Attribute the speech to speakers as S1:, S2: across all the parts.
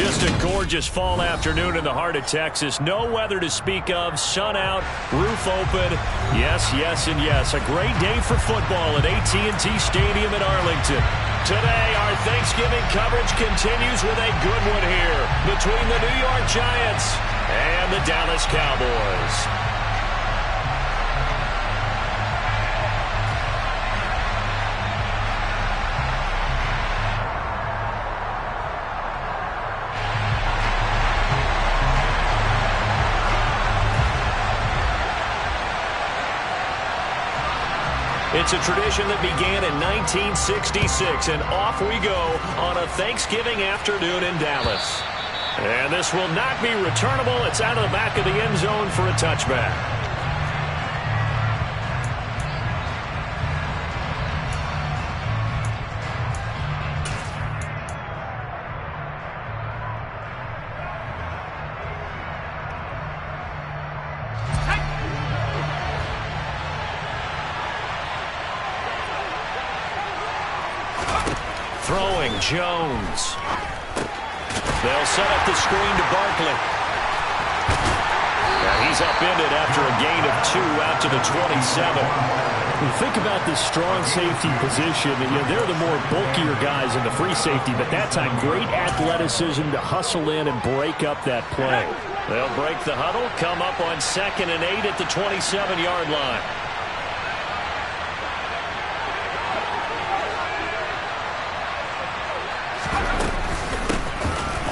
S1: Just a gorgeous fall afternoon in the heart of Texas. No weather to speak of. Sun out, roof open. Yes, yes, and yes. A great day for football at AT&T Stadium in Arlington. Today, our Thanksgiving coverage continues with a good one here between the New York Giants and the Dallas Cowboys. It's a tradition that began in 1966, and off we go on a Thanksgiving afternoon in Dallas. And this will not be returnable. It's out of the back of the end zone for a touchback. Throwing Jones. They'll set up the screen to Barkley. And he's upended after a gain of 2 out to the 27.
S2: When you think about this strong safety position, they're the more bulkier guys in the free safety, but that time great athleticism to hustle in and break up that play.
S1: They'll break the huddle, come up on 2nd and 8 at the 27-yard line.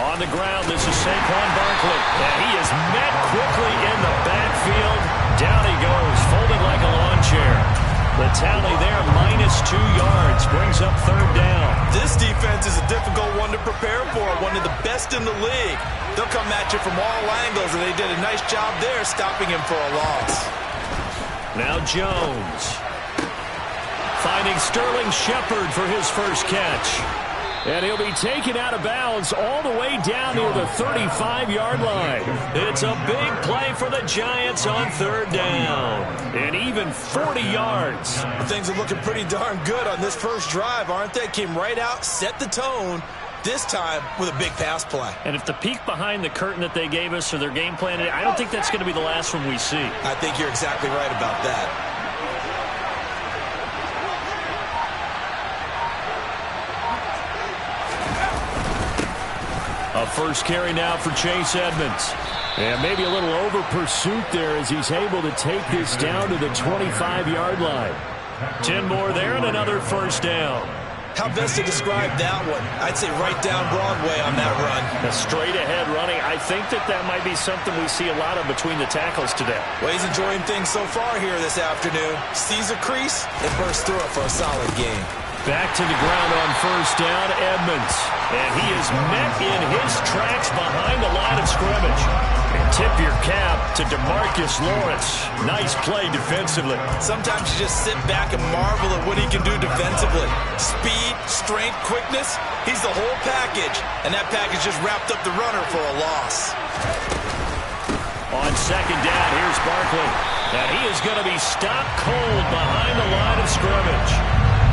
S1: On the ground, this is Saquon Barkley. And he is met quickly in the backfield. Down he goes, folded like a lawn chair. The tally there, -2 yards, brings up 3rd down.
S3: This defense is a difficult one to prepare for, one of the best in the league. They'll come at you from all angles, and they did a nice job there stopping him for a loss.
S1: Now Jones. Finding Sterling Shepard for his first catch. And he'll be taken out of bounds all the way down near the 35-yard line. It's a big play for the Giants on 3rd down. And even 40 yards.
S3: Things are looking pretty darn good on this first drive, aren't they? Came right out, set the tone, this time with a big pass play.
S1: And if the peek behind the curtain that they gave us or their game plan, I don't think that's going to be the last one we see.
S3: I think you're exactly right about that.
S1: A first carry now for Chase Edmonds. And maybe a little over pursuit there as he's able to take this down to the 25-yard line. 10 more there and another first down.
S3: How best to describe that one? I'd say right down Broadway on that run.
S1: A straight-ahead running. I think that might be something we see a lot of between the tackles today.
S3: Well, he's enjoying things so far here this afternoon. Sees a crease and bursts through it for a solid gain.
S1: Back to the ground on first down, Edmonds. And he is met in his tracks behind the line of scrimmage. And tip your cap to DeMarcus Lawrence. Nice play defensively.
S3: Sometimes you just sit back and marvel at what he can do defensively. Speed, strength, quickness. He's the whole package. And that package just wrapped up the runner for a loss.
S1: On 2nd down, here's Barkley. And he is going to be stopped cold behind the line of scrimmage.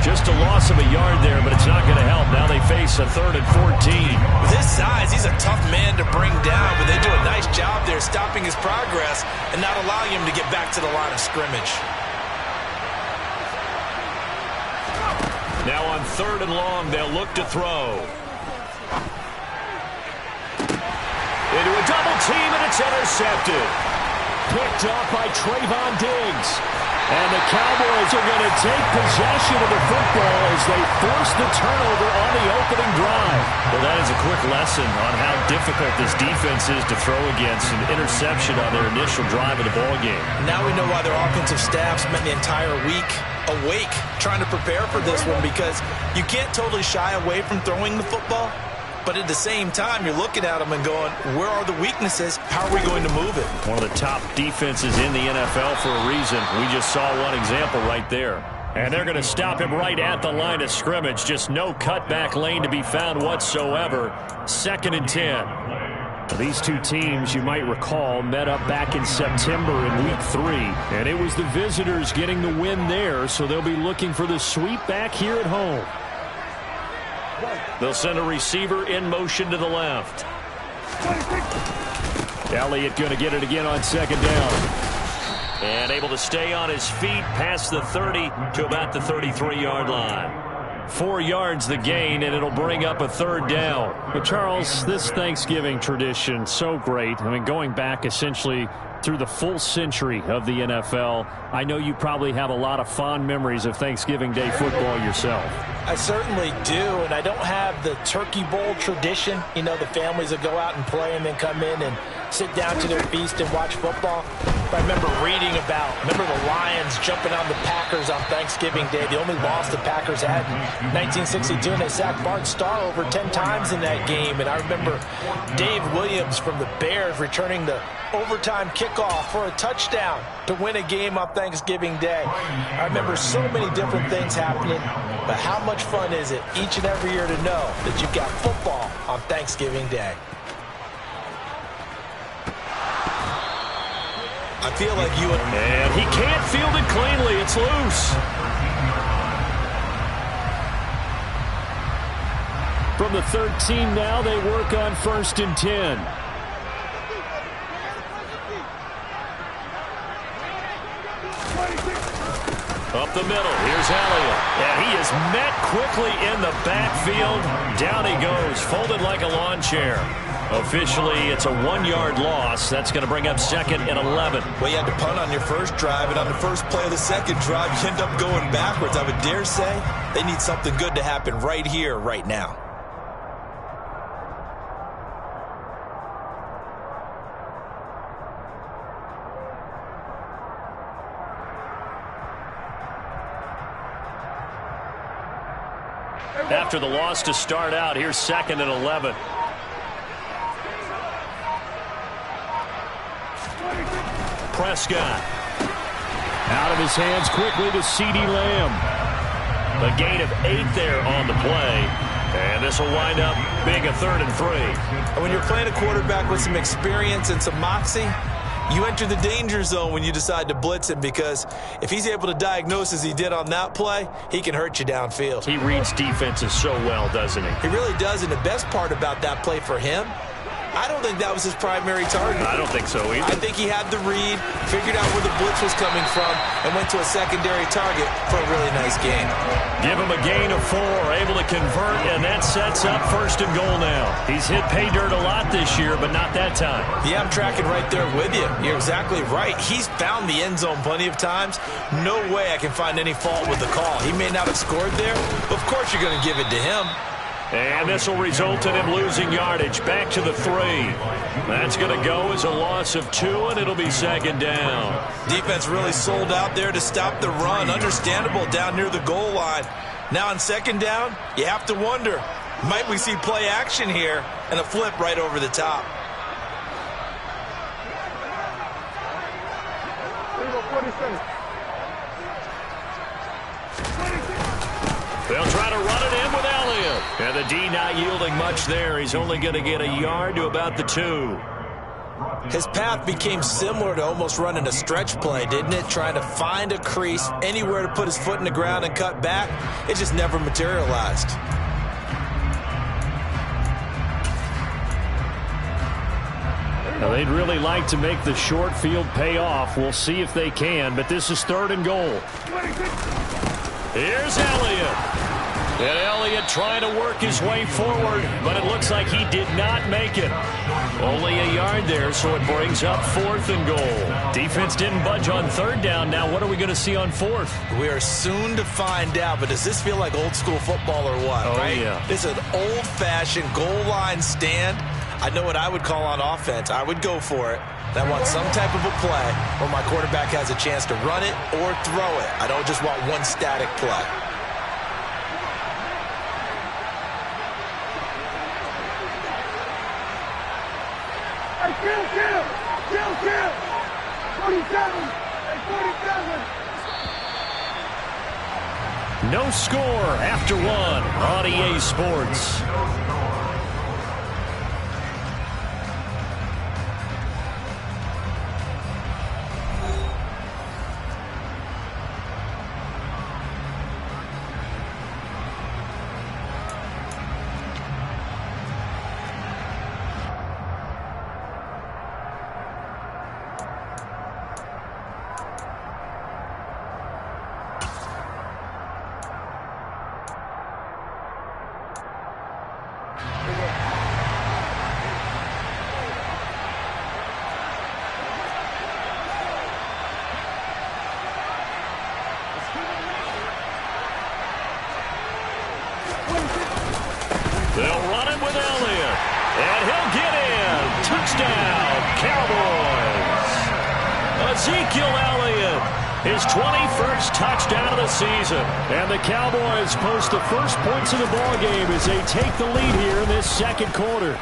S1: Just a loss of a yard there, but it's not going to help. Now they face a 3rd and 14.
S3: With his size, he's a tough man to bring down, but they do a nice job there stopping his progress and not allowing him to get back to the line of scrimmage.
S1: Now on 3rd and long, they'll look to throw. Into a double team, and it's intercepted. Picked off by Trayvon Diggs. And the Cowboys are going to take possession of the football as they force the turnover on the opening drive. Well, that is a quick lesson on how difficult this defense is to throw against. An interception on their initial drive of the ballgame.
S3: Now we know why their offensive staff spent the entire week awake trying to prepare for this one, because you can't totally shy away from throwing the football. But at the same time, you're looking at them and going, where are the weaknesses? How are we going to move it?
S1: One of the top defenses in the NFL for a reason. We just saw one example right there. And they're going to stop him right at the line of scrimmage. Just no cutback lane to be found whatsoever. 2nd and 10.
S2: These two teams, you might recall, met up back in September in Week 3. And it was the visitors getting the win there, so they'll be looking for the sweep back here at home.
S1: They'll send a receiver in motion to the left.
S2: Elliott going to get it again on second down.
S1: And able to stay on his feet past the 30 to about the 33-yard line.
S2: 4 yards the gain, and it'll bring up a third down. But, Charles, this Thanksgiving tradition, so great. I mean, going back essentially through the full century of the NFL, I know you probably have a lot of fond memories of Thanksgiving Day football yourself.
S3: I certainly do, and I don't have the Turkey Bowl tradition. You know, the families that go out and play and then come in and sit down to their feast and watch football. But I remember reading remember the Lions jumping on the Packers on Thanksgiving Day, the only loss the Packers had in 1962, and they sacked Bart Starr over 10 times in that game. And I remember Dave Williams from the Bears returning the overtime kickoff for a touchdown to win a game on Thanksgiving Day. I remember so many different things happening, but how much fun is it each and every year to know that you've got football on Thanksgiving Day? I feel like
S1: and he can't field it cleanly. It's loose.
S2: From the 13 now, they work on 1st and 10.
S1: Up the middle. Here's Elliott. And he is met quickly in the backfield. Down he goes, folded like a lawn chair. Officially, it's a 1-yard loss. That's going to bring up 2nd and 11.
S3: Well, you had to punt on your first drive, and on the first play of the second drive, you end up going backwards. I would dare say they need something good to happen right here, right now.
S1: After the loss to start out, here's 2nd and 11. Prescott.
S2: Out of his hands quickly to CeeDee Lamb.
S1: A gain of 8 there on the play. And this will wind up being a 3rd and 3.
S3: And when you're playing a quarterback with some experience and some moxie, you enter the danger zone when you decide to blitz him, because if he's able to diagnose as he did on that play, he can hurt you downfield.
S1: He reads defenses so well, doesn't he?
S3: He really does, and the best part about that play for him, I don't think that was his primary target.
S1: I don't think so either.
S3: I think he had the read, figured out where the blitz was coming from, and went to a secondary target for a really nice game.
S1: Give him a gain of 4, able to convert, and that sets up 1st and goal now. He's hit pay dirt a lot this year, but not that time.
S3: Yeah, I'm tracking right there with you. You're exactly right. He's found the end zone plenty of times. No way I can find any fault with the call. He may not have scored there, but of course you're going to give it to him.
S1: And this will result in him losing yardage. Back to the 3. That's going to go as a loss of 2, and it'll be 2nd down.
S3: Defense really sold out there to stop the run. Understandable down near the goal line. Now on 2nd down, you have to wonder, might we see play action here and a flip right over the top?
S1: They'll try to run it in with Elliott. And the D not yielding much there. He's only going to get a yard to about the 2.
S3: His path became similar to almost running a stretch play, didn't it? Trying to find a crease, anywhere to put his foot in the ground and cut back. It just never materialized.
S2: Now, they'd really like to make the short field pay off. We'll see if they can, but this is 3rd and goal.
S1: Here's Elliott. And Elliott trying to work his way forward, but it looks like he did not make it. Only a yard there, so it brings up 4th and goal. Defense didn't budge on 3rd down. Now what are we going to see on 4th?
S3: We are soon to find out, but does this feel like old school football or what?
S1: Oh,
S3: right?
S1: Yeah.
S3: This is an old-fashioned goal line stand. I know what I would call on offense. I would go for it. I want some type of a play where my quarterback has a chance to run it or throw it. I don't just want one static play.
S4: Hey, kill! 47! Hey, 47!
S2: No score after 1 on EA Sports. Ezekiel Elliott, his 21st touchdown of the season. And the Cowboys post the first points of the ballgame as they take the lead here in this second quarter.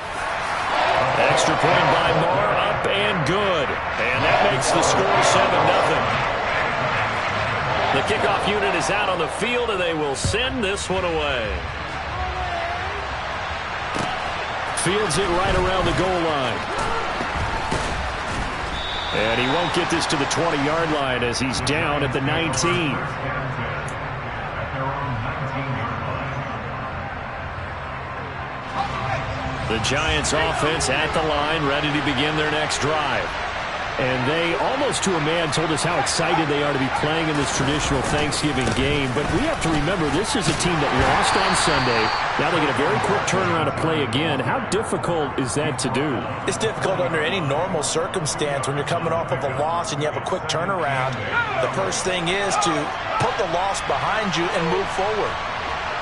S2: Extra point by Moore, up and good. And that makes the score 7-0. The kickoff unit is out on the field, and they will send this one away. Fields it right around the goal line. And he won't get this to the 20-yard line as he's down at the 19. The Giants offense at the line, ready to begin their next drive. And they, almost to a man, told us how excited they are to be playing in this traditional Thanksgiving game. But we have to remember, this is a team that lost on Sunday. Now they get a very quick turnaround to play again. How difficult is that to do?
S3: It's difficult under any normal circumstance when you're coming off of a loss and you have a quick turnaround. The first thing is to put the loss behind you and move forward.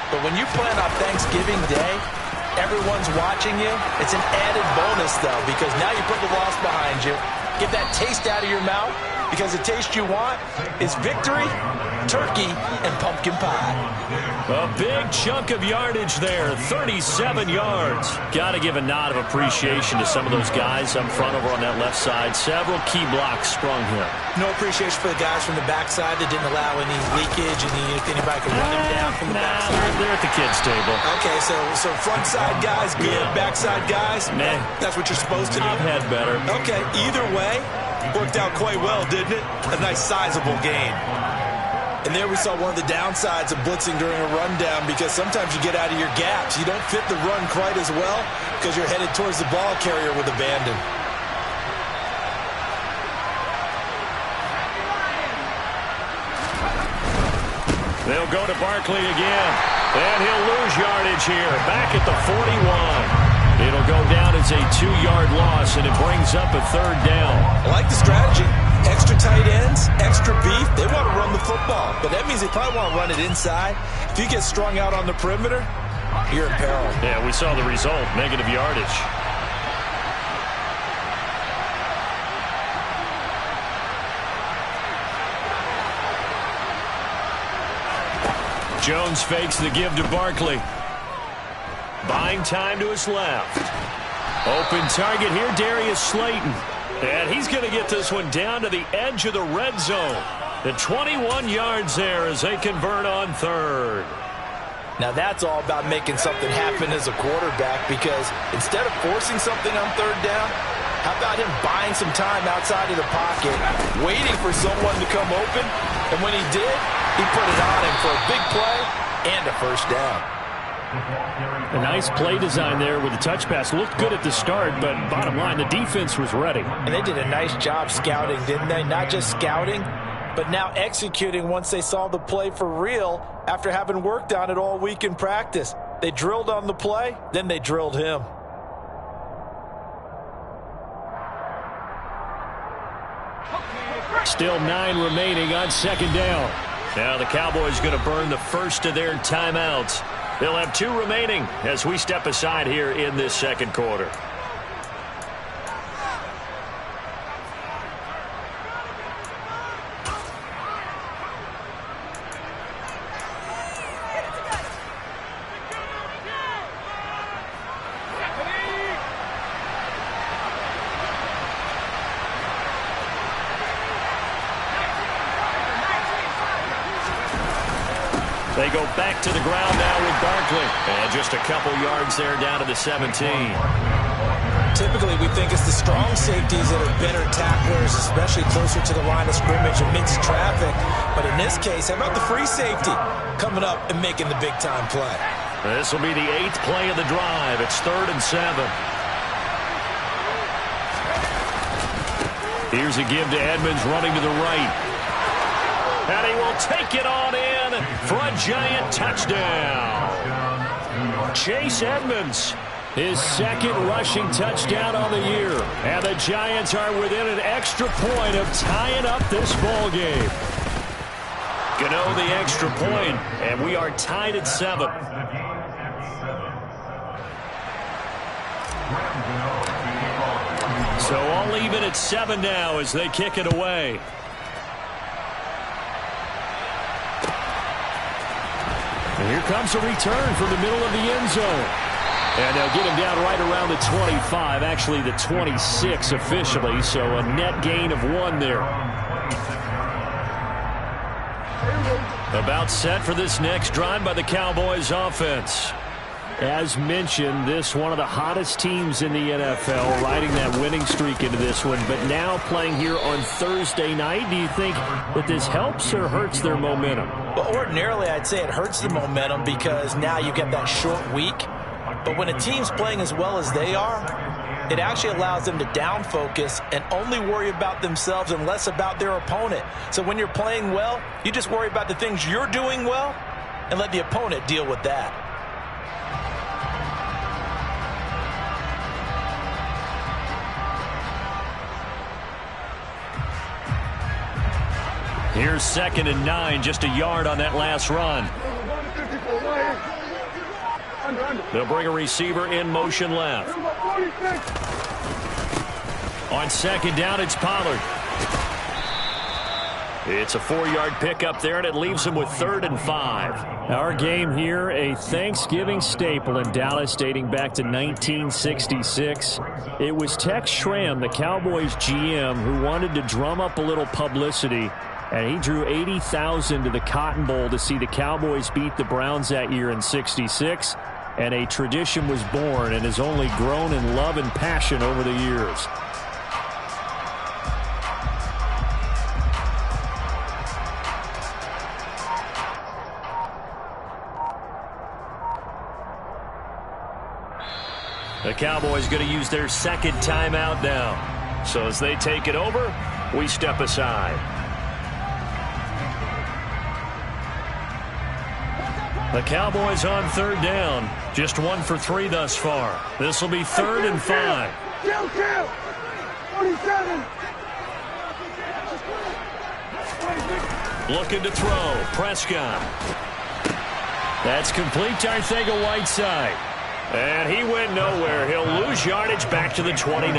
S3: But when you play on Thanksgiving Day, everyone's watching you. It's an added bonus, though, because now you put the loss behind you. Get that taste out of your mouth, because the taste you want is victory, turkey, and pumpkin pie.
S2: A big chunk of yardage there, 37 yards. Got to give a nod of appreciation to some of those guys up front over on that left side. Several key blocks sprung here.
S3: No appreciation for the guys from the backside that didn't allow any leakage, and if anybody could run him down from the backside.
S2: They're at the kids' table.
S3: Okay, so front side guys, good. Backside guys,
S2: nah.
S3: That's what you're supposed to do.
S2: I've had better.
S3: Okay, either way, worked out quite well, didn't it? A nice sizable gain. And there we saw one of the downsides of blitzing during a rundown, because sometimes you get out of your gaps. You don't fit the run quite as well because you're headed towards the ball carrier with abandon.
S2: They'll go to Barkley again, and he'll lose yardage here, back at the 41. It'll go down as a 2-yard loss, and it brings up a third down.
S3: I like the strategy. Extra tight ends, extra beef. They want to run the football, but that means they probably want to run it inside. If you get strung out on the perimeter, you're in peril.
S2: Yeah, we saw the result, negative yardage. Jones fakes the give to Barkley. Buying time to his left. Open target here, Darius Slayton. And he's going to get this one down to the edge of the red zone. The 21 yards there as they convert on third.
S3: Now that's all about making something happen as a quarterback, because instead of forcing something on third down, how about him buying some time outside of the pocket, waiting for someone to come open, and when he did, he put it on him for a big play and a first down.
S2: A nice play design there with the touch pass. Looked good at the start, but bottom line, the defense was ready.
S3: And they did a nice job scouting, didn't they? Not just scouting, but now executing once they saw the play for real after having worked on it all week in practice. They drilled on the play, then they drilled him.
S2: Still 9 remaining on second down. Now the Cowboys going to burn the first of their timeouts. They'll have 2 remaining as we step aside here in this second quarter. They go back to the ground now with Barkley. And just a couple yards there down to the 17.
S3: Typically, we think it's the strong safeties that are better tacklers, especially closer to the line of scrimmage amidst traffic. But in this case, how about the free safety coming up and making the big-time play?
S2: This will be the 8th play of the drive. It's 3rd and 7. Here's a give to Edmonds running to the right. And he will take it on in for a giant touchdown. Chase Edmonds, his 2nd rushing touchdown on the year. And the Giants are within an extra point of tying up this ball game. Gano the extra point, and we are tied at 7.
S1: So all even at 7 now as they kick it away.
S2: And here comes a return from the middle of the end zone. And they'll get him down right around the 25, actually the 26 officially, so a net gain of 1 there. About set for this next drive by the Cowboys offense. As mentioned, this one of the hottest teams in the NFL, riding that winning streak into this one, but now playing here on Thursday night. Do you think that this helps or hurts their momentum?
S3: Well, ordinarily, I'd say it hurts the momentum because now you get that short week. But when a team's playing as well as they are, it actually allows them to down focus and only worry about themselves and less about their opponent. So when you're playing well, you just worry about the things you're doing well and let the opponent deal with that.
S2: Here's 2nd and 9, just a yard on that last run. They'll bring a receiver in motion left. On 2nd down, it's Pollard. It's a 4-yard pickup there, and it leaves him with 3rd and 5. Our game here, a Thanksgiving staple in Dallas dating back to 1966. It was Tex Schramm, the Cowboys GM, who wanted to drum up a little publicity, and he drew 80,000 to the Cotton Bowl to see the Cowboys beat the Browns that year in '66. And a tradition was born and has only grown in love and passion over the years. The Cowboys going to use their 2nd timeout now. So as they take it over, we step aside. The Cowboys on 3rd down. Just 1 for 3 thus far. This will be 3rd and 5.
S4: 47.
S2: Looking to throw. Prescott. That's complete to Arcega-Whiteside. And he went nowhere. He'll lose yardage back to the 29.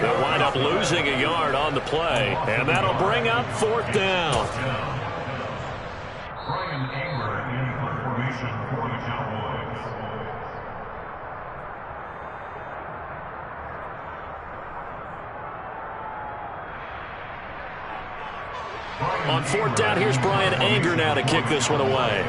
S2: They'll wind up losing a yard on the play. And that'll bring up 4th down. On 4th down, here's Brian Anger now to kick this one away.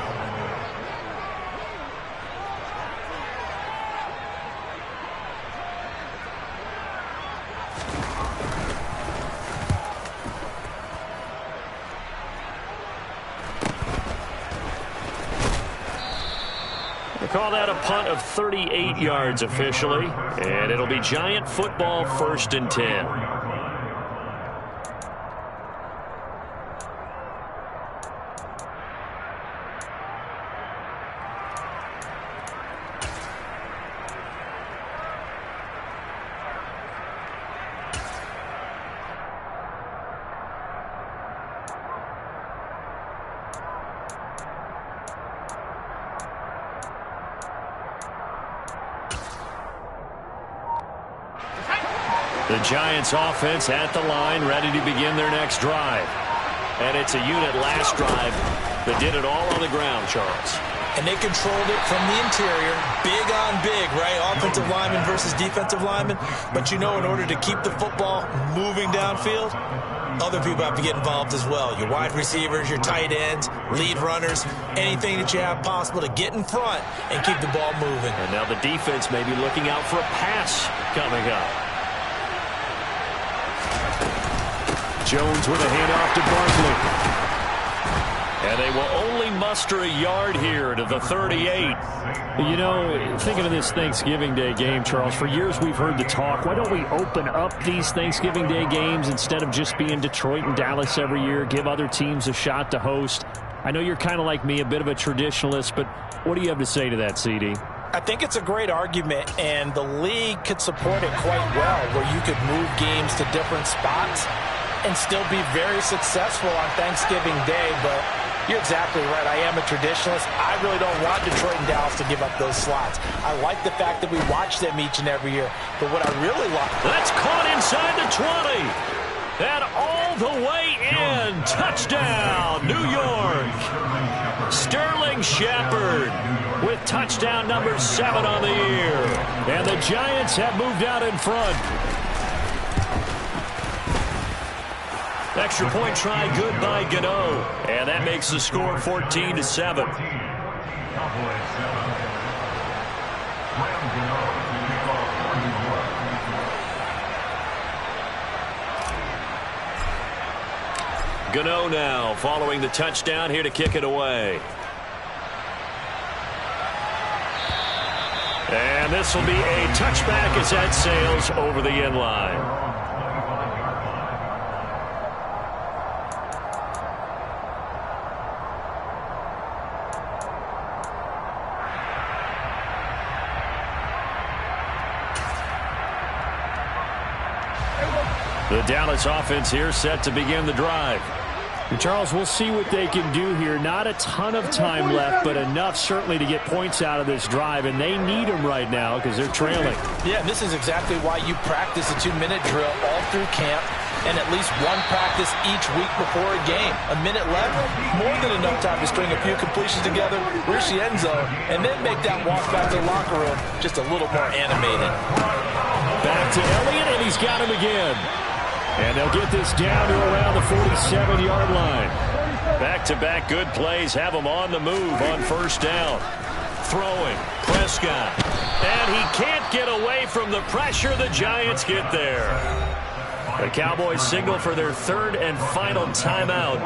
S2: They call that a punt of 38 yards officially, and it'll be Giant football 1st and 10. The Giants offense at the line, ready to begin their next drive. And it's a unit last drive that did it all on the ground, Charles.
S3: And they controlled it from the interior, big on big, right? Offensive lineman versus defensive lineman. But you know, in order to keep the football moving downfield, other people have to get involved as well. Your wide receivers, your tight ends, lead runners, anything that you have possible to get in front and keep the ball moving.
S2: And now the defense may be looking out for a pass coming up. Jones with a handoff to Barkley. And they will only muster a yard here to the 38. You know, thinking of this Thanksgiving Day game, Charles, for years we've heard the talk, why don't we open up these Thanksgiving Day games instead of just being Detroit and Dallas every year, give other teams a shot to host? I know you're kind of like me, a bit of a traditionalist, but what do you have to say to that, CD?
S3: I think it's a great argument, and the league could support it quite well, where you could move games to different spots and still be very successful on Thanksgiving Day. But You're exactly right. I am a traditionalist. I really don't want Detroit and Dallas to give up those slots. I like the fact that we watch them each and every year. But what I really like...
S1: That's caught inside the 20. And all the way in. Touchdown, New York. Sterling Shepard with touchdown number 7 on the year. And the Giants have moved out in front. Extra point try good by Gano. And that makes the score 14-7. Gano now following the touchdown here to kick it away. And this will be a touchback as that sails over the end line. The Dallas offense here set to begin the drive.
S2: And Charles, we'll see what they can do here. Not a ton of time left, but enough certainly to get points out of this drive, and they need them right now because they're trailing.
S3: Yeah, this is exactly why you practice a 2-minute drill all through camp and at least one practice each week before a game. A minute left, more than enough time to string a few completions together, reach the end zone, and then make that walk back to the locker room just a little more animated.
S2: Back to Elliott, and he's got him again. And they'll get this down to around the 47-yard line.
S1: Back-to-back good plays have them on the move on first down. Throwing, Prescott. And he can't get away from the pressure. The Giants get there. The Cowboys signal for their third and final timeout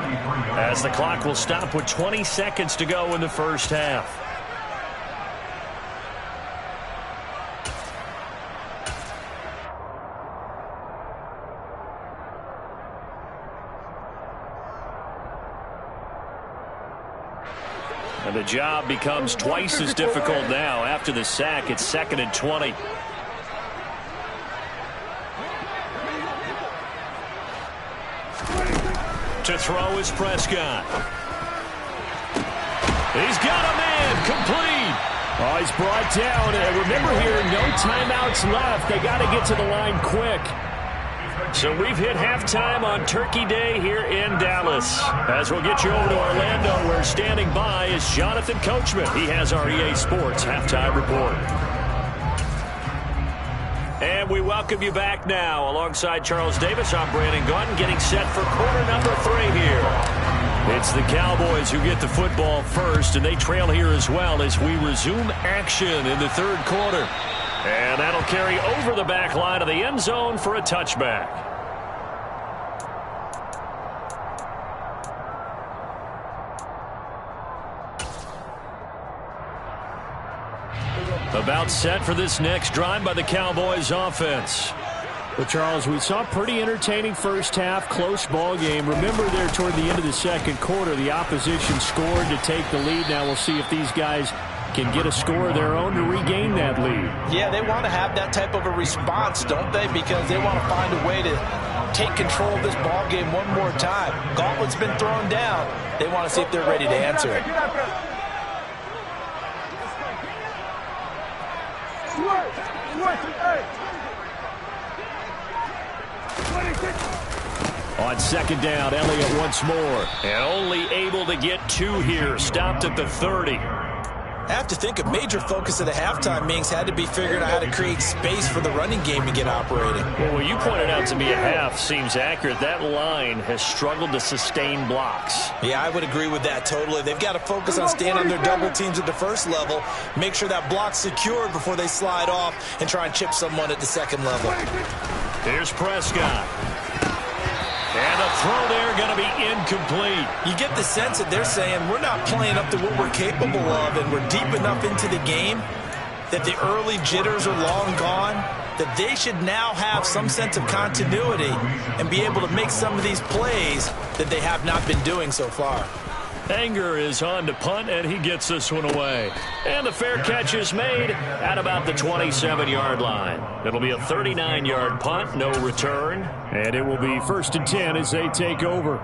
S1: as the clock will stop with 20 seconds to go in the first half. And the job becomes twice as difficult now. After the sack, it's 2nd and 20. To throw is Prescott. He's got a man complete.
S2: Oh, he's brought down. And remember here, no timeouts left. They got to get to the line quick.
S1: So we've hit halftime on Turkey Day here in Dallas. As we'll get you over to Orlando, where standing by is Jonathan Coachman. He has our EA Sports halftime report. And we welcome you back now. Alongside Charles Davis, I'm Brandon Gunn, getting set for quarter number 3 here. It's the Cowboys who get the football first, and they trail here as well as we resume action in the third quarter. And that'll carry over the back line of the end zone for a touchback. About set for this next drive by the Cowboys offense.
S2: Well, Charles, we saw a pretty entertaining first half, close ball game. Remember there toward the end of the second quarter, the opposition scored to take the lead. Now we'll see if these guys can get a score of their own to regain that lead.
S3: Yeah, they want to have that type of a response, don't they? Because they want to find a way to take control of this ball game one more time. Gauntlet's been thrown down. They want to see if they're ready to answer it.
S1: On second down, Elliott once more. And only able to get 2 here. Stopped at the 30.
S3: I have to think a major focus of the halftime meetings had to be figuring out how to create space for the running game to get operating.
S1: Well, what you pointed out to me at half seems accurate. That line has struggled to sustain blocks.
S3: Yeah, I would agree with that totally. They've got to focus on staying on their double teams at the first level, make sure that block's secured before they slide off and try and chip someone at the second level.
S1: Here's Prescott. And a throw there going to be incomplete.
S3: You get the sense that they're saying we're not playing up to what we're capable of, and we're deep enough into the game that the early jitters are long gone, that they should now have some sense of continuity and be able to make some of these plays that they have not been doing so far.
S1: Anger is on to punt, and he gets this one away. And the fair catch is made at about the 27-yard line. It'll be a 39-yard punt, no return.
S2: And it will be 1st and 10 as they take over.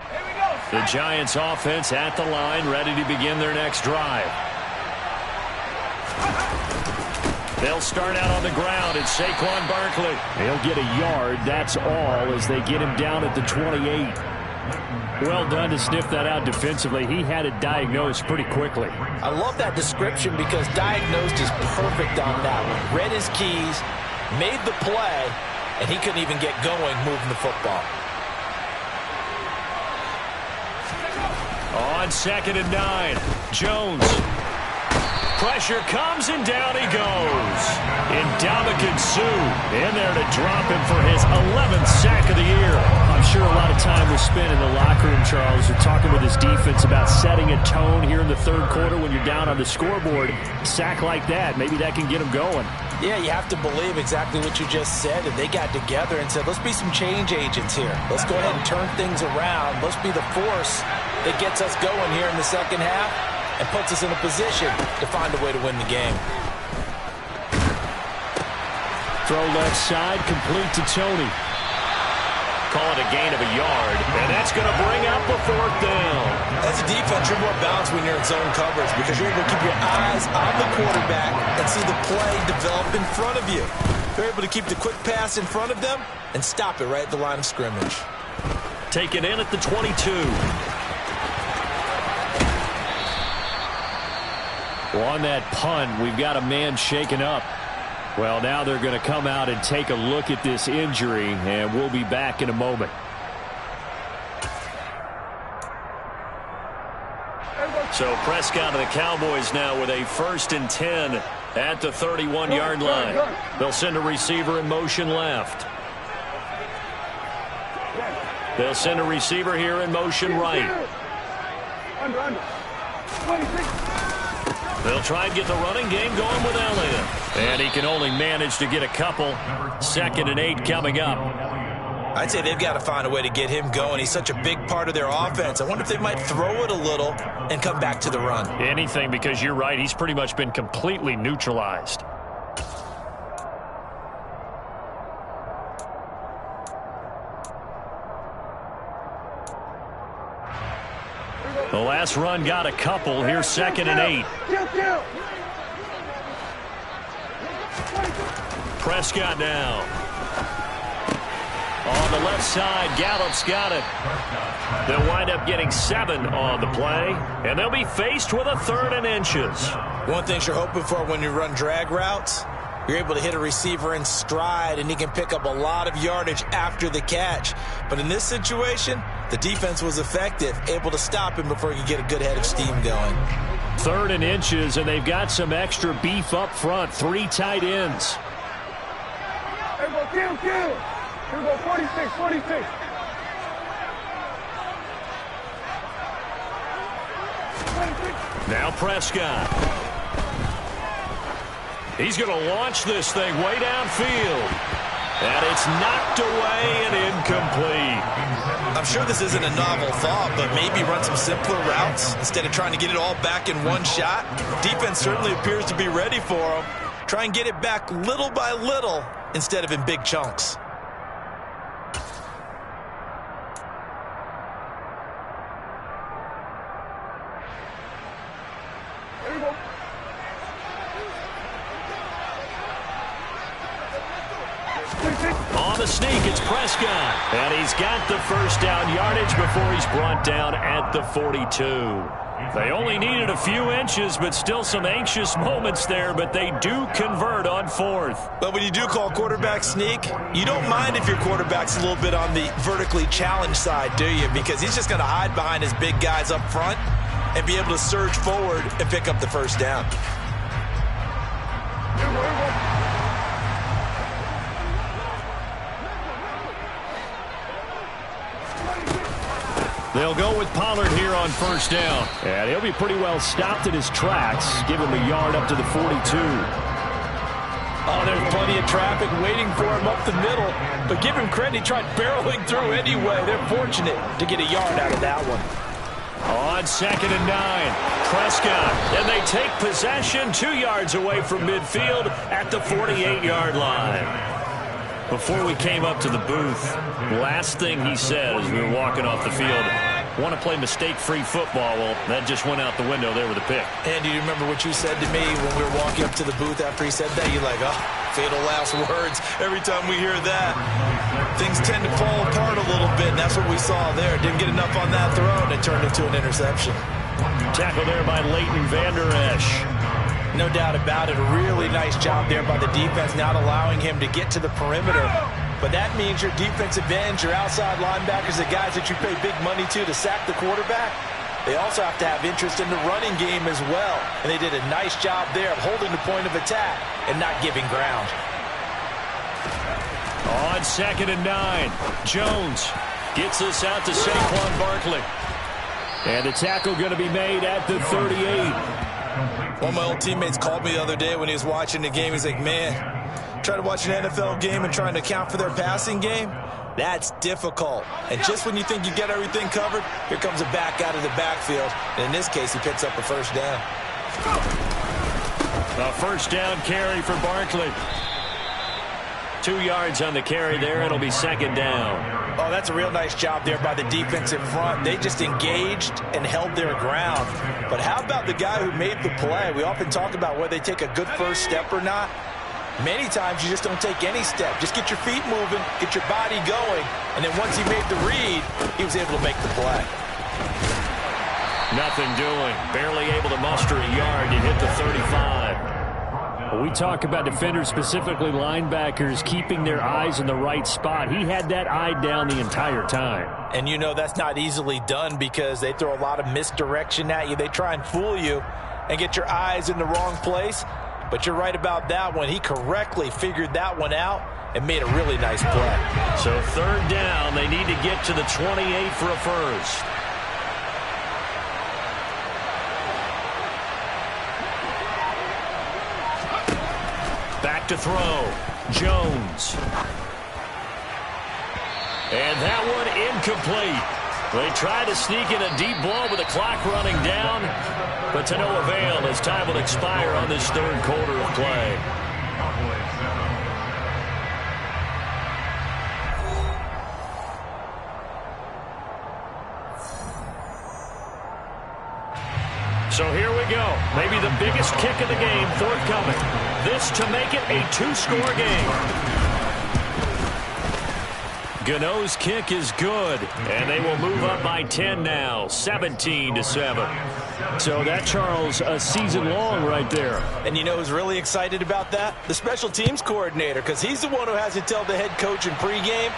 S4: Here we go,
S2: The Giants offense at the line, ready to begin their next drive. They'll start out on the ground. It's Saquon Barkley.
S1: They'll get a yard. That's all as they get him down at the 28.
S2: Well done to sniff that out defensively. He had it diagnosed pretty quickly.
S3: I love that description because diagnosed is perfect on that one. Read his keys, made the play, and he couldn't even get going moving the football.
S2: On 2nd and 9, Jones. Pressure comes, and down he goes. Ndamukong Suh in there to drop him for his 11th sack of the year.
S1: I'm sure a lot of time was spent in the locker room, Charles, and talking with his defense about setting a tone here in the third quarter when you're down on the scoreboard. A sack like that, maybe that can get him going.
S3: Yeah, you have to believe exactly what you just said, and they got together and said, let's be some change agents here. Let's go ahead and turn things around. Let's be the force that gets us going here in the second half and puts us in a position to find a way to win the game.
S1: Throw left side, complete to Tony.
S2: Call it a gain of a yard, and that's going to bring up a 4th down.
S3: As a defense, you're more balanced when you're in zone coverage because you're able to keep your eyes on the quarterback and see the play develop in front of you. You're able to keep the quick pass in front of them and stop it right at the line of scrimmage.
S2: Take it in at the 22.
S1: Well, on that punt, we've got a man shaken up. Well, now they're going to come out and take a look at this injury, and we'll be back in a moment.
S2: So Prescott and the Cowboys now with a 1st and 10 at the 31-yard line. They'll send a receiver in motion left. They'll send a receiver here in motion right.
S4: Under. 26.
S2: They'll try and get the running game going with Elliott. And he can only manage to get a couple. 2nd and 8 coming up.
S3: I'd say they've got to find a way to get him going. He's such a big part of their offense. I wonder if they might throw it a little and come back to the run.
S2: Anything, because you're right. He's pretty much been completely neutralized. The last run got a couple. Here's 2nd and 8. Prescott now. On the left side, Gallup's got it. They'll wind up getting 7 on the play, and they'll be faced with a 3rd and inches.
S3: One thing you're hoping for when you run drag routes, you're able to hit a receiver in stride, and he can pick up a lot of yardage after the catch. But in this situation, the defense was effective, able to stop him before he could get a good head of steam going.
S1: 3rd and inches, and they've got some extra beef up front. 3 tight ends.
S4: Hey, go, kill. Here we go, 46.
S2: Now Prescott. He's going to launch this thing way downfield. And it's knocked away and incomplete.
S3: I'm sure this isn't a novel thought, but maybe run some simpler routes instead of trying to get it all back in one shot. Defense certainly appears to be ready for him. Try and get it back little by little instead of in big chunks.
S2: On the sneak, it's Prescott. And he's got the 1st down yardage before he's brought down at the 42. They only needed a few inches, but still some anxious moments there, but they do convert on 4th.
S3: But when you do call quarterback sneak, you don't mind if your quarterback's a little bit on the vertically challenged side, do you? Because he's just going to hide behind his big guys up front and be able to surge forward and pick up the 1st down.
S2: They'll go with Pollard here on 1st down.
S1: And he'll be pretty well stopped in his tracks. Give him a yard up to the 42.
S3: Oh, there's plenty of traffic waiting for him up the middle. But give him credit, he tried barreling through anyway. They're fortunate to get a yard out of that one.
S2: On 2nd and 9, Prescott. And they take possession 2 yards away from midfield at the 48-yard line. Before we came up to the booth, last thing he said as we were walking off the field, want to play mistake-free football. Well, that just went out the window there with a pick.
S3: And do you remember what you said to me when we were walking up to the booth after he said that? You're like, oh, fatal last words. Every time we hear that, things tend to fall apart a little bit, and that's what we saw there. Didn't get enough on that throw, and it turned into an interception.
S2: Tackle there by Leighton Vander Esch.
S3: No doubt about it. A really nice job there by the defense, not allowing him to get to the perimeter. But that means your defensive ends, your outside linebackers, the guys that you pay big money to sack the quarterback, they also have to have interest in the running game as well. And they did a nice job there of holding the point of attack and not giving ground.
S2: On 2nd and 9, Jones gets this out to Saquon Barkley. And the tackle going to be made at the 38.
S3: One of my old teammates called me the other day when he was watching the game. He's like, man, try to watch an NFL game and trying to account for their passing game, that's difficult. And just when you think you get everything covered, here comes a back out of the backfield. And in this case, he picks up a first down.
S2: A first down carry for Barkley. 2 yards on the carry there. It'll be 2nd down.
S3: Oh, that's a real nice job there by the defense in front. They just engaged and held their ground. But how about the guy who made the play? We often talk about whether they take a good first step or not. Many times you just don't take any step. Just get your feet moving, get your body going, and then once he made the read, he was able to make the play.
S2: Nothing doing. Barely able to muster a yard to hit the 35. Well, we talk about defenders, specifically linebackers, keeping their eyes in the right spot. He had that eye down the entire time.
S3: And you know that's not easily done because they throw a lot of misdirection at you. They try and fool you and get your eyes in the wrong place. But you're right about that one. He correctly figured that one out and made a really nice play.
S2: So 3rd down, they need to get to the 28 for a first. Back to throw. Jones. And that one incomplete. They tried to sneak in a deep ball with the clock running down, but to no avail as time will expire on this 3rd quarter of play. So here we go. Maybe the biggest kick of the game forthcoming. This to make it a 2-score game. Gano's kick is good, and they will move up by 10 now, 17-7. So that, Charles, a season long right there.
S3: And you know who's really excited about that? The special teams coordinator, because he's the one who has to tell the head coach in pregame,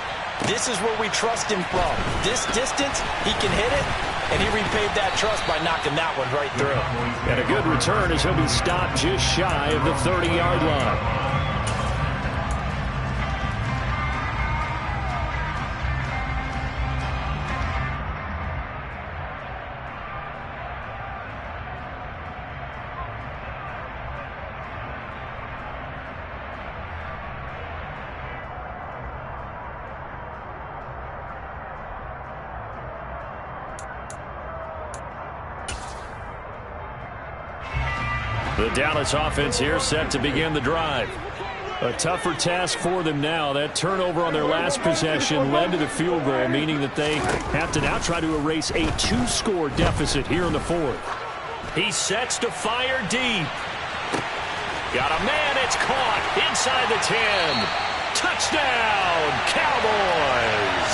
S3: this is where we trust him from. This distance, he can hit it, and he repaid that trust by knocking that one right through.
S2: And a good return as he'll be stopped just shy of the 30-yard line. The Dallas offense here set to begin the drive. A tougher task for them now. That turnover on their last possession led to the field goal, meaning that they have to now try to erase a 2-score deficit here in the 4th. He sets to fire deep. Got a man, it's caught inside the 10. Touchdown, Cowboys.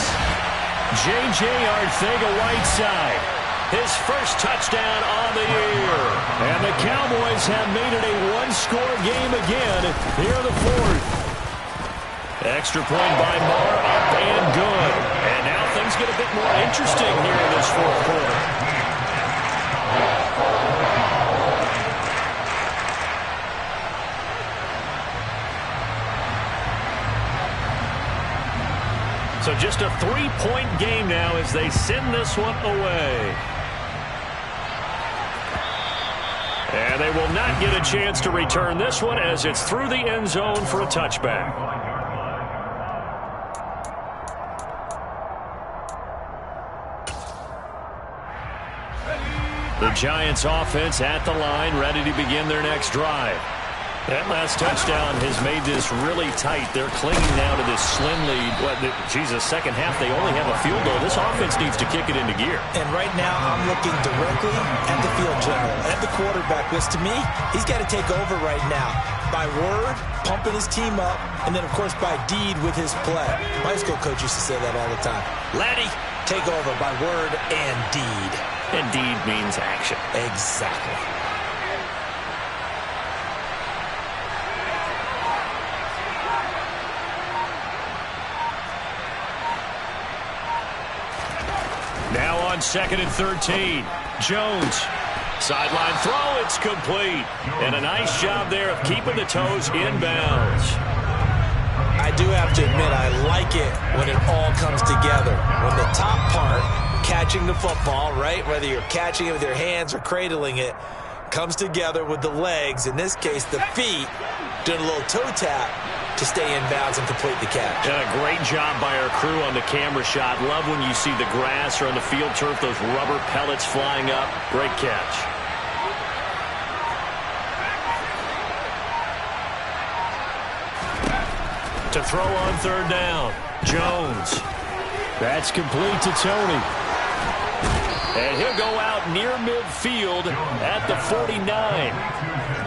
S2: J.J. Arcega-Whiteside. His first touchdown on the year. And the Cowboys have made it a 1-score game again here in the 4th. Extra point by Moore, up and good. And now things get a bit more interesting here in this 4th quarter. So just a 3-point game now as they send this one away. And they will not get a chance to return this one as it's through the end zone for a touchback. The Giants offense at the line, ready to begin their next drive. That last touchdown has made this really tight. They're clinging now to this slim lead. Second half, they only have a field goal. This offense needs to kick it into gear.
S3: And right now, I'm looking directly at the field general, at the quarterback, because to me, he's got to take over right now. By word, pumping his team up, and then, of course, by deed with his play. My high school coach used to say that all the time. Laddie, take over by word and deed.
S2: And deed means action.
S3: Exactly.
S2: Now on 2nd and 13. Jones. Sideline throw. It's complete. And a nice job there of keeping the toes inbounds.
S3: I do have to admit, I like it when it all comes together. When the top part, catching the football, right, whether you're catching it with your hands or cradling it, comes together with the legs, in this case the feet, doing a little toe tap to stay in bounds and complete the catch.
S2: And a great job by our crew on the camera shot. Love when you see the grass or on the field turf, those rubber pellets flying up. Great catch. To throw on 3rd down. Jones. That's complete to Tony. And he'll go out near midfield at the 49.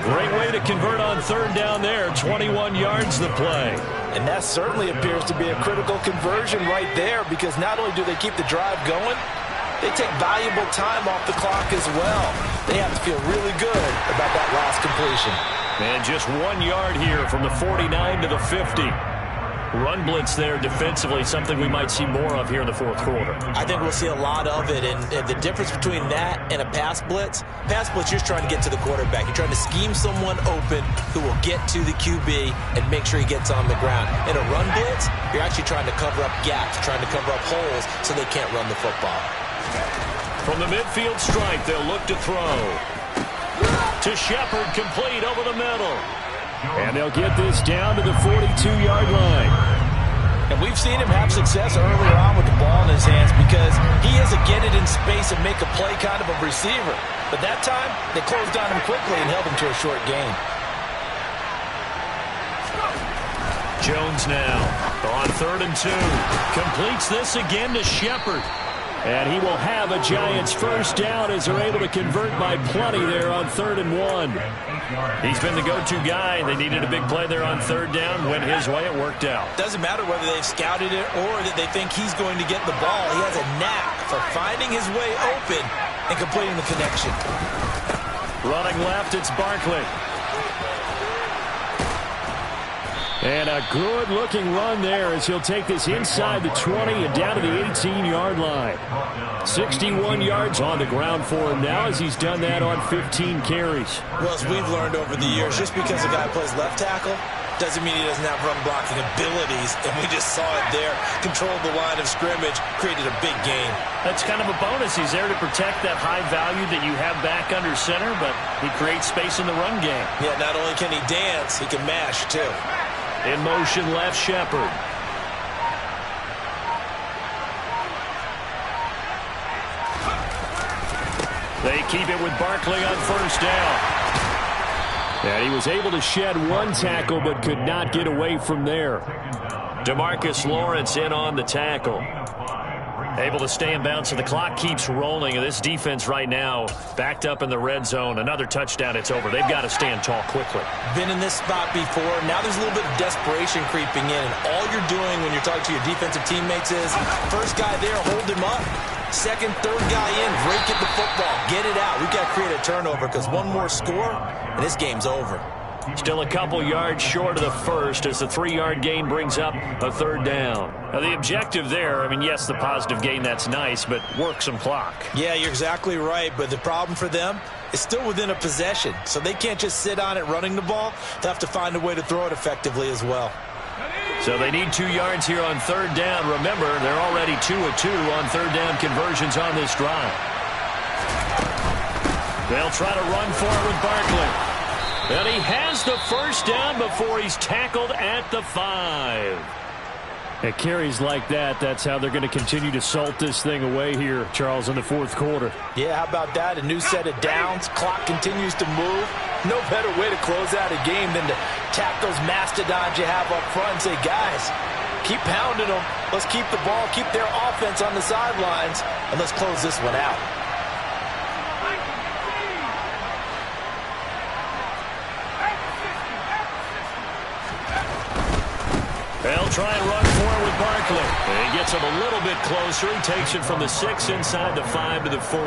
S2: Great way to convert on 3rd down there. 21 yards the play.
S3: And that certainly appears to be a critical conversion right there, because not only do they keep the drive going, they take valuable time off the clock as well. They have to feel really good about that last completion.
S2: And just 1 yard here from the 49 to the 50. Run blitz there defensively, something we might see more of here in the 4th quarter.
S3: I think we'll see a lot of it, and the difference between that and a pass blitz, you're just trying to get to the quarterback. You're trying to scheme someone open who will get to the QB and make sure he gets on the ground. In a run blitz, you're actually trying to cover up gaps, trying to cover up holes so they can't run the football.
S2: From the midfield stripe, they'll look to throw. To Shepard, complete over the middle. And they'll get this down to the 42-yard line.
S3: And we've seen him have success earlier on with the ball in his hands, because he is a get it in space and make a play kind of a receiver. But that time, they closed on him quickly and held him to a short gain.
S2: Jones now on 3rd and 2. Completes this again to Shepard. And he will have a Giants first down as they're able to convert by plenty there on 3rd and 1. He's been the go-to guy. They needed a big play there on 3rd down. Went his way. It worked out.
S3: Doesn't matter whether they've scouted it or that they think he's going to get the ball. He has a knack for finding his way open and completing the connection.
S2: Running left, it's Barkley. And a good-looking run there as he'll take this inside the 20 and down to the 18-yard line. 61 yards on the ground for him now as he's done that on 15 carries.
S3: Well, as we've learned over the years, just because a guy plays left tackle doesn't mean he doesn't have run-blocking abilities, and we just saw it there. Controlled the line of scrimmage, created a big gain.
S2: That's kind of a bonus. He's there to protect that high value that you have back under center, but he creates space in the run game.
S3: Yeah, not only can he dance, he can mash, too.
S2: In motion, left Shepard. They keep it with Barkley on 1st down. And he was able to shed one tackle but could not get away from there. DeMarcus Lawrence in on the tackle. Able to stay in bounds, so the clock keeps rolling. And this defense right now backed up in the red zone. Another touchdown, it's over. They've got to stand tall quickly.
S3: Been in this spot before. Now there's a little bit of desperation creeping in. And all you're doing when you're talking to your defensive teammates is, first guy there, hold him up. Second, third guy in, rake at the football. Get it out. We've got to create a turnover, because one more score, and this game's over.
S2: Still a couple yards short of the first as the 3-yard gain brings up a 3rd down. Now the objective there, I mean, yes, the positive gain, that's nice, but work some clock.
S3: Yeah, you're exactly right, but the problem for them is still within a possession, so they can't just sit on it running the ball. They'll have to find a way to throw it effectively as well.
S2: So they need 2 yards here on 3rd down. Remember, they're already 2 of 2 on 3rd down conversions on this drive. They'll try to run for it with Barkley. And he has the first down before he's tackled at the 5. At carries like that, that's how they're going to continue to salt this thing away here, Charles, in the 4th quarter.
S3: Yeah, how about that? A new set of downs. Clock continues to move. No better way to close out a game than to tap those mastodons you have up front and say, guys, keep pounding them. Let's keep the ball, keep their offense on the sidelines, and let's close this one out.
S2: They'll try and run for it with Barkley. He gets him a little bit closer. He takes it from the 6 inside the 5 to the 4.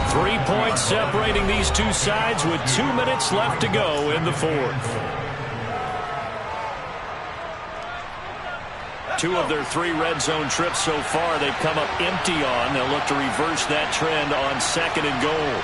S2: 3 points separating these two sides with 2 minutes left to go in the 4th. 2 of their 3 red zone trips so far they've come up empty on. They'll look to reverse that trend on 2nd and goal.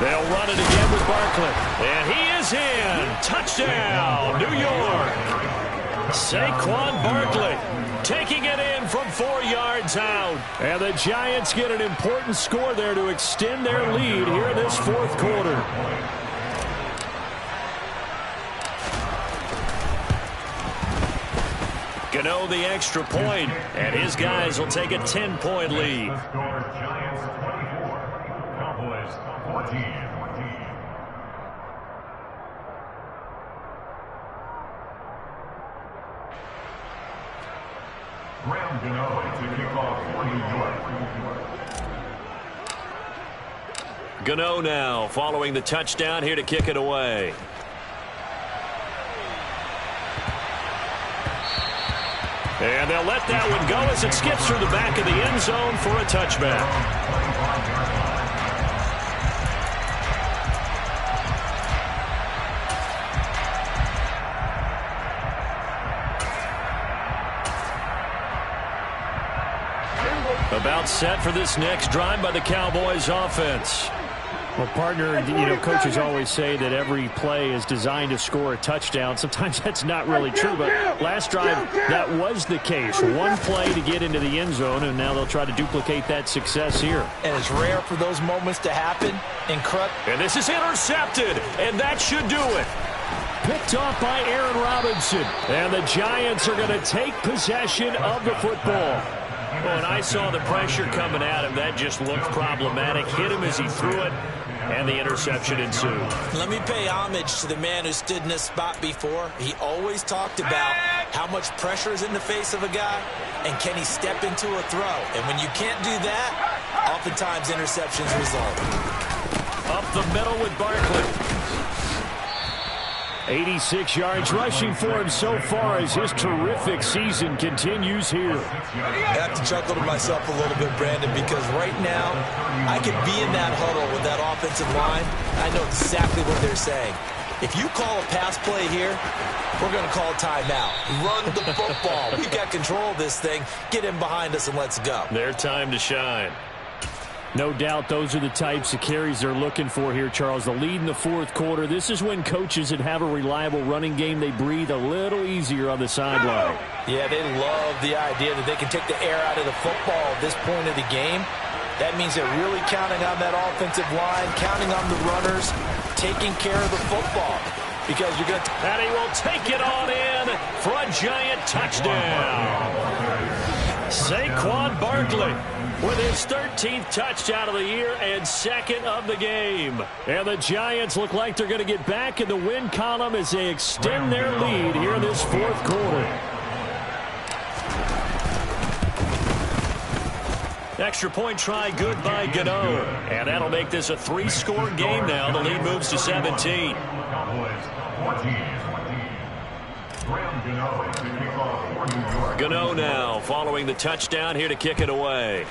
S2: They'll run it again with Barkley. And he is in. Touchdown, New York. Saquon Barkley taking it in from 4 yards out. And the Giants get an important score there to extend their lead here in this 4th quarter. Gano the extra point, and his guys will take a 10-point lead. Gano now following the touchdown here to kick it away. And they'll let that one go as it skips through the back of the end zone for a touchback. About set for this next drive by the Cowboys offense.
S5: Well, partner, coaches always say that every play is designed to score a touchdown. Sometimes that's not really true, but last drive, that was the case. One play to get into the end zone, and now they'll try to duplicate that success here.
S3: And it's rare for those moments to happen.
S2: And this is intercepted, and that should do it. Picked off by Aaron Robinson. And the Giants are going to take possession of the football. Well, and I saw the pressure coming at him. That just looked problematic. Hit him as he threw it, and the interception ensued.
S3: Let me pay homage to the man who stood in this spot before. He always talked about how much pressure is in the face of a guy, and can he step into a throw. And when you can't do that, oftentimes interceptions result.
S2: Up the middle with Barkley.
S5: 86 yards rushing for him so far as his terrific season continues here.
S3: I have to chuckle to myself a little bit, Brandon, because right now I could be in that huddle with that offensive line. I know exactly what they're saying. If you call a pass play here, we're going to call timeout. Run the football. We've got control of this thing. Get in behind us and let's go.
S2: Their time to shine.
S5: No doubt those are the types of carries they're looking for here, Charles. The lead in the 4th quarter. This is when coaches that have a reliable running game, they breathe a little easier on the sideline.
S3: Yeah, they love the idea that they can take the air out of the football at this point of the game. That means they're really counting on that offensive line, counting on the runners, taking care of the football. Because you're going to...
S2: And he will take it on in for a giant touchdown. Saquon Barkley with his 13th touchdown of the year and 2nd of the game. And the Giants look like they're going to get back in the win column as they extend their lead here in this 4th quarter. Extra point try good by Gano. And that'll make this a 3-score game now. The lead moves to 17. Gano now following the touchdown here to kick it away.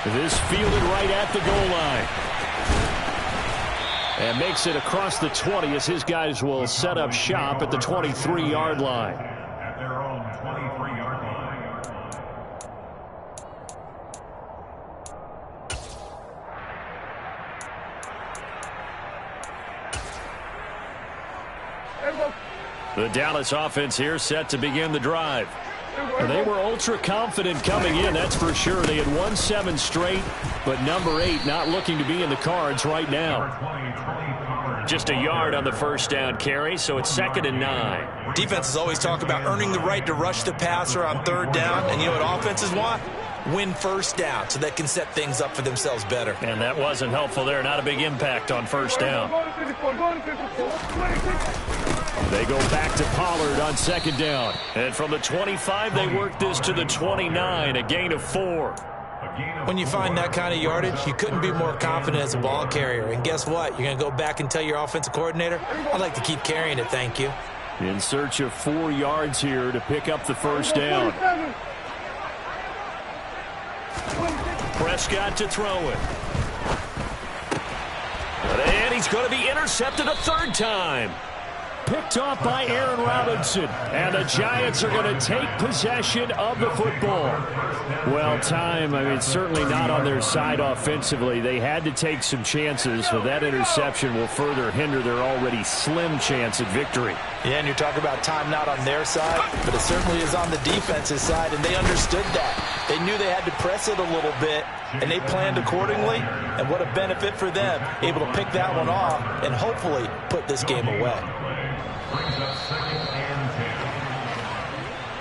S5: This fielded right at the goal line. And makes it across the 20 as his guys will set up shop at the 23-yard line.
S6: At their own 23-yard line.
S2: The Dallas offense here set to begin the drive. They were ultra confident coming in, that's for sure. They had won 7 straight, but number 8 not looking to be in the cards right now. up just a yard on the first down carry, so it's 2nd and 9.
S3: Defenses always talk about earning the right to rush the passer on 3rd down, and you know what offenses want? Win 1st down so they can set things up for themselves better.
S2: And that wasn't helpful there. Not a big impact on 1st down. They go back to Pollard on 2nd down. And from the 25, they work this to the 29, a gain of 4.
S3: When you find that kind of yardage, you couldn't be more confident as a ball carrier. And guess what? You're going to go back and tell your offensive coordinator, I'd like to keep carrying it, thank you.
S2: In search of 4 yards here to pick up the 1st down. Prescott to throw it. And he's going to be intercepted a 3rd time. Picked off by Aaron Robinson. And the Giants are going to take possession of the football. Well, time, certainly not on their side offensively. They had to take some chances, but that interception will further hinder their already slim chance at victory.
S3: Yeah, and you're talking about time not on their side, but it certainly is on the defense's side, and they understood that. They knew they had to press it a little bit, and they planned accordingly, and what a benefit for them, able to pick that one off and hopefully put this game away.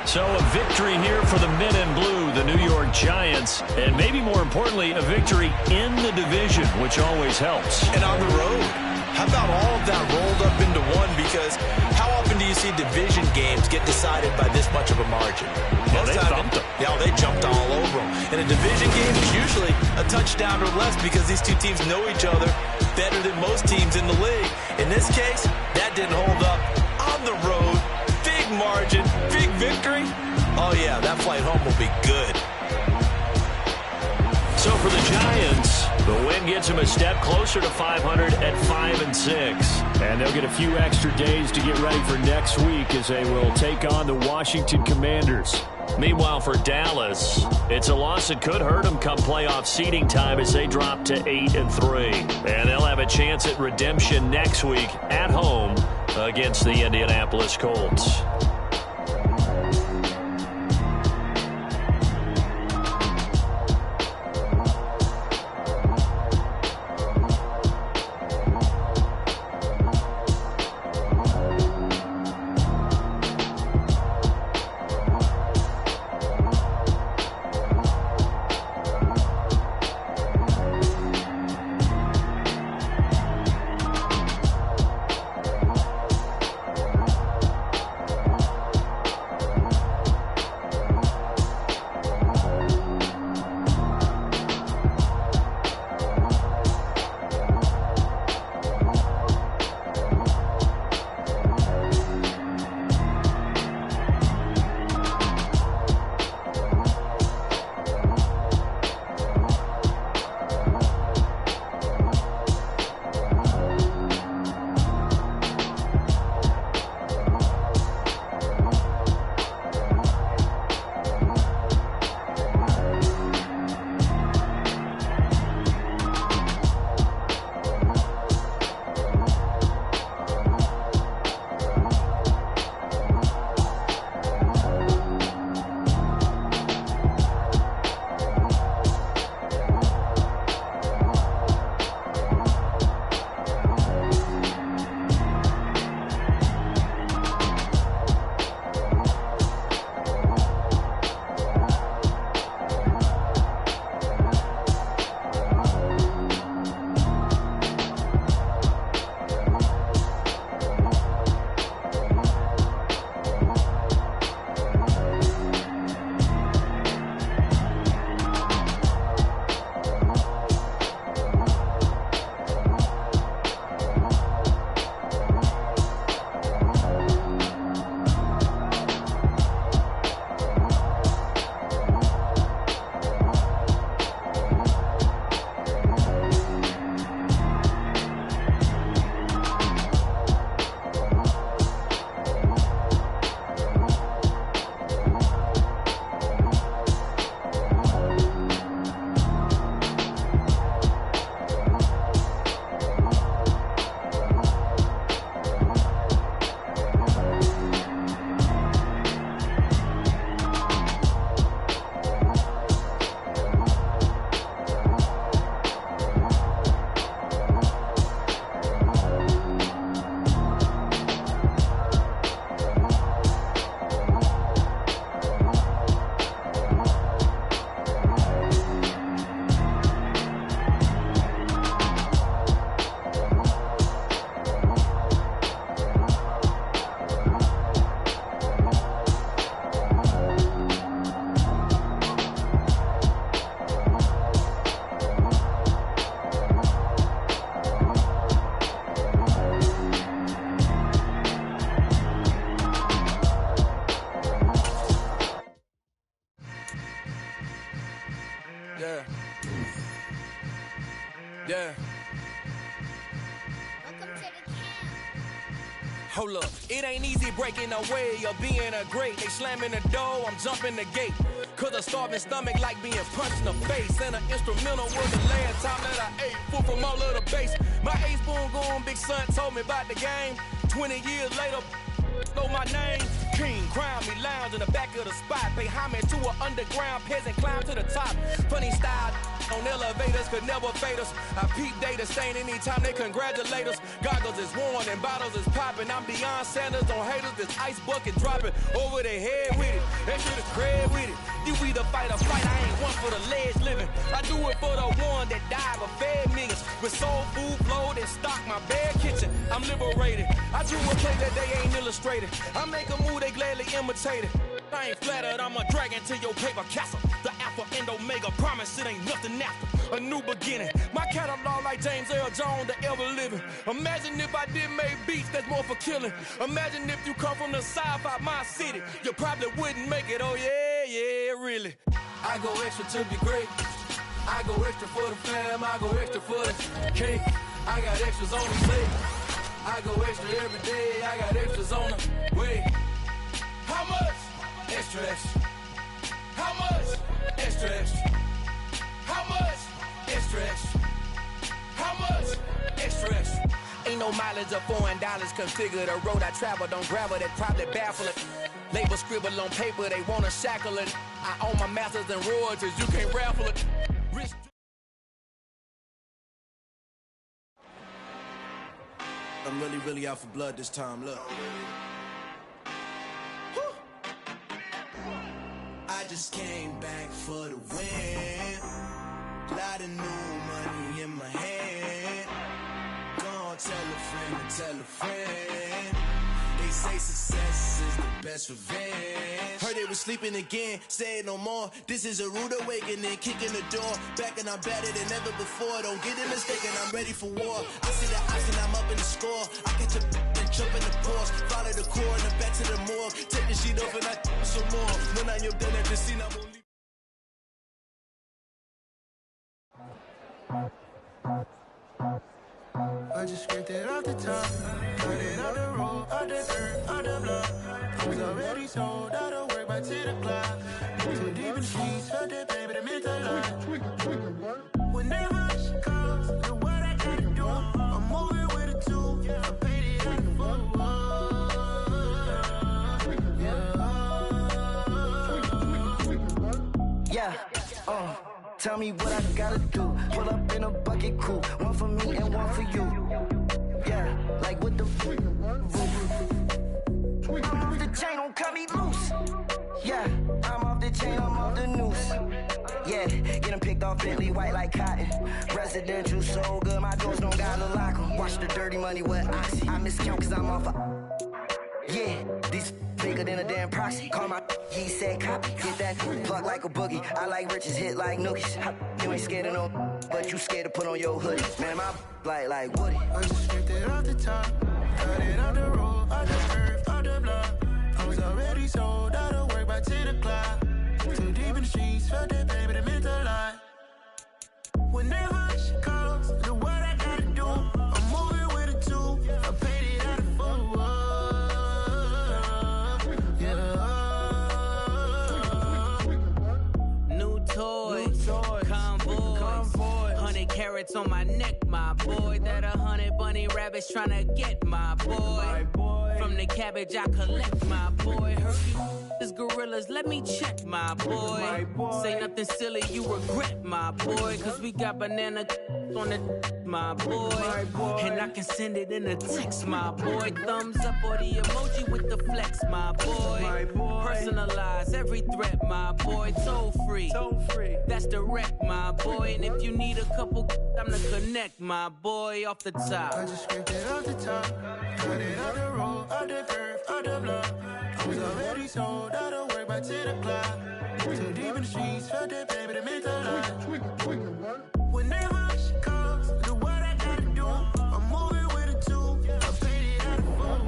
S2: So a victory here for the men in blue, the New York Giants, and maybe more importantly, a victory in the division, which always helps.
S3: And on the road, how about all of that rolled up into one? Because how often do you see division games get decided by this much of a margin?
S2: Well, they thumped them.
S3: Yeah, they jumped all over them. And a division game is usually a touchdown or less because these two teams know each other better than most teams in the league. In this case, that didn't hold up. On the road, big margin, big victory. Oh, yeah, that flight home will be good.
S2: So for the Giants, the win gets them a step closer to 500 at 5-6. And they'll get a few extra days to get ready for next week as they will take on the Washington Commanders. Meanwhile, for Dallas, it's a loss that could hurt them come playoff seeding time as they drop to 8-3. And they'll have a chance at redemption next week at home against the Indianapolis Colts.
S7: Yeah. Hold up, it ain't easy breaking away or being a great. They slamming the door, I'm jumping the gate. Cause a starving stomach like being punched in the face. And an instrumental was the last time that I ate food from all of the bass. My ace spoon going, big son told me about the game. 20 years later, know my name. King, crown me, lounge in the back of the spot. Pay homage to an underground peasant, climb to the top. Funny style on elevators could never fade us. I peep data stain anytime they congratulate us. Goggles is worn and bottles is popping. I'm Deion Sanders on haters, this ice bucket dropping over their head with it. They should have cred with it. You either fight or flight, I ain't one for the ledge living. I do it for the one that died but fed millions. With soul food flowed and stock my bare kitchen. I'm liberated. I drew a play that they ain't illustrated. I make a move, they gladly imitate it. I ain't flattered, I'm a dragon to your paper castle. The Alpha and Omega, promise it ain't nothing after. A new beginning. My catalog like James Earl Jones, the ever living. Imagine if I did make beats that's more for killing. Imagine if you come from the south out my city. You probably wouldn't make it, oh yeah, really. I go extra to be great. I go extra for the fam, I go extra for the cake. I got extras on the plate. I go extra every day, I got extras on the way. How much? Extra, extra. How much? Extra, extra. How much? Extra, extra. How much? Extra, extra. Ain't no mileage of $4 configure the road I travel. Don't gravel that probably baffle it. Label scribble on paper, they wanna shackle it. I own my masters and royalties, you can't raffle it. Rich. I'm really out for blood this time, look. I just came back for the win. Lot of new money in my hand. Gonna tell a friend. They say success is the best revenge. Heard they was sleeping again, say it no more. This is a rude awakening, kicking the door. Back and I'm better than ever before. Don't get it mistaken, I'm ready for war. I see the option, I'm up in the score. I catch a and jump in the pause. Follow the core and then back to the morgue. Take the sheet off and I some more. When I am done at the scene, I'm gonna leave.
S8: I just scraped it off the top, cut it off the road, off the dirt, off the block. I was already sold out of work by 10 o'clock. Too deep in the sheets, felt that pain, but it meant a lot. When that rush comes, do what I gotta do. I'm moving with a two, I paid it out the full. Tell me what I gotta do. Pull up in a bucket crew, one for me and one for you. Yeah, like what the f***? I'm off the chain, don't cut me loose. Yeah, I'm off the chain, I'm off the noose. Yeah, getting picked off Bentley white like cotton. Residential so good, my doors don't gotta lock 'em. Watch the dirty money with Oxy. I miscount cause I'm off yeah, these bigger than a damn proxy. Call my he said copy. Get that plug like a boogie. I like riches, hit like nookies. You ain't scared of no, but you scared to put on your hoodie. Man, my like Woody. I just scraped it off the top, cut it off the road, off the curve, off the block. I was already sold out of work by 10 o'clock. Too deep in the streets, felt that pain, but it meant a lot. When that rush comes, do what I gotta do. I'm moving with a two, I paid it out of full.
S9: Carrots on my neck, my boy. That 100 bunny rabbits tryna get my boy. From the cabbage I collect, my boy. Hercules gorillas, let me check, my boy. Say nothing silly, you regret, my boy. Cause we got banana on the my boy. And I can send it in a text, my boy. Thumbs up or the emoji with the flex, my boy. Personalize every threat, my boy. Toll free. That's direct, my boy. And if you need a couple, I'm the connect, my boy. Off the top.
S8: I just scraped it off the top, cut it off the road, off the curve, off the block. I was already sold out of work by 10 o'clock. Too deep in the streets, felt that pain, but it meant a lot. When that rush comes, do what I gotta do. I'm moving with a two, I paid it out of full.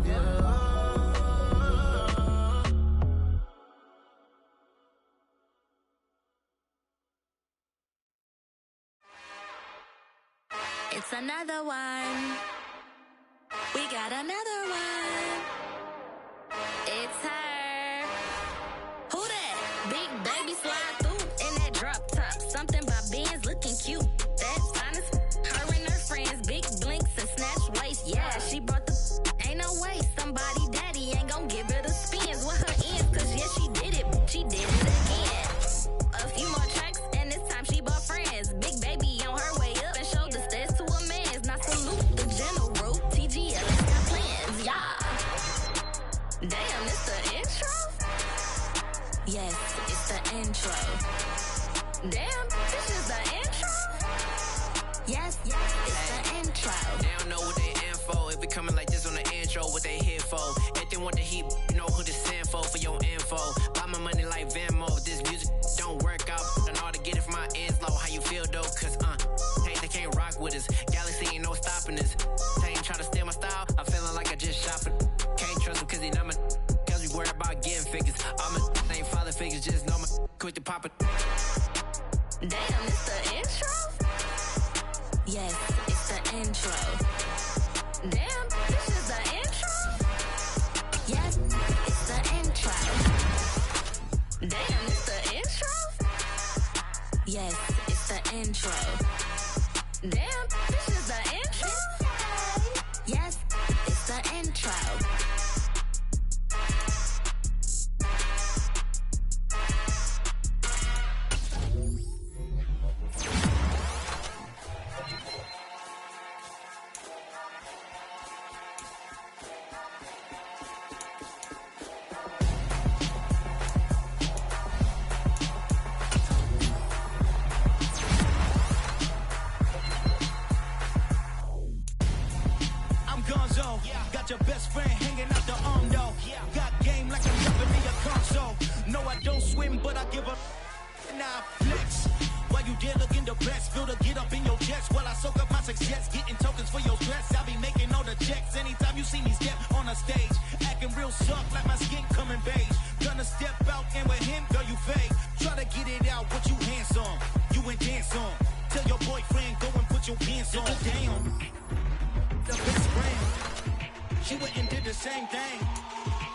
S8: Yeah.
S10: It's another one. We got another one. It's her. Who that? Big baby slide through in that drop top. Something by Benz looking cute. That's honest. Her and her friends, big blinks and snatch waist. Yeah, she brought the. Ain't no way somebody daddy ain't gon' give her the spins with her ends. Cause yeah, she did it. She did it again. A few more tracks and this time she bought friends. Big baby on her way up and showed the stairs to a man's. Now salute the general. TGL got plans, yeah. Damn, it's the intro? Yes, it's the intro. Damn, this is the intro? Yes, it's the intro.
S11: They don't know what they in for. If we coming like this on the intro, what they here for? If they want the heat, you know who to send for your info. Buy my money like Venmo. If this music don't work out, I know how to get it from my ends low. How you feel though? Cause hey, they can't rock with us. Galaxy ain't no stopping us. They ain't try to steal my style. I'm feeling like I just shot for. Can't trust them cause they not my. Cause we worried about getting figures. All my ain't father figures, just know my quick to pop it.
S10: Damn, it's the intro? Yes, it's the intro. Damn, this is the intro? Yes, it's the intro. Damn, it's the intro? Yes, it's the intro. Damn, this is the intro? Yes, it's the intro.
S12: Got your best friend hanging out the arm though. Got game like I'm jumping in your console. No, I don't swim, but I give up. Now flex. While you there looking the best, feel to get up in your chest while I soak up my success, getting tokens for your stress. I'll be making all the checks anytime you see me step on a stage, acting real soft like my skin coming beige. Gonna step out and with him, girl, you fake. Try to get it out, what you handsome, you ain't dance on. Tell your boyfriend go and put your pants on. Damn, the best friend. She went and did the same thing.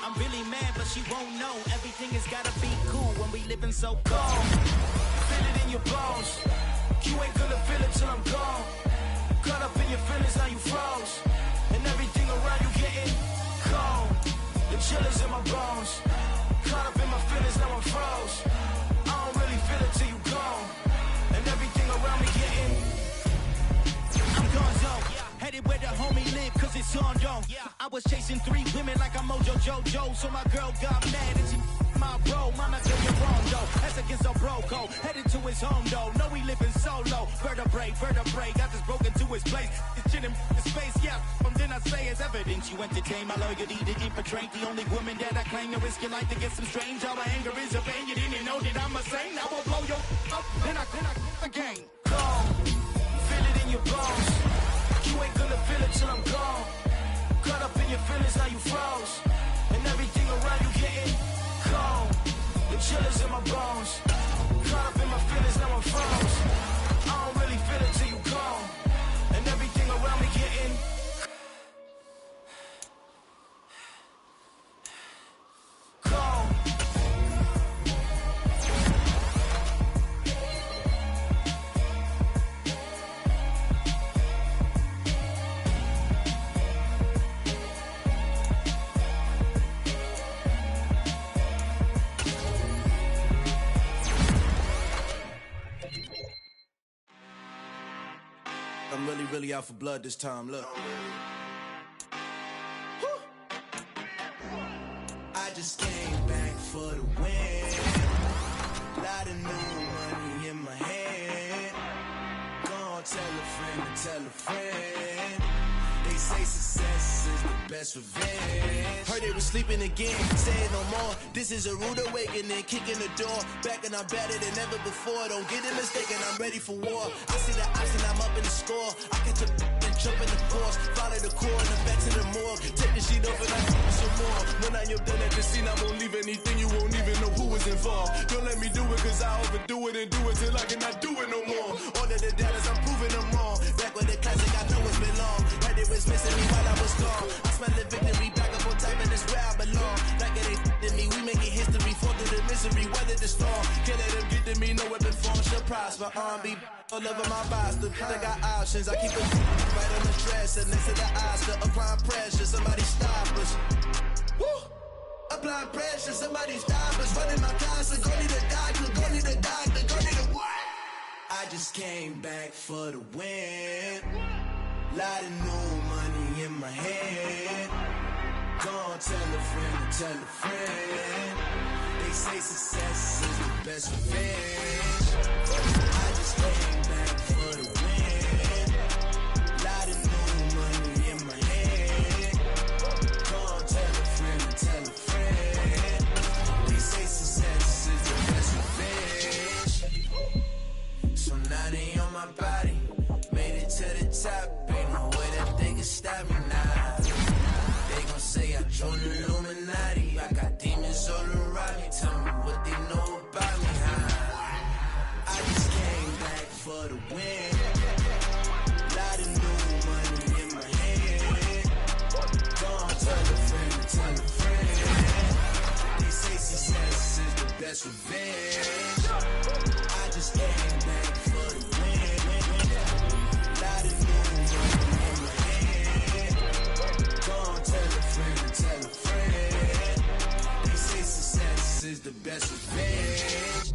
S12: I'm really mad, but she won't know. Everything has gotta be cool when we living so cold. Feel it in your bones. You ain't gonna feel it till I'm gone. Caught up in your feelings, now you froze. And everything around you getting cold. The chill is in my bones. Caught up in my feelings, now I'm froze. I don't really feel it till you gone. And everything around me getting. I'm gone zone. Headed where the homie live, cause it's on though. I was chasing 3 women like I'm MoeDaBeast, so my girl got mad and she my bro. Mama, girl, you're wrong though. That's against a bro code. Headed to his home though. No, we living solo. Vertebrae, got this broken to his place. It's shit in his space, yeah. From then I say it's evidence you entertain my loyalty to infiltrate. The only woman that I claim to risk your life to get some strange. All my anger is a pain. You didn't know that I'm a saint. I will blow your up, then I again. Gone. Feel it in your bones. You ain't gonna feel it till I'm gone. Caught up in your feelings, now you froze. And everything around you getting cold. The chill is in my bones. Caught up in my feelings, now I'm froze. I don't really feel it till you gone. And everything around me getting cold. I'm really out for blood this time, look. I just came back for the win. Lot of new money in my hand. Gonna tell a friend to tell a friend. They say success is the best revenge. Heard they was sleeping again, saying no more. This is a rude awakening, kicking the door. Back and I'm better than ever before. Don't get it mistaken, I'm ready for war. I see the option, I'm up in the score. I catch a and jump in the force, follow the core, and back to the morgue. Take the sheet off and I take some more. When I am done at the scene, I won't leave anything, you won't even know who was involved. Don't let me do it, cause I overdo it and do it till I cannot do it no more. All of the doubters, I'm proving them wrong. Back with the classic, I know it's been long. Heard it was missing me while I was gone. I smell the victory, back up on time, and it's where I belong. Like it ain't to me, we making history, fall through the misery, weather the storm. Can't let them get to me, no weapon form should prosper. R&B all over my roster, I got options. I keep it right on the dresser, next to the Oscar. Applying pressure, somebody stop us. Woo! Applying pressure, somebody stop us. Running my closet, go need a doctor, go need a doctor, go need a what? I just came back for the win. Lot of new money in my hand. Gonna tell a friend to tell a friend. They say success is the best revenge. I just came back for the win. Lot of new money in my hand. Gonna tell a friend to tell a friend. They say success is the best revenge. So now they on my body. Made it to the top. Ain't no way that they can stop me now. They gon' say I joined the Illuminati. I got demons all around me. Tell me what they know about me, huh? I just came back for the win. Lot of new money in my hand. Gonna tell a friend to tell a friend. They say success is the best revenge. I just came back for the win. Lot of new money in my hand. Gonna tell a friend to tell a friend. They say success is the best revenge.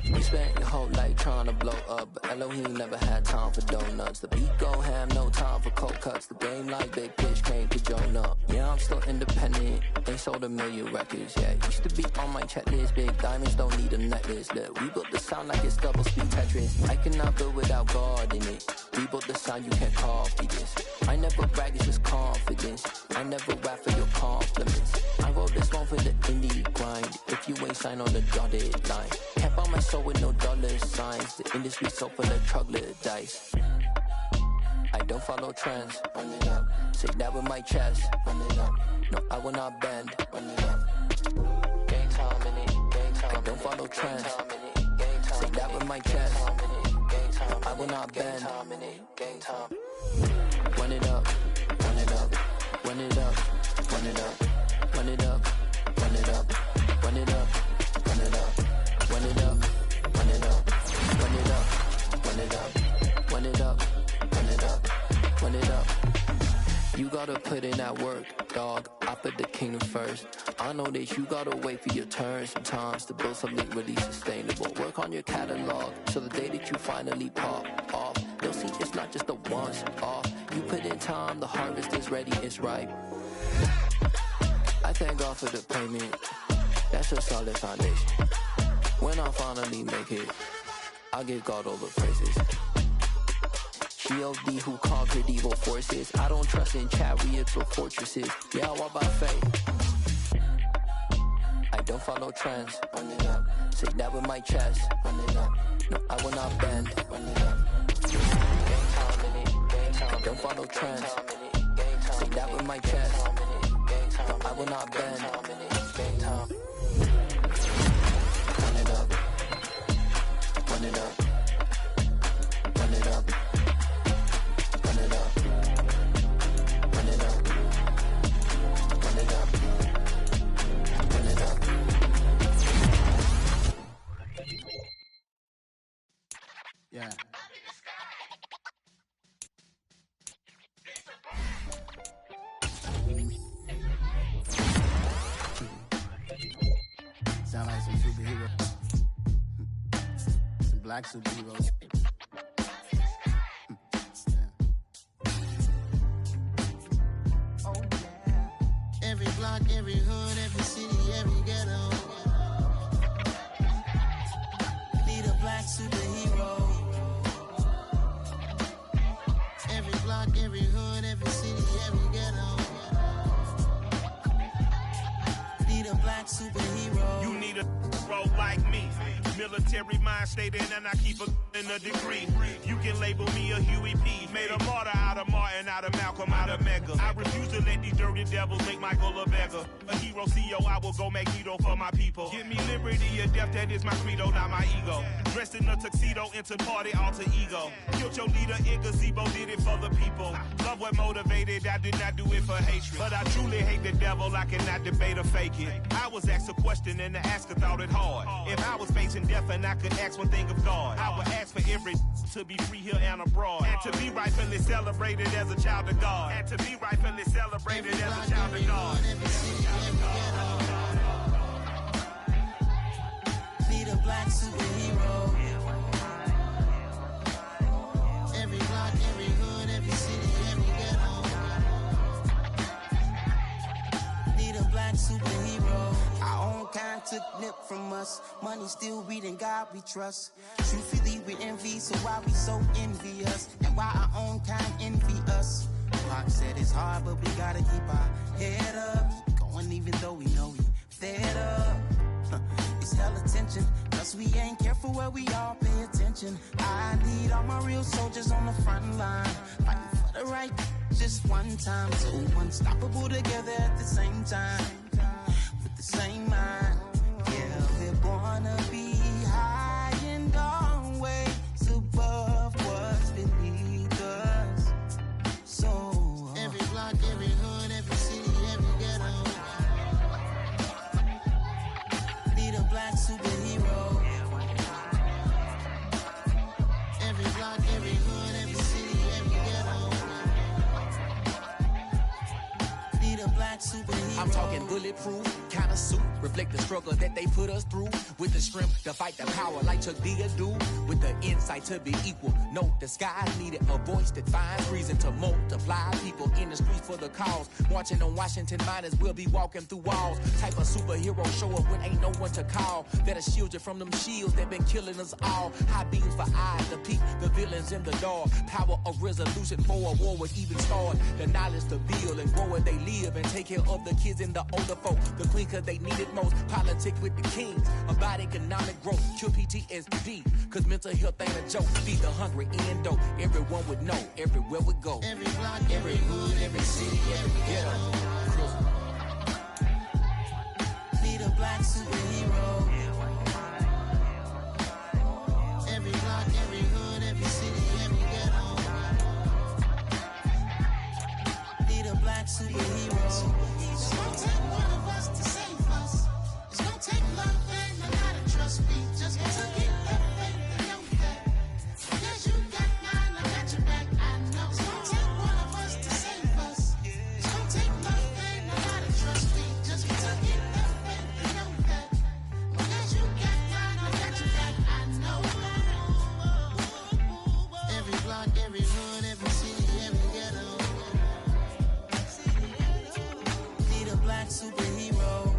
S13: You spent your whole life trying to blow up, but Elohim never had time for donuts. The beat go ham, no time for cold cuts. The game like Big Pitch came to join up. Yeah, I'm still independent, ain't sold a million records. Yeah, used to be on my checklist. Big diamonds don't need a necklace. Look, we built the sound like it's double speed Tetris. I cannot build without God in it. We built the sound, you can't copy this. I never brag, it's just confidence. I never rap for your compliments. I wrote this one for the indie grind. If you ain't signed on the dotted line, can't buy my soul with no dollar signs. The industry so full of troglodytes. I don't follow trends. Run it up. Say that with my chest. Run it up. No, I will not bend. Run it up. Gang time in it. Gang time. I don't follow trends. Say that with my chest. I will not bend. Gang time. Run it up. Run it up. Run it up. Run it up. Run it up. Run it up. Run it up. Run it up. Run it up. Run it up. Run it up. Run it up. Run it up. Run it up. Run it up. You gotta put in that work, dog. I put the kingdom first. I know that you gotta wait for your turn sometimes to build something really sustainable. Work on your catalog so the day that you finally pop off, they'll see it's not just a once off. You put in time, the harvest is ready, it's ripe. I thank God for the payment. That's a solid foundation. When I finally make it, I'll give God all the praises. G.O.D. who conquered evil forces. I don't trust in chariots or fortresses. Yeah, I walk by faith. I don't follow trends. Run it up. Say that with my chest. Run it up. No, I will not bend. Run it up. Gang time in it. Gang time. I don't follow trends. Say that with my chest. No, I will not bend. Gang time. Run it up. Run it up. Run it up. Run it up. Run it up. Run it up. Run it up.
S12: Yeah. Sound like some superheroes. Some black superheroes. Every block, every hood, every city, every ghetto. Need a black superhero. Every block, every hood, every city, every ghetto. Need a black superhero.
S14: You need a bro like me. Military mind state and I keep a in a degree. You can label me a Huey P. Made a martyr out of Martin, out of Malcolm, out of Mega. I refuse to let these dirty devils make Michael a beggar. A hero CEO, I will go Magneto for my people. Give me liberty or death, that is my credo, not my ego. Dressed in a tuxedo, into party, alter ego. Killed your leader in gazebo, did it for the people. Love what motivated, I did not do it for hatred. But I truly hate the devil, I cannot debate or fake it. I was asked a question and the asker thought it hard. If I was facing death and I could ask one thing of God, I would ask for every to be free here and abroad. And to be rightfully celebrated as a child of God. And to be rightfully celebrated as a child of God.
S15: Need a black superhero. Every block, every hood, every city, every ghetto. Need a black superhero. Our own kind took nip from us. Money still reading God we trust. Truthfully we envy, so why we so envious? And why our own kind envy us? Pac said it's hard, but we gotta keep our head up. Going even though we know we fed up. It's hell attention, cause we ain't careful where we all pay attention. I need all my real soldiers on the front line, fighting for the right just one time. So unstoppable together at the same time, with the same mind. Yeah, we're gonna be high and always above what's beneath us. So every block, every hood, every city, every ghetto. Need a black superhero. Every block, every hood, every city, every ghetto. Need a black superhero.
S16: I'm talking bulletproof kind of suit, reflect the struggle that they put us through. With the strength to fight the power like Chuck D do. With the insight to be equal. No disguise needed, a voice that finds reason to multiply. People in the streets for the cause. Marching on Washington miners, we'll be walking through walls. Type of superhero show up when ain't no one to call. That'll shield you from them shields that been killing us all. High beams for eyes to peek the villains in the dark. Power of resolution for a war would even start. The knowledge to build and grow where they live and take care of the kids and the older folk. The queen cause they need it most. Politic with the kings. About economic growth. Cure PTSD. Cause mental health ain't a joke. Feed the hungry and dope. Everyone would know. Everywhere we go.
S15: Every block, every hood, every city, every ghetto. Need a black superhero. Every block, every hood, every city, every ghetto. Need a black superhero. It's gonna take one of us to save us. It's gonna take love and a lot of trust. We just gotta get that faith and know that. Because you got mine, I got your back. I know it's gonna take one of us to save us. It's gonna take love and a lot of trust. We just gotta get that faith and know that. Because you got mine, I got your back. I know. Every block, every hood, every city, every ghetto. Need a black superhero.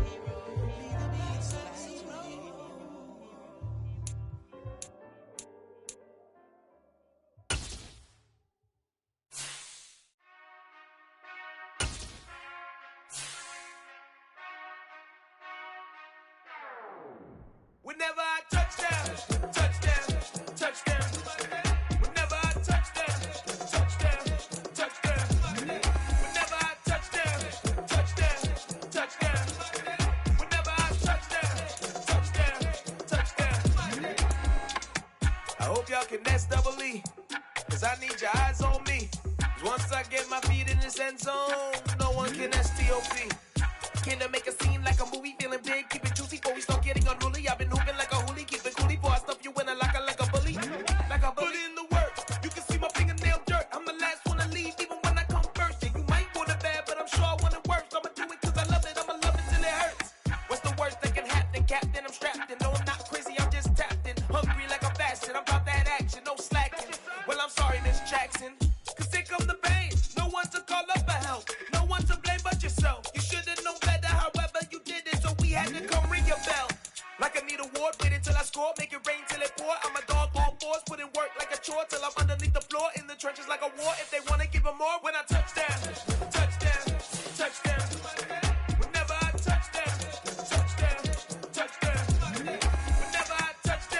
S12: Whenever I touchdown, touchdown, touchdown. Whenever I touchdown, touchdown, touchdown. Whenever I touchdown, touchdown, touchdown. Whenever I touchdown, touchdown, touchdown. I hope y'all can S-double-E, cause I need your eyes on me. 'Cause once I get my feet in this end zone, no one can S-T-O-P. Can I make a scene like a movie, feeling big, keep it juicy before we start getting unruly. I've been hooping like a hoolie, keep it coolie before I stuff you in a locker like a bully. Like a bully. Put in the work, you can see my fingernail dirt. I'm the last one to leave, even when I come first. Yeah, you might want it bad, but I'm sure I want it worse. I'ma do it cause I love it, I'ma love it till it hurts. What's the worst that can happen, Captain? I'm strapped in, no I'm not crazy, I'm just tapped in. Hungry like a bastard, I'm about that action, no slacking. Well, I'm sorry, Miss Jackson, cause here come the pain. No one to call up for help, no one to blame but yourself. You should've known better, however you did it, so we had to come ring your bell. Like I need a ward, wait until I score, make it rain till it pour. I'm a dog on fours, put in work like a chore till I'm underneath the floor, in the trenches like a war. If they wanna give them more, when I touchdown, touchdown, touchdown. Whenever I touchdown, touchdown, touchdown. Whenever I touchdown.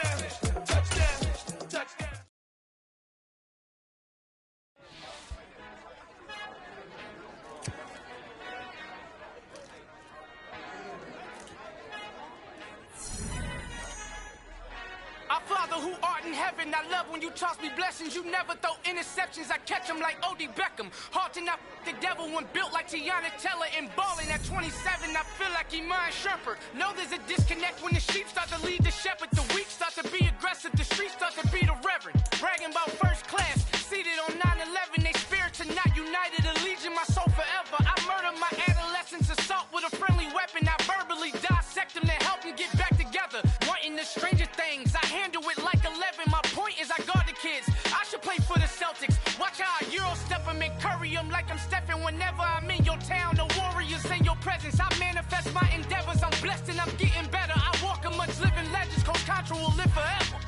S17: Father who art in heaven, I love when you toss me blessings. You never throw interceptions, I catch them like O.D. Beckham. Hard to not the devil when built like Tiana Teller and balling at 27. I feel like Iman Shumpert. Know there's a disconnect when the sheep start to lead the shepherd. The weak start to be aggressive, the streets start to be the reverend. Bragging about first class, seated on 9/11. They spirits are not united, a legion, my soul forever. I murder my adolescence, assault with a friendly weapon. I verbally dissect them to help them get back together. Wanting the stranger things, I handle it like 11. My point is I guard the kids. I should play for the Celtics. Watch how I Euro step them and curry them like I'm stepping. Whenever I'm in your town, the Warriors in your presence. I manifest my endeavors. I'm blessed and I'm getting better. I walk amongst living legends. Coach Contra will live forever.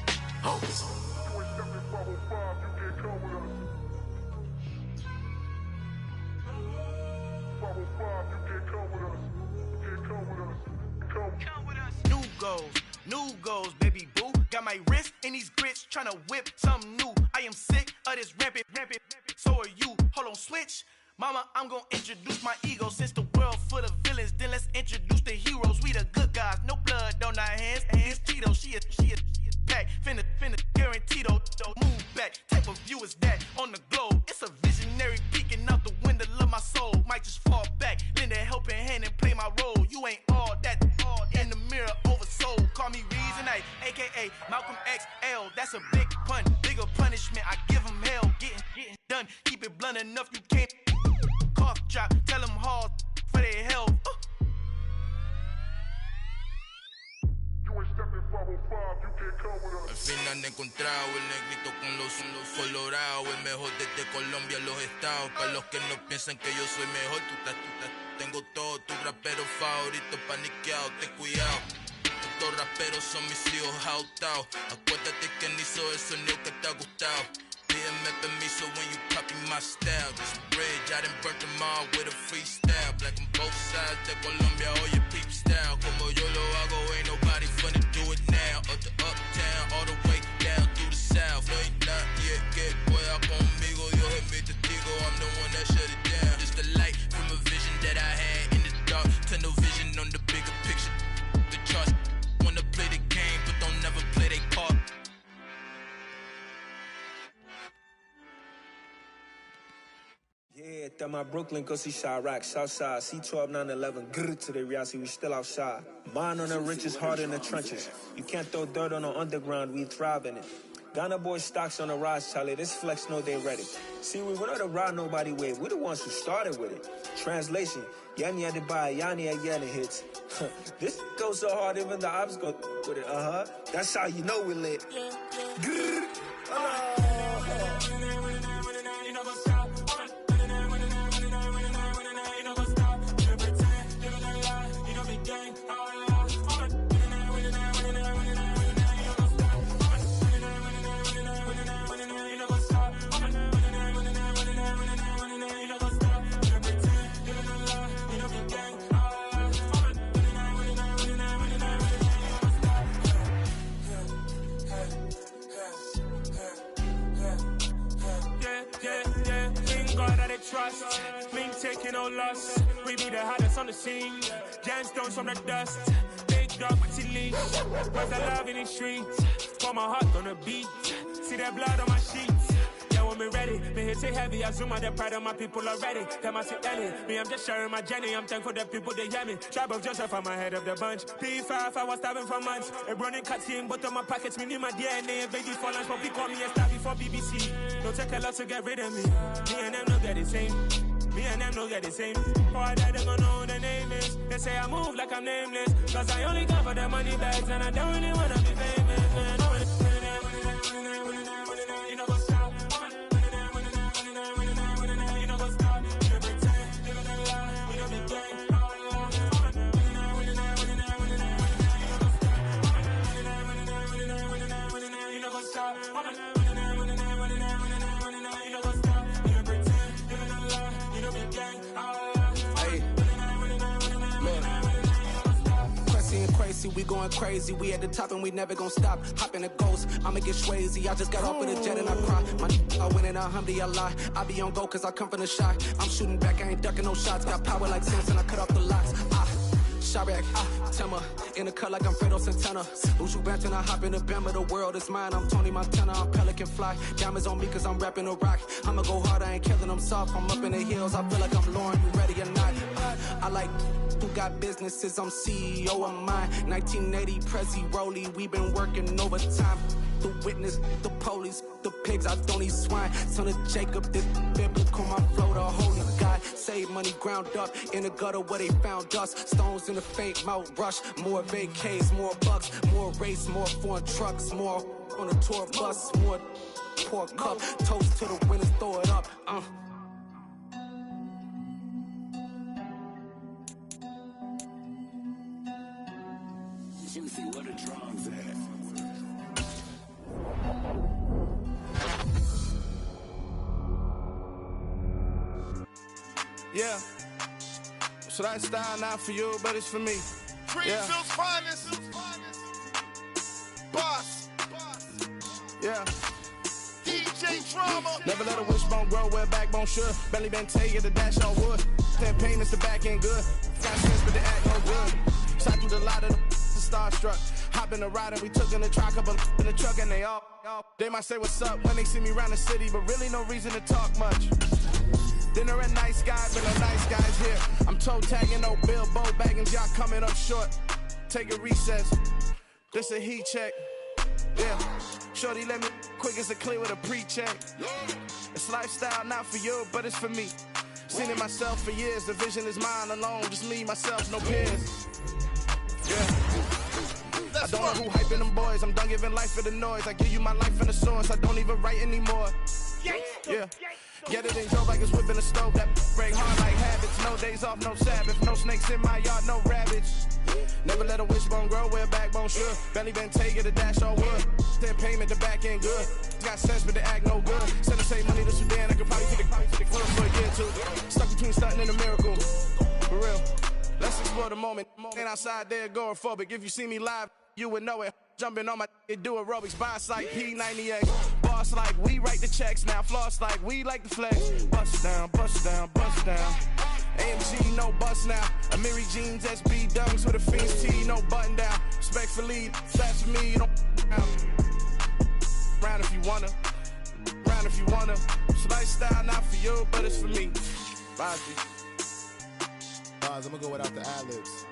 S17: Oh.
S12: New goals, baby boo. Got my wrist in these grits, tryna whip something new. I am sick of this rampant. So are you. Hold on, switch. Mama, I'm gonna introduce my ego. Since the world full of villains, then let's introduce the heroes. We the good guys, no blood on our hands. It's Tito, she a pack. Finna, guarantee though. Move back, type of view is that on the globe. It's a visionary peeking out the window of my soul. Might just fall back, lend a helping hand and play my role. You ain't all that in the mirror oversold. Call me Reason A, aka Malcolm XL. That's a big pun, bigger punishment. I give him hell, getting done. Keep it blunt enough, you can't cough drop. Tell them hard for their health.
S18: Al fin han encontrado el negrito con los colorados, el mejor desde Colombia, los estados. Para los que no piensan que yo soy mejor, tengo todo, tu rapero favorito paniqueado, ten cuidado. Estos raperos son mis hijos jautados. Acuérdate que ni hizo el sonido que te ha gustado. Pídeme permiso when you copy my style. This bridge, I done burnt them all with a freestyle. Black on both sides de Colombia, oye peep style. Como yo lo hago, ain't nobody finna do it now. Up to uptown, all the way down through the south. No hay nadie que pueda conmigo, Dios es mi testigo. I'm the one that shut it down. Just the light from a vision that I had in the dark. Tunnel vision on the bigger picture. The charts wanna play the game, but don't never play their part.
S19: Yeah, that my Brooklyn, go see Chirac, Southside, C12, 911, grrr to the reality, we still outside. Mine on the richest, heart in the trenches. You can't throw dirt on the underground, we thrive in it. Ghana boys stocks on the rise, Charlie, this flex know they ready. See, we went on the ride nobody wave, we the ones who started with it. Translation, Yani had to buy, Yani again it hits. This goes so hard, even the ops go with it, That's how you know we lit. Grrr,
S20: Trust, clean taking no loss. We be the hottest on the scene. Gemstones from the dust. Big dog with leash. Where's the love in the streets? Pour my heart on the beat. See that blood on my sheets. Yeah, when me ready, me hit it heavy. I zoom out the pride of my people already. Them I see Ellie. Me, I'm just sharing my journey. I'm thankful that people they hear me. Tribe of Joseph, I'm ahead of the bunch. P5, I was starving for months. A running cut in, but on my pockets, me need my DNA. Baby for lunch, but call me a star before BBC. Don't take a lot to get rid of me. Me and them no get the same. Me and them no get the same. Boy, that they gonna know who the name is. They say I move like I'm nameless. Cause I only come for the money bags. And I don't really wanna be famous, man. You know what's up? You know what's up? You pretend. You know the game. You know what's up?
S21: Crazy, we going crazy. We at the top and we never gonna stop. Hop in a ghost, I'ma get swayzy. I just got off with a jet and I cry. I win in alhamdulillah. I be on go cause I come from the shot. I'm shooting back, I ain't ducking no shots. Got power like Samson, I cut off the locks. Chirac, Timmer, in the cut like I'm Fredo Santana. Ushu Banton, I hop in the Bama, the world is mine. I'm Tony Montana, I'm Pelican Fly. Diamonds on me cause I'm rapping a rock. I'ma go hard, I ain't killing them soft. I'm up in the hills, I feel like I'm Lauren, you ready or not? I like who got businesses, I'm CEO of mine. 1980 Prezi Rolly, we been working overtime. The witness, the police, the pigs, I don't eat swine. Son of Jacob, this biblical, my flow, the holy God. Save money ground up in the gutter where they found us. Stones in the faint mouth rush. More vacays, more bucks, more race, more foreign trucks, more on a tour bus, more pork cup. Toast to the winners, throw it up.
S1: Let me see what the drums at.
S4: Yeah. So that style not for you, but it's for me.
S14: Greenfield's finest. Boss.
S4: Yeah.
S14: DJ Drama.
S4: Never let a wishbone grow where backbone should. Belly been taking the dash on wood. Campaign is the back end good. Got sense but the act no good. Shot through the lot of the starstruck. Hop in the ride and we took in the truck, couple in the truck and they might say what's up when they see me around the city, but really no reason to talk much. Dinner at nice guys, but no nice guys here. I'm toe tagging, no Bilbo baggins, y'all coming up short. Take a recess. This a heat check. Yeah. Shorty let me quick as a clear with a pre-check. It's lifestyle not for you, but it's for me. Seen it myself for years. The vision is mine alone. Just me, myself, no peers. Yeah. I don't know who hyping them boys. I'm done giving life for the noise. I give you my life in the source. I don't even write anymore. Yeah. Get it and go like it's whipping the stove. That break hard like habits. No days off, no Sabbath. No snakes in my yard, no rabbits. Never let a wishbone grow where backbone should. Belly been taking the dash on wood. Then payment, the back end good. Got sense, but the act no good. Send the same money to Sudan. I could probably take the club for a year too. Stuck between stunting and a miracle. For real. Let's explore the moment. Ain't outside there agoraphobic. If you see me live, you would know it. Jumping on my do aerobics, boss like P90X. Boss like we write the checks now. Floss like we like the flex. Bust down, bust down, bust down. AMG, no bust now. Amiri jeans, SB dunks with a Fiends T, no button down. Respectfully, that's for me, you don't round if you wanna. Round if you wanna. It's lifestyle not for you, but it's for me. Bye, G.
S22: I'm gonna go without the ad-libs.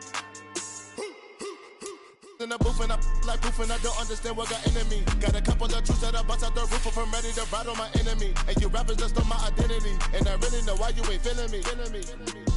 S22: In the booth and I like proof and I don't understand what got into me. Got a couple of truths that I bust out the roof if I'm ready to ride on my enemy. And you rappers just stole my identity. And I really know why you ain't feeling me.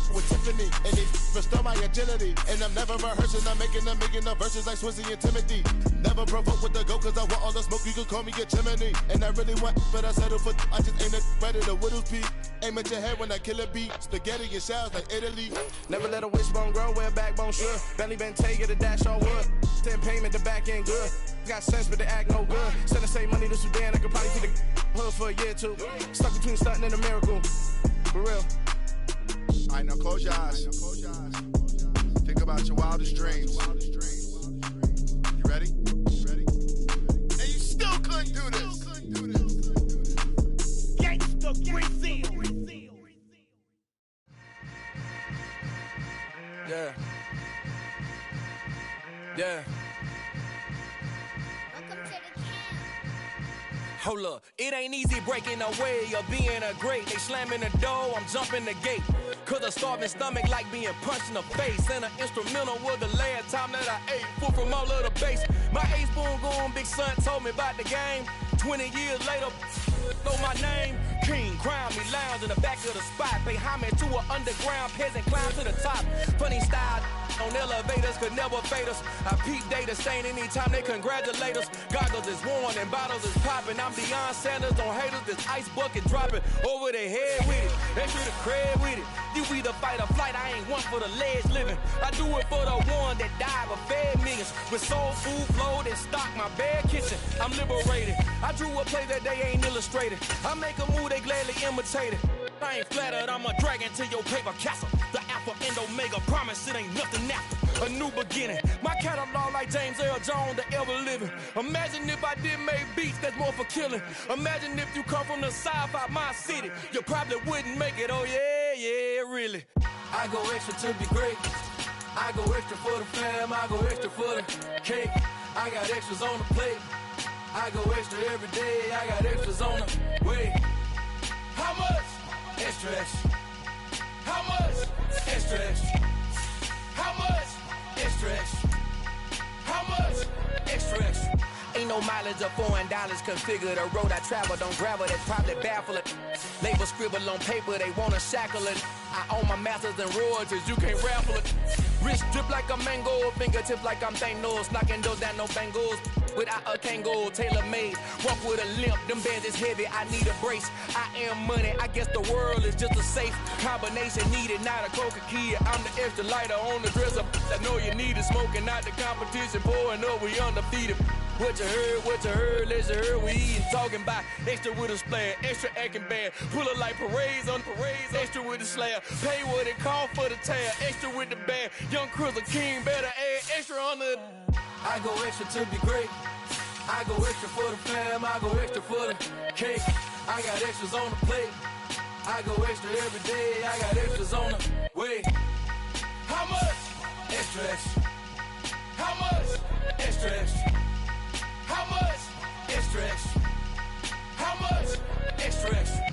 S22: With Tiffany, and they restore my agility. And I'm never rehearsing, I'm making the verses like Swizzy and Timothy. Never provoke with the go, cause I want all the smoke, you can call me a chimney. And I really want, but I settle for, I just ain't ready to whittles peak. Aim at your head when I kill a beat. Spaghetti and shells like Italy.
S4: Never let a wishbone grow where backbone should. Belly been taking the dash on wood. Then payment, the back end good. Got sense, but the act no good. Send the same money to Sudan, I could probably take the hood for a year too. Stuck between stunting and a miracle. For real.
S22: Alright, now close your eyes. Think about your wildest dreams. You ready?
S14: And you still couldn't do this. Gangsta Brazil.
S21: Yeah. Yeah.
S7: Hold up, it ain't easy breaking away or being a great. They slamming the door, I'm jumping the gate. Cause a starving stomach like being punched in the face. And an instrumental was the last time that I ate food from all of the base. My ace boom goon, big son told me about the game. 20 years later, know my name. King, crown me, lounge in the back of the spot. Pay homage to an underground peasant, climb to the top. Funny style on elevators could never fade us. I peep data stain anytime they congratulate us. Goggles is worn and bottles is popping. I'm Deion Sanders on haters, this ice bucket dropping over their head with it. They should have cred with it. You either fight or flight, I ain't one for the ledge living. I do it for the one that died but fed millions. With soul food flowed and stocked my bare kitchen. I'm liberated. I drew a play that they ain't illustrated. I make a move, they gladly imitate it. I ain't flattered, I'm a dragon to your paper castle. The Alpha and Omega, promise it ain't nothing after. A new beginning. My catalog like James Earl Jones, the ever living. Imagine if I did make beats that's more for killing. Imagine if you come from the south out my city. You probably wouldn't make it, oh yeah, yeah, really. I go extra to be great.
S21: I go extra for the fam, I go extra for the cake. I got extras on the plate. I go extra every day, I got extras on the way. How much? Extra, extra. How much? Extra, extra. How much? Extra, extra. How much? Extra, extra. Ain't no mileage of $4 configure the road I travel. Don't gravel, that's probably baffling. Label scribble on paper, they wanna shackle it. I own my masters and royalties, you can't raffle it. Wrist drip like a mango, fingertips like I'm Thanos. Knocking those down, no bangles. Without a tango, tailor-made. Walk with a limp, them bands is heavy, I need a brace. I am money, I guess the world is just a safe combination needed, not a coca key. I'm the extra lighter on the dresser. I know you need it, smoking out the competition, pouring up, we undefeated. What you heard, let's heard, we eatin', talking about extra with a splash, extra acting bad, pull up like parades on parades, extra with the slab, pay what it cost for the tab, extra with the bag, young Crizzle King, better add extra on the. I go extra to be great, I go extra for the fam, I go extra for the cake, I got extras on the plate, I go extra every day, I got extras on the way. How much? Extra, extra. How much? Extra, extra. How much? Extra, extra. How much? Extra, extra.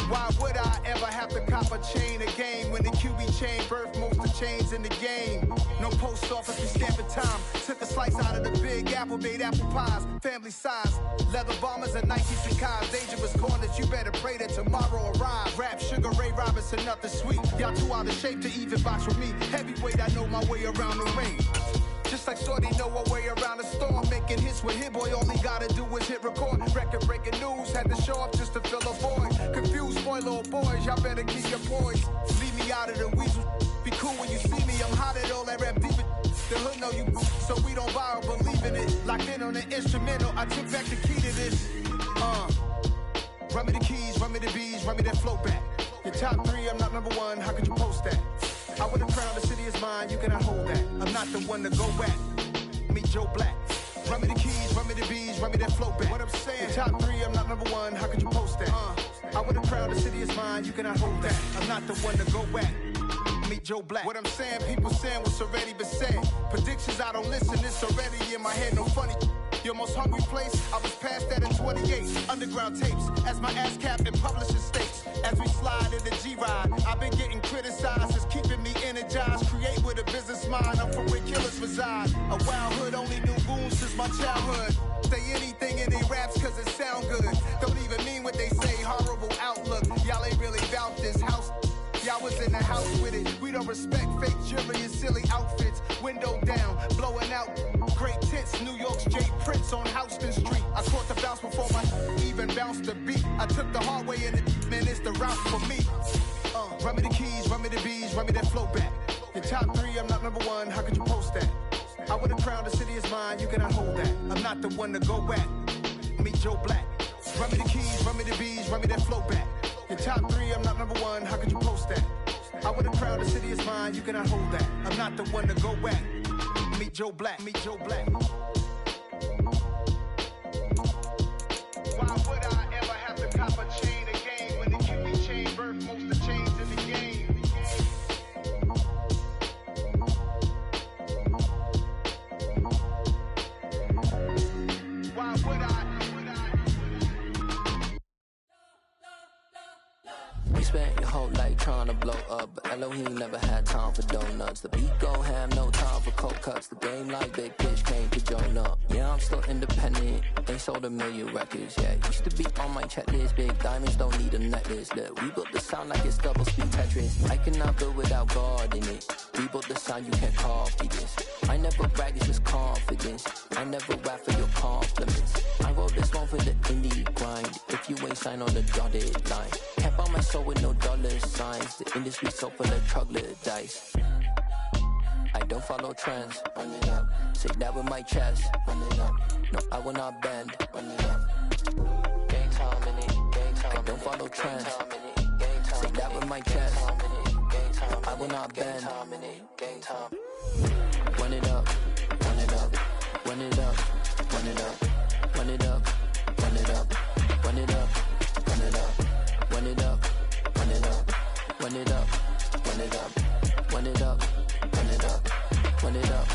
S5: Why would I ever have to cop a chain again when the QB chain birthed most of the chains in the game? No post office, we stamping time. Took a slice out of the big apple, made apple pies, family size. Leather bombers and Nike Sacais, dangerous corners, you better pray that tomorrow arrive. Rap, Sugar Ray Robinson, nothing sweet. Y'all too out of shape to even box with me. Heavyweight, I know my way around the ring. Just like Shorty know her way around the storm, making hits with Hit Boy, all he gotta do is hit record. Record breaking news, had to show up just to fill a void. Confused, boy, little boys, y'all better keep your poise. Leave me out of the weasel. Be cool when you see me, I'm hot at all that rap deep. The hood know you, so we don't borrow, believe in it. Locked in on the instrumental, I took back the key to this. Run me the keys, run me the bees, run me that flow back. Your top 3, I'm not number 1, how could you post that? I would have crowned the city is mine, you cannot hold that. I'm not the one to go back. Meet Joe Black. Run me the keys, run me the bees, run me that flow back. What I'm saying, your top 3, I'm not number 1, how could you post that? I would have crowned the city is mine, you cannot hold that. I'm not the one to go back. Meet Joe Black. What I'm saying, people saying what's already been said. Predictions, I don't listen, it's already in my head, no funny. Your most hungry place, I was past that in 28. Underground tapes, as my ass cap in publishing states. As we slide in the G-Ride, I've been getting criticized, it's keeping me energized. Create with a business mind, I'm from where killers reside. A wild hood, only knew goons since my childhood. Say anything in they raps cause it sound good. Don't even mean what they say, horrible outlook. Y'all ain't really about this house. Y'all was in the house with it. We don't respect fake jewelry and silly outfits. Window down, blowing out great tits. New York's J. Prince on Houston Street. I caught the bounce before my even bounced the beat. I took the hard way in it, man, it's the route for me. Run me the keys, run me the bees, run me that flow back. Your top 3, I'm not number 1, how could you post that? I would have crowned the city is mine, you cannot hold that. I'm not the one to go back. Meet Joe Black. Run me the keys, run me the bees, run me that flow back. Your top 3, I'm not number 1, how could you post that? I would have crowned the city is mine, you cannot hold that. I'm not the one to go back. Meet Joe Black, meet Joe Black. Why would I ever have to cop a chain again when the QB chain birthed most of the chains in the game? Why would I?
S13: You spent your whole life trying to blow up, but Elohim never had time for donuts. The beat go ham, no time for cold cuts. The game like big bitch came to join up. Yeah, I'm still independent, ain't sold a million records yet. Used to be on my checklist, big diamonds don't need a necklace. Look, we built the sound like it's double speed Tetris. I cannot build without God in it. We built the sound, you can't copy this. I never brag, it's just confidence. I never rap for your compliments. I wrote this one for the indie grind. If you ain't signed on the dotted line, can't buy my soul with no dollar signs. The industry so full of troglodytes. I don't follow trends. Run it up. Say that with my chest. Run it up. No, I will not bend. Run it up. Gang time in it. Gang time. I don't follow trends. Say that with my chest. I will not bend. Run it up, run it up, run it up, run it up, run it up, run it up, run it up, run it up, run it up, run it up, run it up, run it up, run it up, run it up, run it up.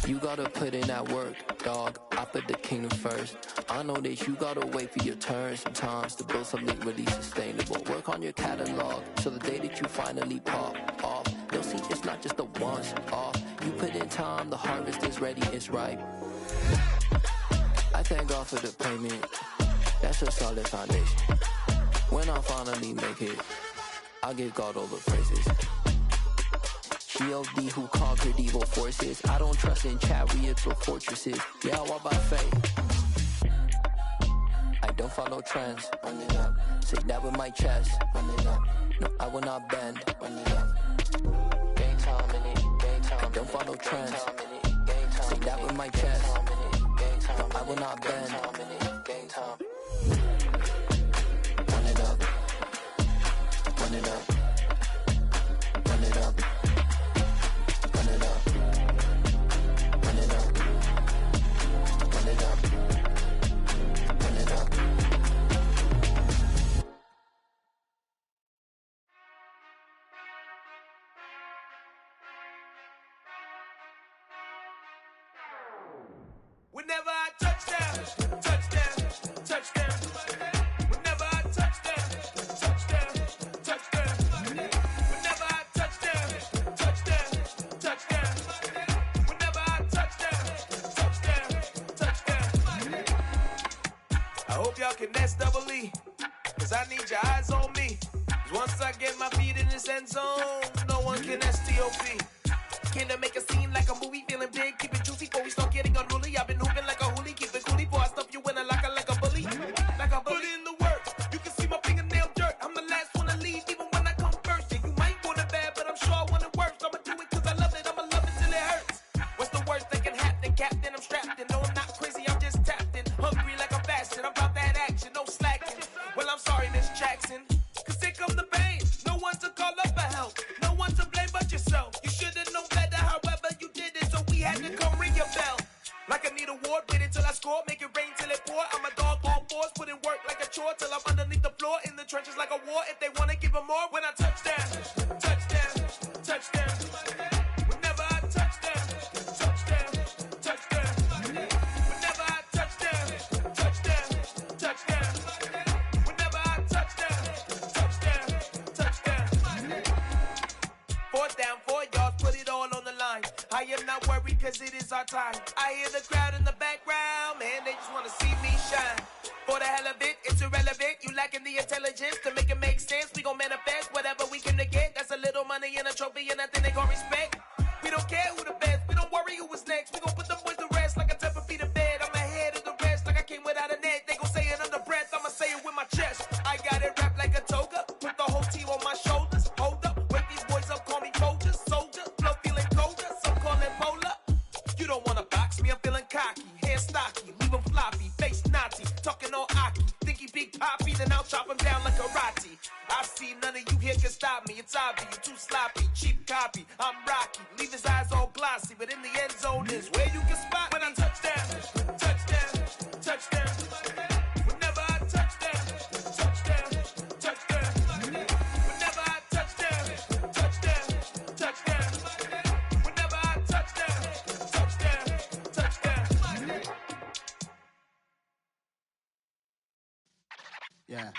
S13: You gotta put in that work, dog. I put the kingdom first. I know that you gotta wait for your turn sometimes to build something really sustainable. Work on your catalog, so the day that you finally pop off, you'll see it's not just a once off. You put in time, the harvest is ready, it's ripe. I thank God for the payment. That's a solid foundation. When I finally make it, I'll give God all the praises. G.O.D. who conquered evil forces. I don't trust in chariots or fortresses. Yeah, I walk by faith. I don't follow trends. Run it up. Say that with my chest. Run it up. No, I will not bend. Run it up. Game time in it. Game time. I don't follow trends. Say that with my chest. No, I will not bend. Game time. Run it up. Run it up. Run it up. Run it up. Run it up. Run it up. Run it up.
S12: Whenever I touchdown, touchdown, touchdown. Whenever I touchdown, touchdown, touchdown. Whenever I touchdown, touchdown, touchdown. Whenever I touchdown, touchdown, touchdown. I hope y'all can nest double E, cause I need your eyes on me. Cause once I get my feet in this end zone, no one can STOP. Can I make a scene like a movie, feeling big, keep it juicy before we start getting unruly. I've been hooping like a hoolie, keep it coolie before I stuff you in a locker like a bully. Like a bully. Put in the work, you can see my fingernail dirt. I'm the last one to leave, even when I come first. Yeah, you might want it bad, but I'm sure I want it worse. I'ma do it cause I love it, I'ma love it till it hurts. What's the worst that can happen, Captain? I'm strapped in, no I'm not crazy, I'm just tapped in. Hungry like I'm fasting, I'm about that action, no slacking. Well, I'm sorry, Miss Jackson, cause here come the pain. No one to call up for help, no one to blame but yourself. You should've known better, however you did it, so we had to come ring your bell. Like I need a ward, wait until I score, make it rain till it pour. I'm a dog on force, put in work like a chore till I'm underneath the floor, in the trenches like a war. If they wanna give them more, when I touchdown, touchdown, touchdown. Whenever I touchdown, touchdown, touchdown. Whenever I touchdown, touchdown, touchdown. Whenever I touchdown, touchdown, touchdown. 4th down, 4 yards, put it all on the line. I am not worried cause it is our time. I hear the crowd in the background, man, they just wanna see me shine. For the hell of it, it's irrelevant. You lacking the intelligence to make it make sense. We gon' manifest whatever we can to get. That's a little money and a trophy and nothing they gon' respect. We don't care who the best, we don't worry who was next. We gon' put them boys to rest like a 10 feet of bed. I'm ahead of the rest like I came without a net. They gon' say it under breath, I'ma say it with my chest. I got it wrapped like a toga, put the whole team on my shoulders. Hold up, wake these boys up, call me soldier, soldier. Flow feeling colder, some call it polar. You don't wanna box me, I'm feeling cocky. Hair stocky, leave him floppy, face naughty. Talking all aki, think he big poppy, then I'll chop him down like karate. I see none of you here can stop me. It's obvious, you too sloppy, cheap copy. I'm Rocky, leave his eyes all glossy, but in the end zone is where you can spot when I touchdown, touchdown, touchdown. Whenever I touchdown, touchdown, touchdown. Whenever I touchdown, touchdown, touchdown. Whenever I touchdown, touchdown, touchdown.
S22: Yeah.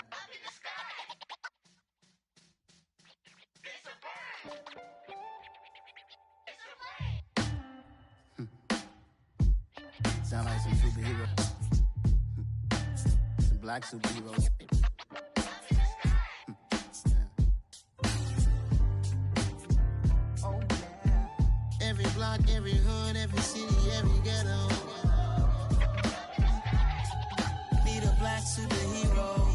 S22: Sound like some superheroes. Some black superheroes. Every block, every hood, every city, every ghetto. Need a black superhero.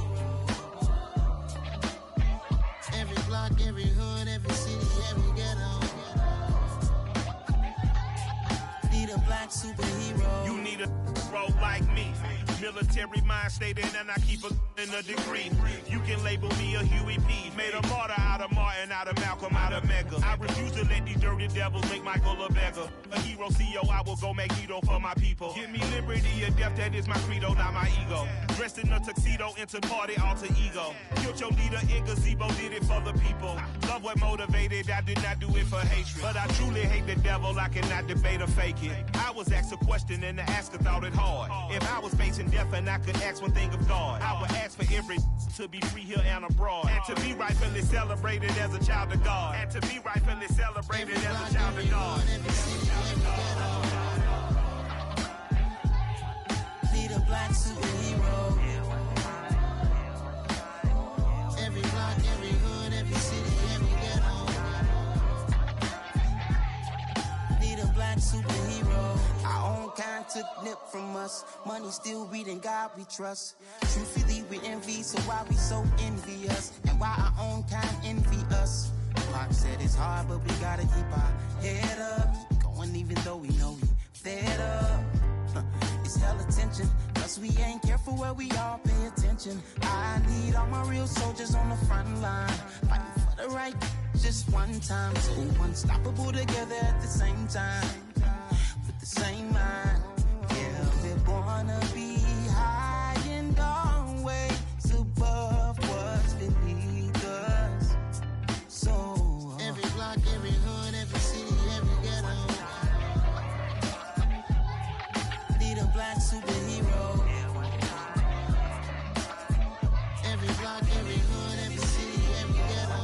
S22: Every block, every hood, every city, every ghetto. Need a black
S15: black superhero.
S14: You need a role like me. Military mind state and I keep in a degree. You can label me a Huey P. Made a martyr out of Martin, out of Malcolm, out of Mega. I refuse to let these dirty devils make Michael a beggar. A hero CEO, I will go Magneto for my people. Give me liberty or death, that is my credo, not my ego. Dressed in a tuxedo, into party, alter ego. Killed your leader in gazebo, did it for the people. Love what motivated, I did not do it for hatred. But I truly hate the devil, I cannot debate or fake it. I was asked a question and the asker thought it hard. If I was facing death and I could ask one thing of God, I would ask for every to be free here and abroad. And to be rightfully celebrated as a child of God. And to be rightfully celebrated as a child of God.
S15: Need a black superhero. Every block, every hood, every city, every ghetto. Need a black superhero. Our own kind took nip from us. Money still reading God we trust. Truthfully we envy, so why we so envious? And why our own kind envy us? Mark said it's hard, but we gotta keep our head up. Keep going even though we know we fed up. It's hell attention, plus we ain't careful where we all pay attention. I need all my real soldiers on the front line, fighting for the right just one time. So unstoppable together at the same time, with the same mind. Yeah, we're gonna be high and always above what's beneath us. So every block, every hood, every city, every ghetto. Need a black superhero. Every block, every hood, every city, every ghetto.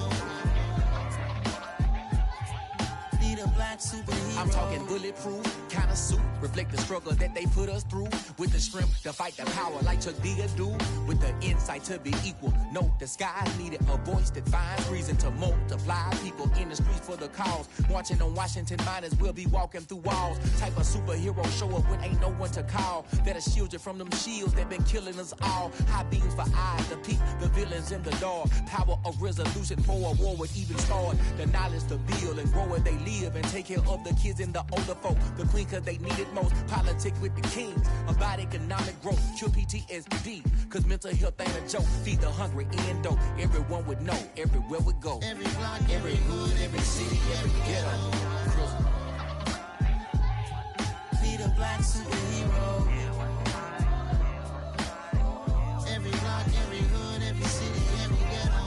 S15: Need a black superhero.
S16: I'm talking bulletproof, kind of suit, reflect the struggle that they put us through. With the strength to fight the power like Chuck D do. With the insight to be equal. No, the skies needed a voice that finds reason to multiply. People in the streets for the cause. Marching on Washington, might as well be walking through walls. Type of superhero show up when ain't no one to call. That'll shield you from them shields that been killing us all. High beams for eyes to peek the villains in the dark. Power of resolution for a war would even start. The knowledge to build and grow where they live and take care of the kids and the older folk. The queen cause they need it most. Politic with the kings about economic growth. Cure PTSD cause mental health ain't a joke. Feed the hungry and dope. Everyone would know everywhere we go.
S15: Every block, every hood, every city, every ghetto. Need a black superhero. Every block, every hood, every city, every ghetto.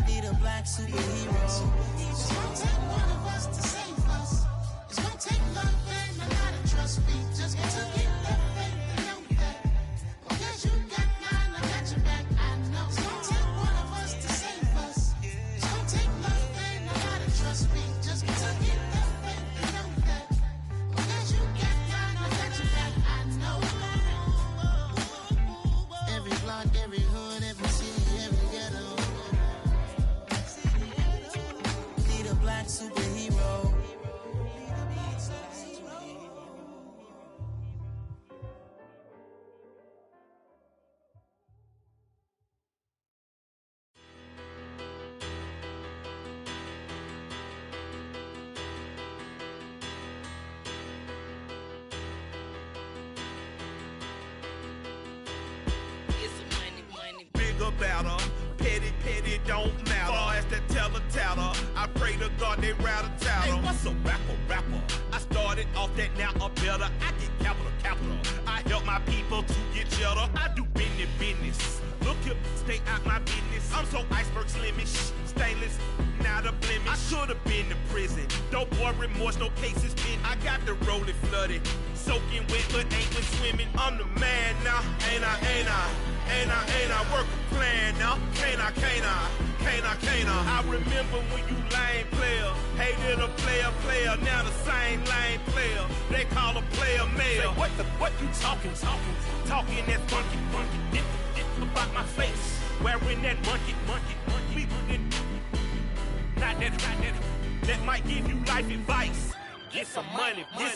S15: Need a black superhero. It's gonna take one of us to save us. It's gonna take love and a lot of trust. We just got to get that faith and know that. Because you got mine, I got your back, I know. It's gonna take one of us to save us. It's gonna take love and a lot of trust. We just got to get that faith and know that. Because you got mine, I got your back, I know. Every block, every hood, every city, every ghetto. Need a black superhero.
S14: Bigger, better, petty, don't matter. Far as that teller, I pray to God they rattle tattle. Hey, what's a rapper? I started off that, now I'm better. I get capital. I help my people to get cheddar. I do business. Look here, stay out my business. I'm so iceberg slimish, stainless, not a blemish. I should've been in prison. Don't boy remorse, no cases pinned. I got the rolling flooded, soaking wet, but ain't been swimming. I'm the man now, ain't I work a plan now, can't I? I remember when you lame player, hated a player, now the same lame player. They call a player male. Say, what you talking that funky. Get about my face, wearing that monkey. We not that might give you life advice. Get some money. Get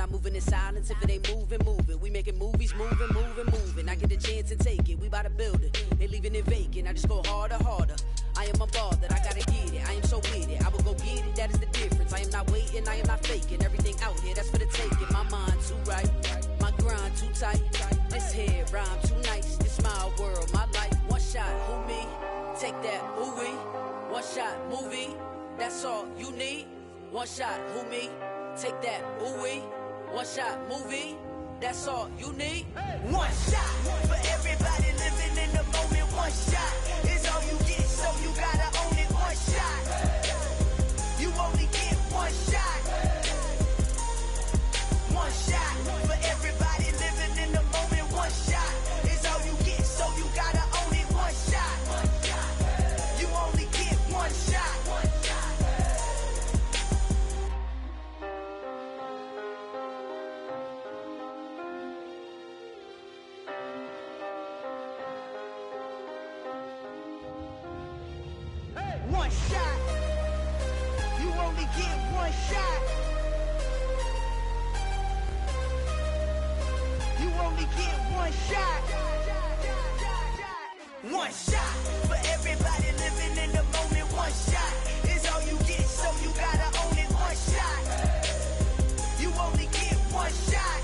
S3: not moving in silence. If it ain't moving, move it. We making movies, moving. I get the chance to take it. We bout to build it. Ain't leaving it vacant. I just go harder. I am unbothered. I gotta get it. I am so with it. I will go get it. That is the difference. I am not waiting. I am not faking. Everything out here, that's for the taking. My mind too right. My grind too tight. This here rhyme too nice. This my world, my life. One shot, who me? Take that, who we? One shot, movie. That's all you need. One shot, who me? Take that, who we? One shot, movie. That's all you need.
S8: One shot for everybody living in the moment. One shot is all you get, so you gotta own it. One shot. You only get one shot. One shot for everybody living in the moment. One shot is all you get, so you gotta own it. One shot. You only get one shot. One shot. You only get one shot. You only get one shot. One shot for everybody living in the moment. One shot is all you get, so you gotta own it. One shot. You only get one shot.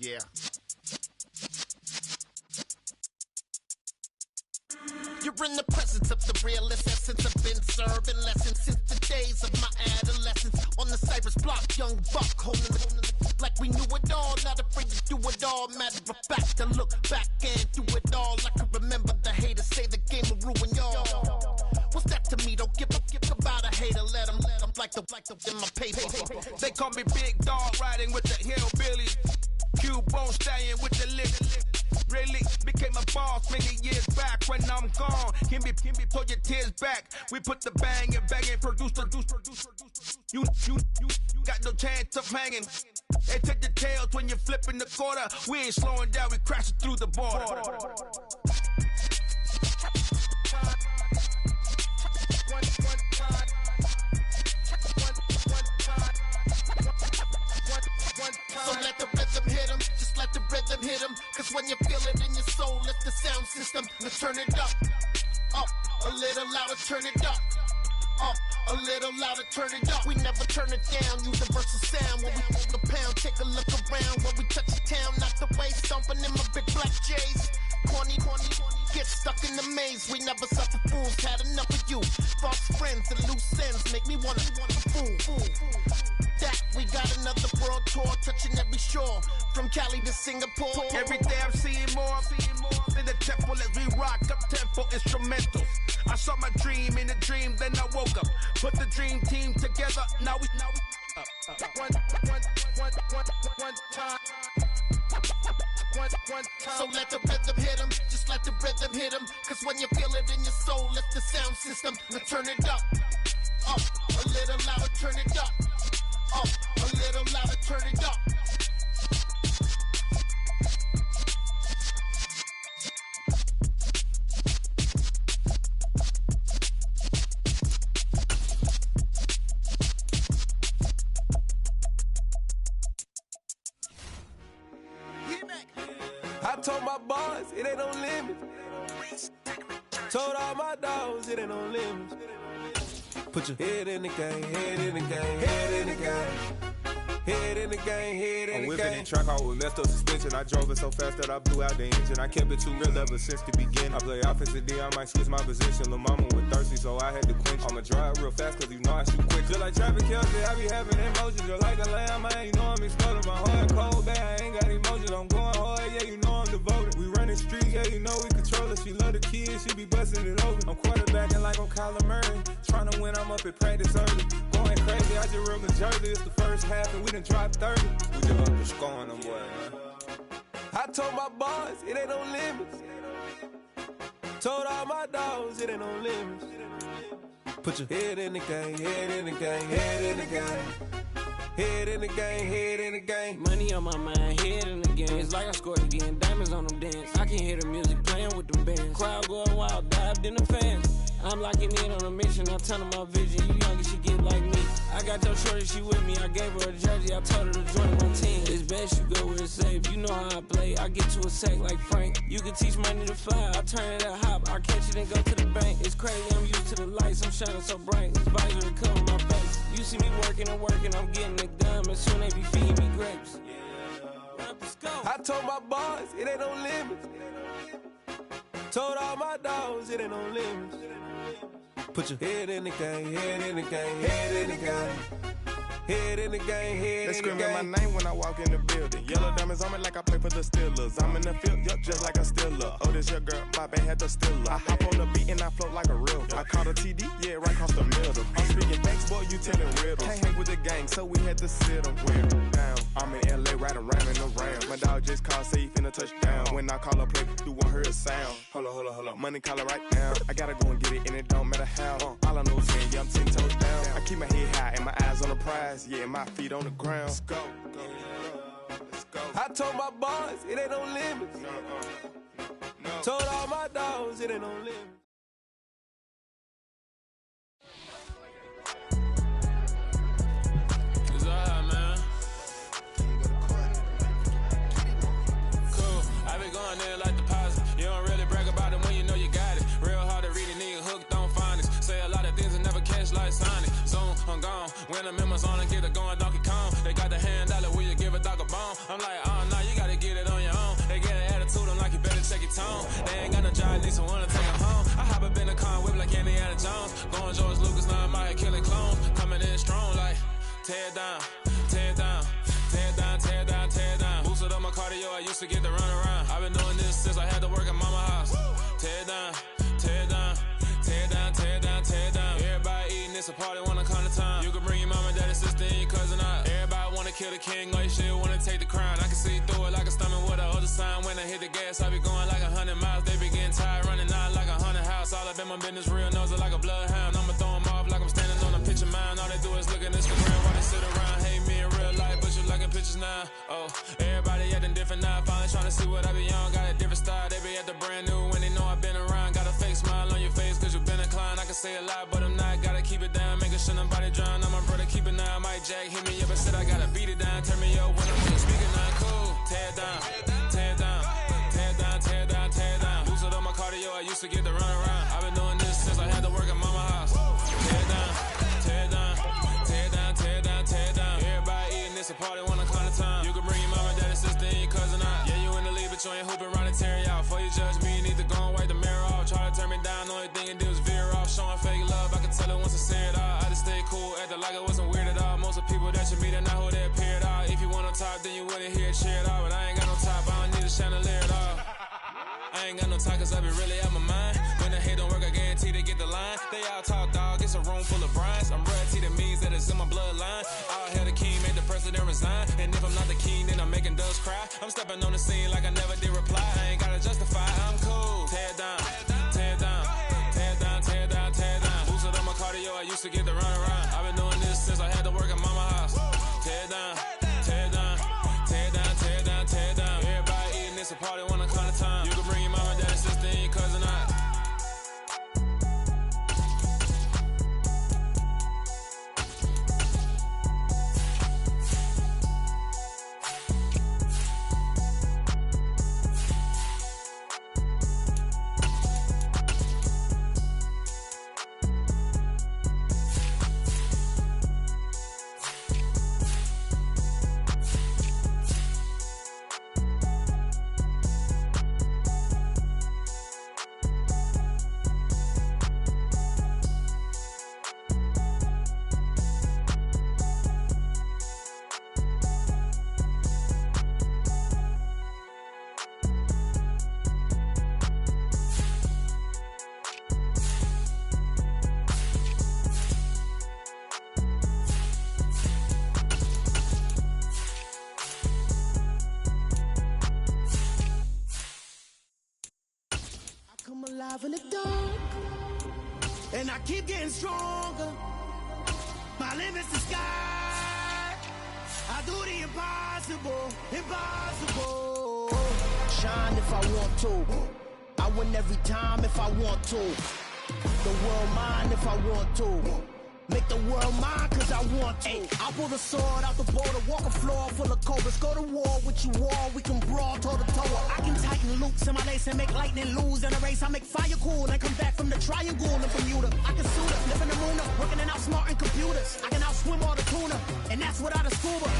S22: Yeah. You're in the presence of the realest essence. I've been serving lessons since the days of my adolescence. On the Cypress block, young buck holding the like we knew it all. Not afraid to do it all. Matter of fact, to look back and do it all. I can remember the haters say the game will ruin y'all. What's that to me? Don't give about a hater. Let them like the in my paper.
S6: They call me Big Dog, riding with the hillbillies. Cubone staying with the lip. Really became a boss many years back. When I'm gone, can be pull your tears back. We put the bang and produce. You got no chance of hanging. They take the tails when you're flipping the quarter. We ain't slowing down, we crashing through the border.
S22: So let the rhythm hit him, just let the rhythm hit him. Cause when you feel it in your soul, lift the sound system. Let's turn it up, a little louder, turn it up. A little louder, turn it up. We never turn it down, universal sound. When we move the pound, take a look around. When we touch the town, not the way, stomping in my big black J's. Corny, get stuck in the maze. We never suffer fools, had enough of you. False friends and loose ends make me wanna fool. That we got another world tour, touching every shore, from Cali to Singapore.
S6: Every day I'm seeing more in the temple as we rock up tempo instrumentals. I saw my dream in a dream, then I woke up. Put the dream team together, now we
S22: one time. So let the rhythm hit him, just let the rhythm hit him. Cause when you feel it in your soul, lift the sound system. Now turn it up, a little louder, turn it up. A little louder, turn it up.
S20: I told my boys it ain't no limits. Told all my dogs it ain't no limits. Put your head in the game, head in the game, head in the game. Head in the game, head in the game. I'm whipping in track out with messed up suspension. I drove it so fast that I blew out the engine. I kept it too real ever since the beginning. I play offensive D, I might switch my position. Lil' mama was thirsty, so I had to quench. I'ma drive real fast, cause you know I shoot quick. Just like traffic Kelsey, I be having emotions. Just like a lamb, man, you know I'm exploding. My heart cold, bad, I ain't got emotions. I'm going hard, yeah, you know I'm devoted. We running street, yeah, you know we control it. She love the kids, she be busting it over. I'm quarterbacking like I'm Kyler Murray. Trying to win, I'm up at practice early. Going crazy, I just real the jersey. It's the first half and we done dropped 30. We just up to scoring them, boy, man. I told my boys, it ain't no limits. Told all my dogs, it ain't no limits.
S2: Put your head in the game, head in the game, head in the game. Head in the game, head in the game.
S9: Money on my mind, head in the game. It's like I scored again, diamonds on them dance. I can hear the music playing with them bands. Crowd going wild, dived in the fans. I'm locking in on a mission, I'm telling my vision. You young and she get like me. I got your shorty, she with me. I gave her a jersey, I told her to join my team. It's best you go where it's safe. You know how I play, I get to a sack like Frank. You can teach money to fly, I turn it a hop. I catch it and go to the bank. It's crazy, I'm used to the lights, I'm shining so bright. This visor cover my face. You see me working and working, I'm getting it done. And soon they be feeding me grapes.
S2: I told my boys, it ain't no limits. Told all my dogs, it ain't no limits. Put your head in the game, head in the game, head in the game. Head in the game, head
S22: They
S2: in the game.
S22: screaming my name when I walk in the building. Yellow diamonds on me like I play for the Steelers. I'm in the field, yup, just like a Steeler. Oh, this your girl, my band had the Steeler. I hop on the beat and I float like a real. I caught a TD, yeah, right across the middle. I'm speaking facts, boy, you telling riddles. Can't hang with the gang, so we had to sit them down. I'm in LA, riding around and around. My dog just called, say he finna touchdown. When I call a play, you won't hear a sound. Hold up, money caller right now. I gotta go and get it, and it don't matter how. All I know is when, yeah, I'm 10 toes down. I keep my head high and my eyes on the prize. Yeah, my feet on the ground. Let's go.
S2: I told my boys, it ain't no limits. Told all my dogs, it ain't no limits.
S23: It's alright, man. Cool. I been going there like deposit. You don't really brag about it when you know you got it. Real hard to read a nigga hooked on phonics. Say a lot of things and never catch like Sonic. Zone, I'm gone. When I'm in my zone, I get it going Donkey Kong. They got the hand dollar, will you give a dog a bone? I'm like, oh, nah, you gotta get it on your own. They get an attitude, I'm like, you better check your tone. They ain't got no job, need someone to take it home. I hop up in the car, whip like Indiana Jones. Going George Lucas, now I'm out here killing clones. Coming in strong, like, tear down, tear down, tear down, tear down, tear down. Boosted up my cardio, I used to get to run around. I've been doing this since I had to work at mama house. Tear down, tear down, tear down, tear down, tear down. Everybody eating, it's a party, wanna come to time. You can bring your mama, daddy, sister, and your cousin out. Everybody wanna kill the king, all you shit wanna take the crown. I can see through it like a stomach with a other sign. When I hit the gas, I be going like 100 miles. They be getting tired, running out like 100 house. All up in my business, real nose like a bloodhound. I'ma throw them off like I'm standing on a picture mine. All they do is look at Instagram while they sit around. Hate me in real life, but you liking pictures now. Oh, everybody acting different now. Finally trying to see what I be on. Got a different style, they be at the brand new when they know I've been around. Got a fake smile on your face cause you been inclined. I can say a lot, but I'm not. Gotta keep it down, making sure nobody drown. I'm my brother, keep it now. Mike Jack hit me up and said I gotta beat it down. Turn me up when I'm on the speaker now. Cool, tear down, tear down, tear down, tear down, tear down. Boosted up my cardio, I used to get to run around. I've been doing this since I had to work at mama house. Tear down, tear down, tear down, tear down, tear down. Everybody eating, it's a party, wanna come to time. You can bring your mama, daddy, sister, and your cousin out. Yeah, you in the lead, but you ain't hooping around and tear out. Before you judge me, you need to go and wipe the mirror off. Try to turn me down, the only thing you do is veer off. Showing fake love, I can tell it once I say it all. I just stay cool, acting like it wasn't weird at all. Most of the people that you meet are not who they appear at all. If you want on top, then you wouldn't hear it cheer at all. But I ain't got no top, I don't need a chandelier at all. I ain't got no time cause I be really out my mind. When the hate don't work, I guarantee they get the line. They all talk dog, it's a room full of brinds. I'm royalty, that means that it's in my bloodline. All hell the king made the president resign. And if I'm not the king, then I'm making doves cry. I'm stepping on the scene like I never did reply. I ain't gotta justify, I'm cool. Tear down, tear down, tear down, tear down, tear down. Boosted up my cardio, I used to get to run around. I've been doing this since I had to work at mama house. Tear down, tear down, tear down, tear down, tear down. Everybody eating, it's a party, wanna come to time. You can bring your mama, daddy, sister, and your cousin out.
S15: Come alive in the dark.
S12: and I keep getting stronger. My limit's the sky. I do the impossible, impossible. Shine if I want to. I win every time if I want to. The world mine if I want to. Make the world mine cause I want to. I'll pull the sword out the border, walk a floor full of cobras. Go to war with you all, we can brawl toe to toe. I can tighten loops in my lace and make lightning lose in a race. I make fire cool and come back from the triangle in Bermuda. I can suit up, live in the moon up, working and outsmarting computers. I can outswim all the tuna, and that's without a scuba.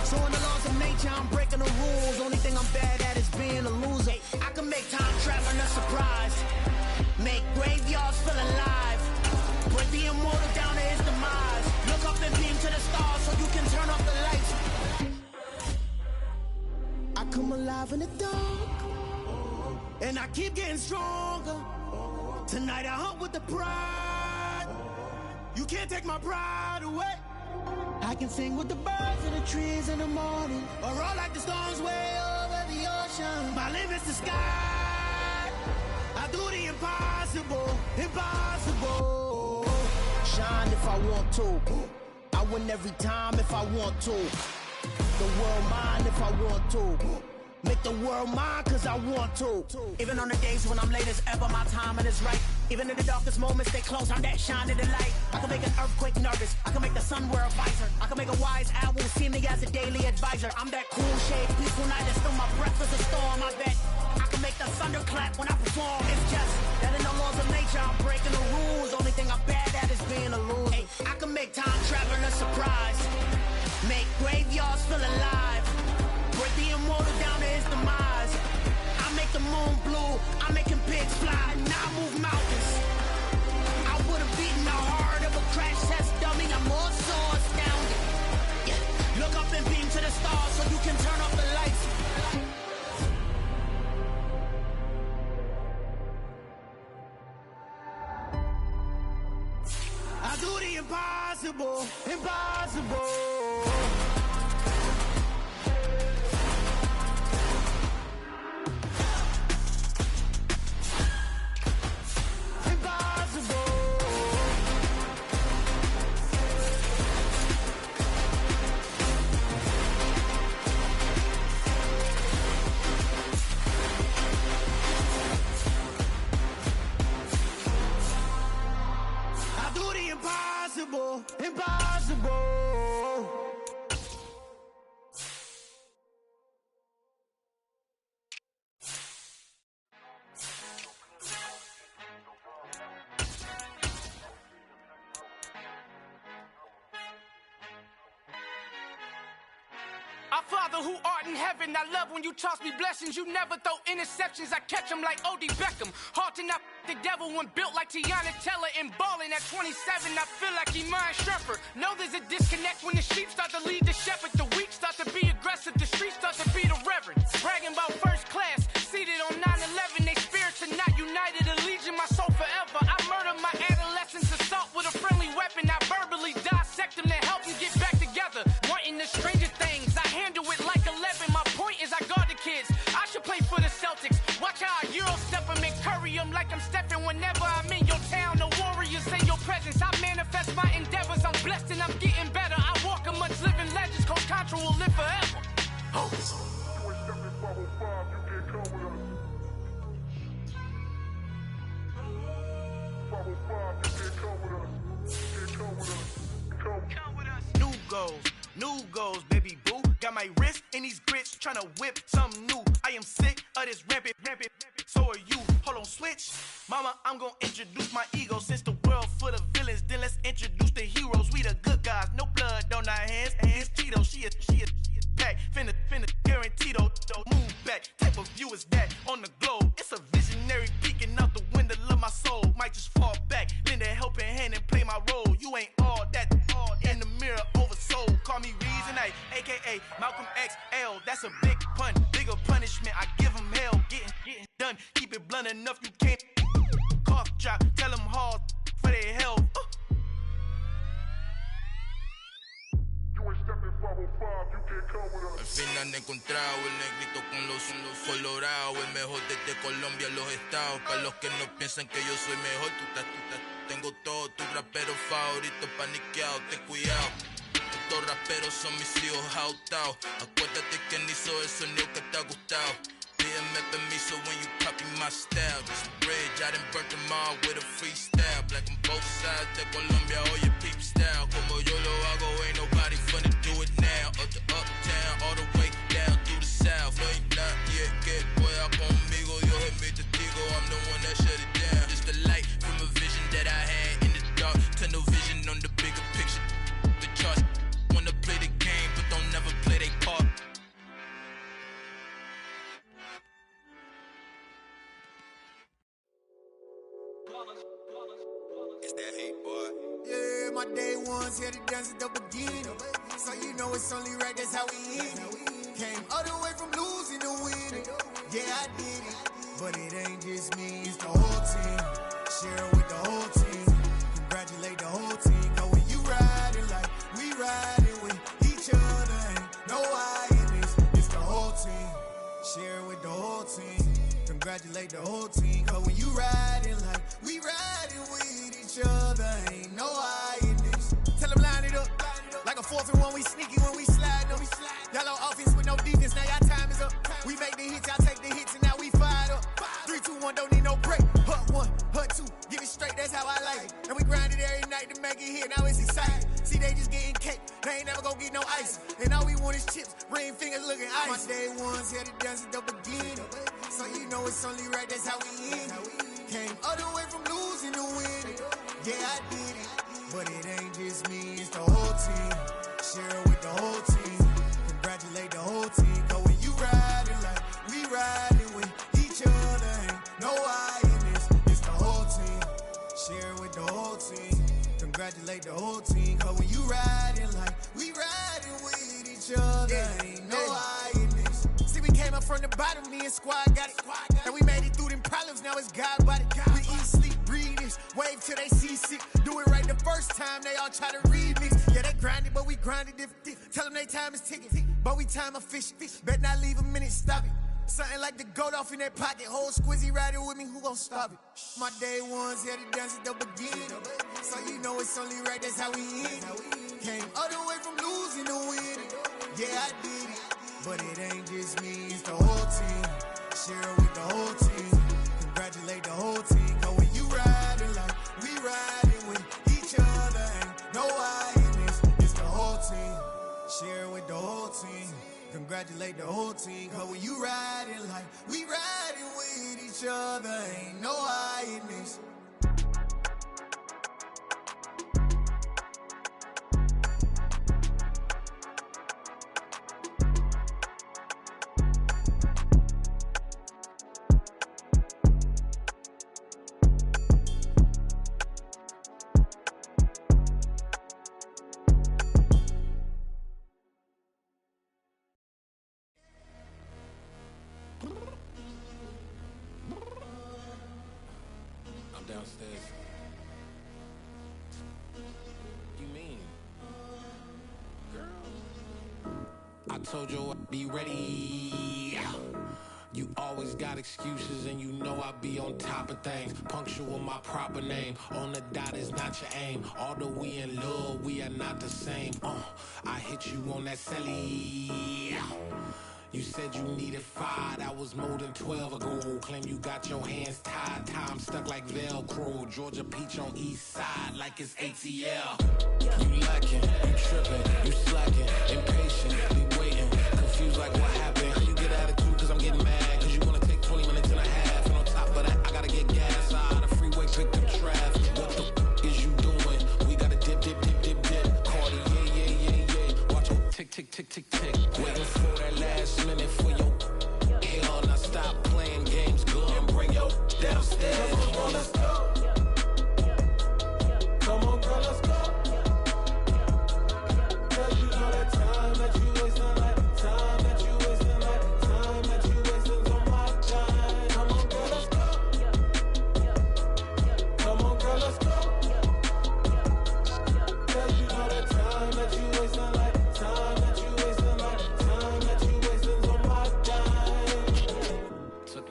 S12: So in the laws of nature, I'm breaking the rules. Only thing I'm bad at is being a loser. I can make time traveling a surprise. Make graveyards feel alive. Break the immortal down to his demise. Look up and beam to the stars so you can turn off the lights. I come alive in the dark, and I keep getting stronger. Tonight I hunt with the pride. You can't take my pride away. I can sing with the birds and the trees in the morning, or roll like the storms way over the ocean. My limit's the sky. I do the impossible, impossible. Shine if I want to. I win every time if I want to. The world mine if I want to. Make the world mine cause I want to. Even on the days when I'm late as ever, my timing is right. Even in the darkest moments, they close, I'm that shine in the light. I can make an earthquake nervous, I can make the sun wear a visor. I can make a wise owl see me as a daily advisor. I'm that cool shade, peaceful night, and still my breath is a storm, I bet. I can make the thunder clap when I perform. It's just that in the laws of nature, I'm breaking the rules. Only thing I'm bad at is being a loser. Hey, I can make time traveling a surprise. Make graveyards feel alive. Break the immortal down to his demise. I make the moon blue, I'm making pigs fly. Now I move mountains. I would've beaten the heart of a crash test dummy. I'm more so astounded. Yeah. Look up and beam to the stars so you can turn off the lights. I do the impossible, impossible. Impossible, impossible.
S11: Our Father who art in heaven, I love when you toss me blessings. You never throw interceptions, I catch them like O.D. Beckham. Hard to not the devil when built like Tiana Teller and balling at 27. I feel like Iman Shumpert. Know there's a disconnect when the sheep start to lead the shepherd. The weak start to be aggressive, the streets start to be the reverend. Bragging about first class, seated on 9/11. They spirits are not united, a legion, my soul forever. I murder my adolescence, assault with a friendly weapon. I verbally dissect them to help them get back together. Wanting the stranger things, I handle it like 11. My point is I guard the kids. I should play for the Celtics. Watch how I Euro step them and curry them like I'm stepping whenever I'm in your town. The warriors in your presence. I manifest my endeavors. I'm blessed and I'm getting better. I walk amongst living legends. Coach Contra will live forever. Oh.
S12: New goals, baby boo. Got my wrist in these grits, tryna whip something new. I am sick of this rampant. So are you. Hold on, switch. Mama, I'm gonna introduce my ego. Since the world full of villains, then let's introduce the heroes. We the good guys, no blood on our hands. Hands Tito, she a pack. Finna guarantee though. Move back. Type of view is that on the globe? It's a visionary peeking out the window of my soul. Might just fall back, lend a helping hand and play my role. You ain't all that in the mirror oversold. Call me Reason A, aka Malcolm XL. That's a big pun, bigger punishment. I give him hell, getting done. Keep it blunt enough, you can't cough drop. Tell them hard for their health.
S17: Al fin han encontrado el negrito con los Colorado, el mejor desde Colombia a los estados. Para los que no piensan que yo soy mejor, tengo todos tus raperos favoritos paniqueados, ten cuidado. Estos raperos son mis hijos jautados. Acuérdate que ni hizo el sonido que te ha gustado. Pídeme permiso when you copy my style. Just a bridge, I done burnt them all with a freestyle. Black on both sides de Colombia, oye peep style. Como yo lo hago, ain't nobody finna do it now. Up to uptown, all the way down through the south. No, you not yet, que pueda conmigo. Dios es mi testigo, I'm the one that shut it down. Just a light from a vision that I had in the dark. Tunnel vision on the bigger picture. The charts wanna play the game, but don't never play their part.
S2: It's that hate, boy.
S18: Yeah, my day ones here to dance at the beginning. So you know it's only right, that's how we end it. Came all the way from losing to winning. Yeah, I did it. But it ain't just me, it's the whole team. Share it with the whole team. Congratulate the whole team. Cause when you riding like we riding with each other, ain't no I in this. It's the whole team. Share it with the whole team. Congratulate the whole team. Cause when you riding like we riding with each other, ain't no I in this. Tell them line it up. Like a 4th and 1, we sneaky when we slide them. Y'all on offense with no defense, now y'all time is up. We make the hits, y'all take the hits, and now we fired up. 3, 2, 1, don't need no break. Hut 1, hut 2, give it straight, that's how I like it. And we grind it every night to make it here, now it's exciting. See, they just getting cake, they ain't never gonna get no ice. And all we want is chips, ring fingers looking ice. My day ones here to dance at the beginning. So you know it's only right, that's how we end it. Came all the way from losing to winning. Yeah, I did it. But it ain't just me, it's the whole team. Share it with the whole team. Congratulate the whole team. Cause when you riding like we riding with each other, ain't no I in this. It's the whole team. Share it with the whole team. Congratulate the whole team. Cause when you riding like we riding with each other, ain't no I in this. See, we came up from the bottom, me and squad got it. And we made it through them problems, now it's God body. We eat, sleep, breathe this, wave till they see sick. Do it right the first time, they all try to remix. Yeah, they grinded, but we grinded different. Tell them they time is ticking, but we time efficient. Bet not leave a minute, stop it. Something like the goat off in that pocket. Whole squizzy riding with me, who gon' stop it? My day ones here to dance at the beginning. So you know it's only right, that's how we end it. Came all the way from losing to winning. Yeah, I did it. But it ain't just me, it's the whole team. Share it with the whole team. Congratulate the whole team. Cause when you riding like we riding with each other, ain't no I in this. It's the whole team. Share it with the whole team. Congratulate the whole team. Cause when you riding like we riding with each other, ain't no I in this.
S9: Downstairs. You mean? Girl, I told you I'd be ready. You always got excuses and you know I be on top of things. Punctual my proper name. On the dot is not your aim. Although we in love, we are not the same. I hit you on that celly. You said you needed 5, that was more than 12 ago. Claim you got your hands tied, time stuck like Velcro. Georgia Peach on east side like it's ATL. You lacking, you tripping, you slacking, impatient, be waiting, confused like what happened. How you get attitude cause I'm getting mad, cause you wanna take 20 minutes and a half. And on top of that, I gotta get gas out of the freeway, pick up traffic. What the is you doing? We gotta dip, dip, dip, dip, dip. Cardi, yeah. Watch your tick, tick, tick, tick, tick. Waiting for that last minute for your hell. Now stop playing games, go and bring your downstairs. Come on, girl, let's go. Come on, girl, let's go. Cause you know that time that you wasting, like time that you wasting.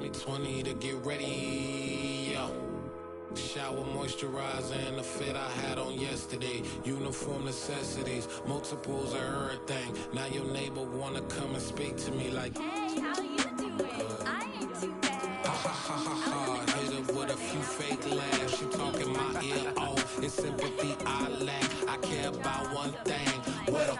S1: 2020 to get ready, yo. Shower, moisturizer, and the fit I had on yesterday. Uniform necessities, multiples of everything. Now your neighbor wanna come and speak to me like,
S10: hey, how you doing? I ain't too bad.
S1: Ha ha ha ha ha. Hit her with a few fake laughs. She talking my ear off. It's sympathy I lack. I care about one thing. What up?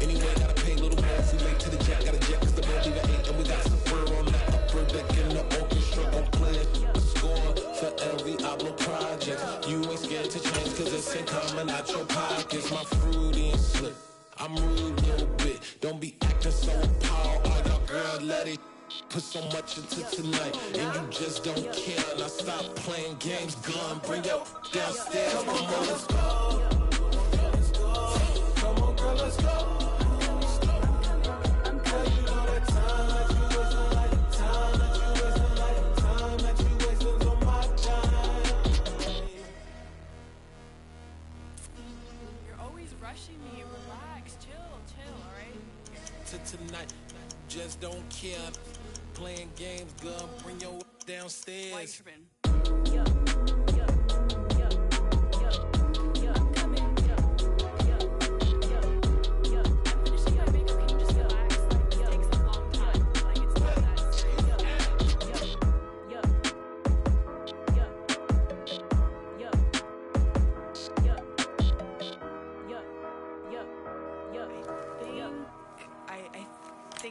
S1: Anyway, gotta pay a little more. We late to the jet, got a jet, cause the boat leave at 8. And we got some fur on the upper deck in the orchestra. Gon' play a score for every album project. You ain't scared to change, cause it's ain't coming out your pockets. My fruity and slip, I'm rude a little bit. Don't be acting so appalled. All y'all girl, let it put so much into tonight. And you just don't care. Now stop playing games, gun, bring your downstairs. Come on, let's go. Come on, girl, let's go. Tonight, just don't care. Playing games, girl, bring your downstairs.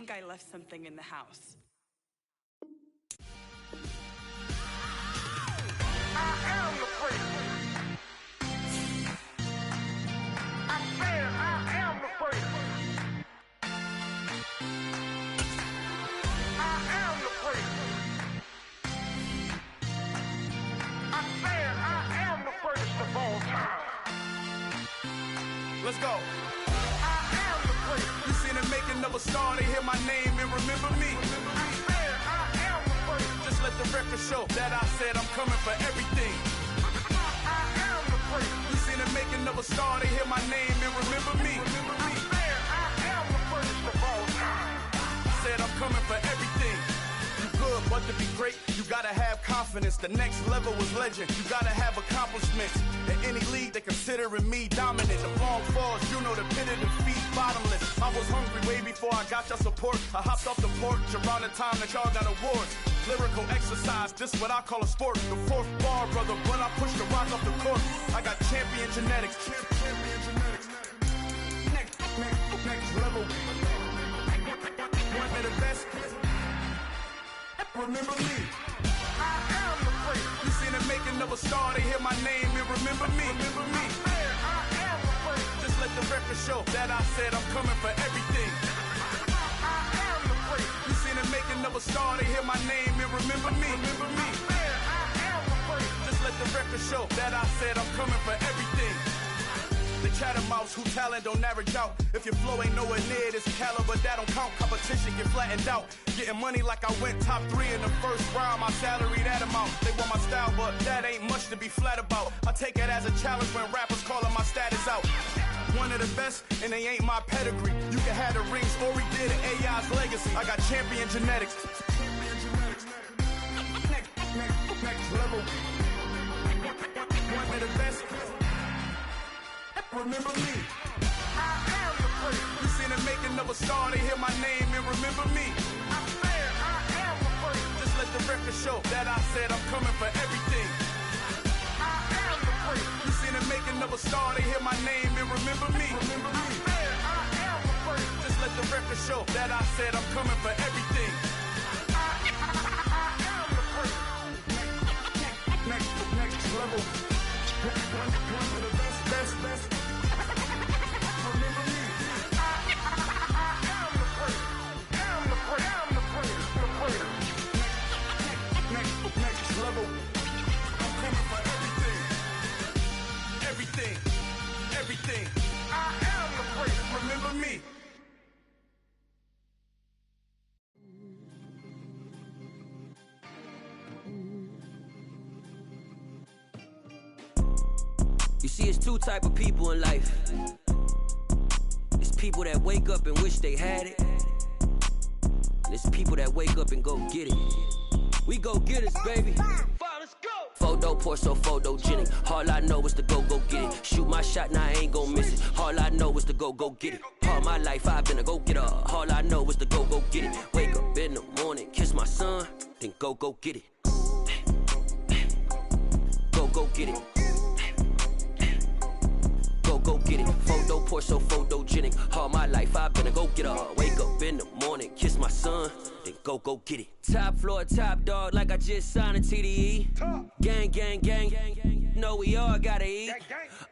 S4: I left something in the house.
S6: I am the prince. I said I am the prince. I am the prince. I said I am the first of all time.
S19: Let's go. You seen the making of a star, they hear my name and remember me. Just let the record show that I said I'm coming for everything. You seen the making of a star, they hear my name and remember me. Said I'm coming for everything. You good, but to be great, you gotta have confidence. The next level was legend. You gotta have accomplishments. In any league, they considering me dominant. The long falls, you know the pit of defeat, bottomless. I was hungry way before I got your support. I hopped off the porch around the time that y'all got awards. Lyrical exercise, this what I call a sport. The fourth bar, brother, when I push the rock off the court. I got champion genetics. Champion genetics. Next level. One of the best. Remember me. I am the prince. You seen the making of a star, they hear my name and remember me. Remember me. I am the prince. Just let the record show that I said I'm coming for everything. I am the prince. You seen the making of a star, they hear my name and remember me. Remember me. I am the prince. Just let the record show that I said I'm coming for everything. The chattermouse who talent don't average out. If your flow ain't nowhere near this caliber, that don't count. Competition get flattened out. Getting money like I went top 3 in the first round. My salary that amount. They want my style, but that ain't much to be flat about. I take it as a challenge when rappers calling my status out. One of the best, and they ain't my pedigree. You can have the rings, or we did an AI's legacy. I got champion genetics. Next level. One of the best. Remember me. I am the prince. You seen the making of a star, they hear my name and remember me. I said I am the prince. Just let the record show that I said I'm coming for everything. I am the prince. You seen the making of a star, they hear my name and remember me. Remember me. I said I am the prince. Just let the record show that I said I'm coming for everything. I am the prince. Next level. One of the best. Remember me. I am the prince. I'm the prince. Next level. I'm coming for everything. I am the prince. Remember me.
S24: You see, it's two type of people in life. It's people that wake up and wish they had it. And it's people that wake up and go get it. We go get it, baby. Let's go. Photo pour so photogenic. All I know is to go get it. Shoot my shot, now I ain't gon' miss it. All I know is to go get it. All my life I've been a go-getter. All I know is to go get it. Wake up in the morning, kiss my son, then go get it. Go get it. Go get it. Photo pour so photogenic. All my life I've been a go-getter. Wake up in the morning, kiss my son, then go get it. Top floor, top dog, like I just signed a TDE. Gang, gang, gang, gang. Know we all gotta eat.